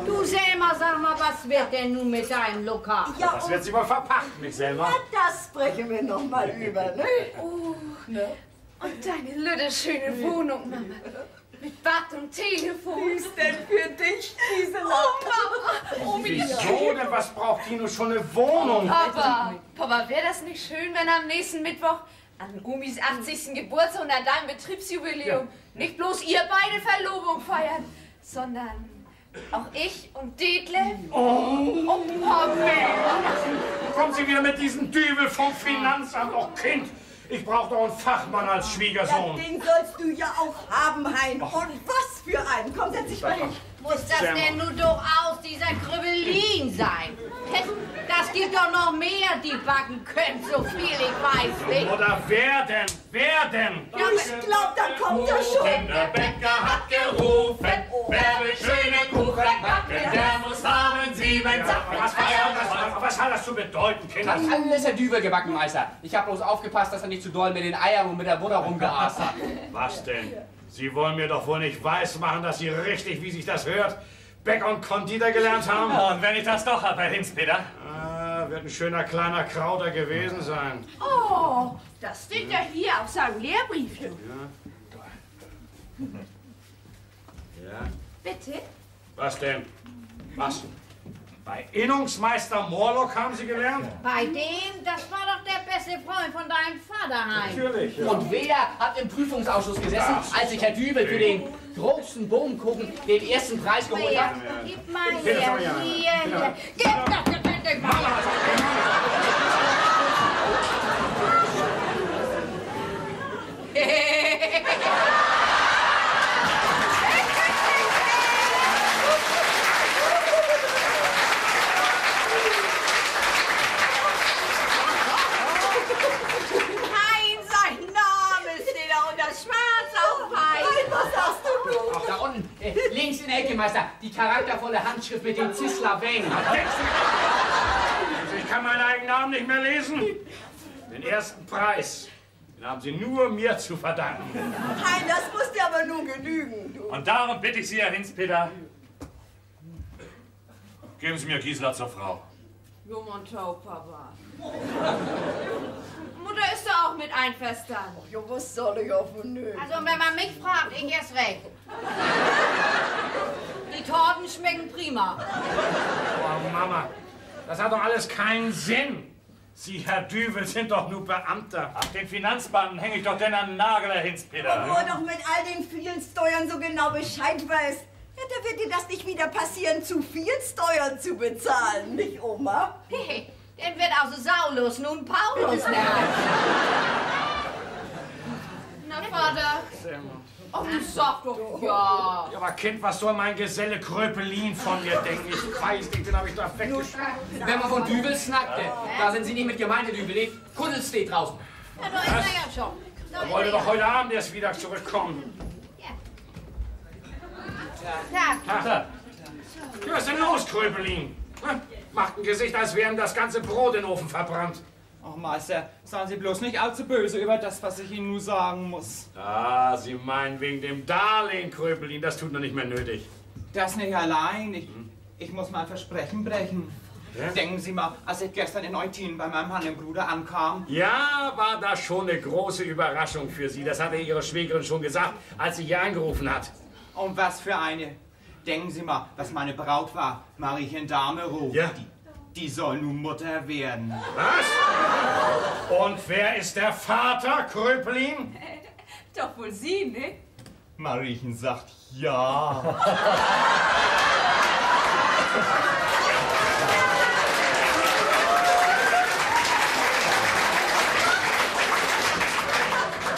Du, Selma, sag mal, was wird denn nun mit deinem Lokal? Ja, Das wird sie wohl verpachten, nicht selber? das sprechen wir noch mal über, ne? Oh, Ne? und deine lüde schöne Wohnung, Mama. Mit Bad und Telefon. Wie ist denn für dich, Gisela? Oh, Mama. Oh, Wieso denn? Was braucht die nur schon eine Wohnung? Papa, wäre das nicht schön, wenn am nächsten Mittwoch an Umis 80. Geburtstag und an deinem Betriebsjubiläum nicht bloß ihr beide Verlobung feiern, sondern auch ich und Detlef? Oh, Papa. kommen Sie wieder mit diesem Dübel vom Finanzamt. Oh, Kind, ich brauche doch einen Fachmann als Ja, Schwiegersohn. den sollst du ja auch haben, Hein. Und was für einen? Komm, setz dich mal hin. Muss das denn nun durchaus dieser Krübelin sein? Das gibt doch noch mehr, die backen können, so viel ich weiß, nicht? Oder wer denn? Wer denn? Ja, ich glaub, da kommt er schon. Der Bäcker hat gerufen, wer will schöne Kuchen backen, der muss haben 7 Was hat das zu bedeuten, Kinder? Das alles ist der Dübel gebacken, Meister. Ich habe bloß aufgepasst, dass er nicht zu doll mit den Eiern und mit der Butter rumgeaßt hat. Was denn? Sie wollen mir doch wohl nicht weismachen, dass Sie richtig, wie sich das hört, Bäck und Konditor gelernt haben? Ja, und wenn ich das doch habe, Herr Hinz-Peter? Wird ein schöner kleiner Krauter gewesen sein. Oh, das steht ja hier auf seinem Lehrbrief. Ja. Bitte? Was denn? Was? Bei Innungsmeister Morlock haben Sie gelernt? Bei dem, das war doch der beste Freund von deinem Vater, Hein. Natürlich. Ja. Und wer hat im Prüfungsausschuss gesessen, als sich Herr Dübel für den großen Bohnenkuchen den ersten Preis geholt hat? Gib mal her, hier. Gib das Geschenk mal Hein, sein Name steht da unter schwarz auf Hein. Was hast du nun? Ach, da unten, links in der Ecke, Meister, die charaktervolle Handschrift mit dem Zisler Weng. Ich kann meinen eigenen Namen nicht mehr lesen. Den ersten Preis, den haben Sie nur mir zu verdanken. Hein, das muss dir aber nun genügen, du. Und darum bitte ich Sie, Herr Hinz-Peter, geben Sie mir Gisela zur Frau. Jumontau, Papa. Mutter ist da auch mit einverstanden. Ja, was soll ich auch von nö? Also, wenn man mich fragt, ich erst weg. Die Torten schmecken prima. Oh, Mama, das hat doch alles keinen Sinn. Sie, Herr Düvel, sind doch nur Beamter. Ach, den Finanzbeamten hänge ich doch denn an den Nagel, Herr Hinz-Peter. Wo er doch mit all den vielen Steuern so genau Bescheid weiß. Ja, da wird dir das nicht wieder passieren, zu viel Steuern zu bezahlen, nicht, Oma? Hey, dann wird also Saulus nun Paulus lernen. Na, Vater. Oh, du sag doch ja. Ja, aber Kind, was soll mein Geselle Kröpelin von mir denken? Ich weiß nicht, den habe ich da weggeschickt. Wenn man von Dübel snackte, da sind Sie nicht mit Gemeindedübel, nee, Kuddel steht draußen. Ja, da ist er ja schon. Er wollte doch heute Abend erst wieder zurückkommen. Ja. Was ist denn los, Kröpelin? Macht ein Gesicht, als wäre ihm das ganze Brot in den Ofen verbrannt. Ach, Meister, seien Sie bloß nicht allzu böse über das, was ich Ihnen nur sagen muss. Ah, Sie meinen wegen dem Darlehen, Kröpelin, das tut noch nicht mehr nötig. Das nicht allein. Ich muss mein Versprechen brechen. Ja? Denken Sie mal, als ich gestern in Eutin bei meinem Bruder ankam. Ja, war das schon eine große Überraschung für Sie. Das hatte Ihre Schwägerin schon gesagt, als sie hier angerufen hat. Und was für eine. Denken Sie mal, was meine Braut war, Mariechen Damerow. Ja. Die soll nun Mutter werden. Was? Und wer ist der Vater, Kröpelin? Doch wohl Sie, ne? Mariechen sagt ja.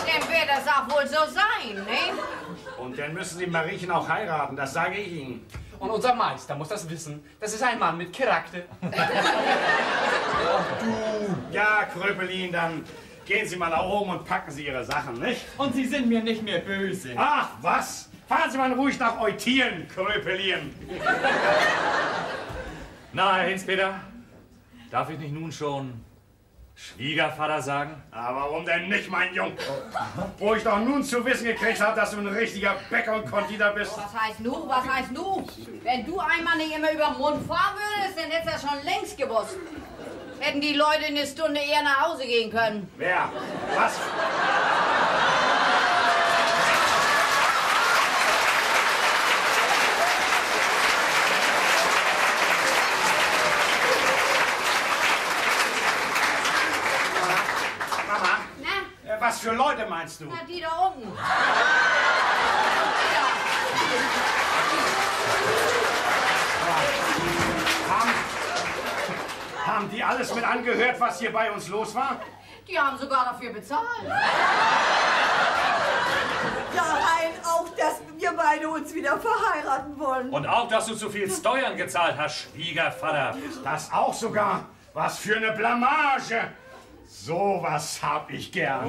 Dann wird das auch wohl so sein, ne? Und dann müssen Sie Mariechen auch heiraten, das sage ich Ihnen. Und unser Meister muss das wissen. Das ist ein Mann mit Charakter. Ja, Kröpelin, dann gehen Sie mal nach oben und packen Sie Ihre Sachen, nicht? Und Sie sind mir nicht mehr böse. Ach, was? Fahren Sie mal ruhig nach Eutin, Kröpelin. Na, Herr Hinspeter, darf ich nicht nun schon Schwiegervater sagen? Aber warum denn nicht, mein Jung? Wo ich doch nun zu wissen gekriegt habe, dass du ein richtiger Bäcker und Konditor bist. Was heißt nu? Was heißt nu? Wenn du einmal nicht immer über den Mund fahren würdest, dann hättest du das schon längst gewusst. Hätten die Leute eine Stunde eher nach Hause gehen können. Wer? Was? Mama, Na, was für Leute meinst du? na die da unten. Haben die alles mit angehört, was hier bei uns los war? Die haben sogar dafür bezahlt. Ja, rein auch, dass wir beide uns wieder verheiraten wollen. Und auch, dass du zu viel Steuern gezahlt hast, Schwiegervater. Das auch sogar. Was für eine Blamage. Sowas hab ich gern.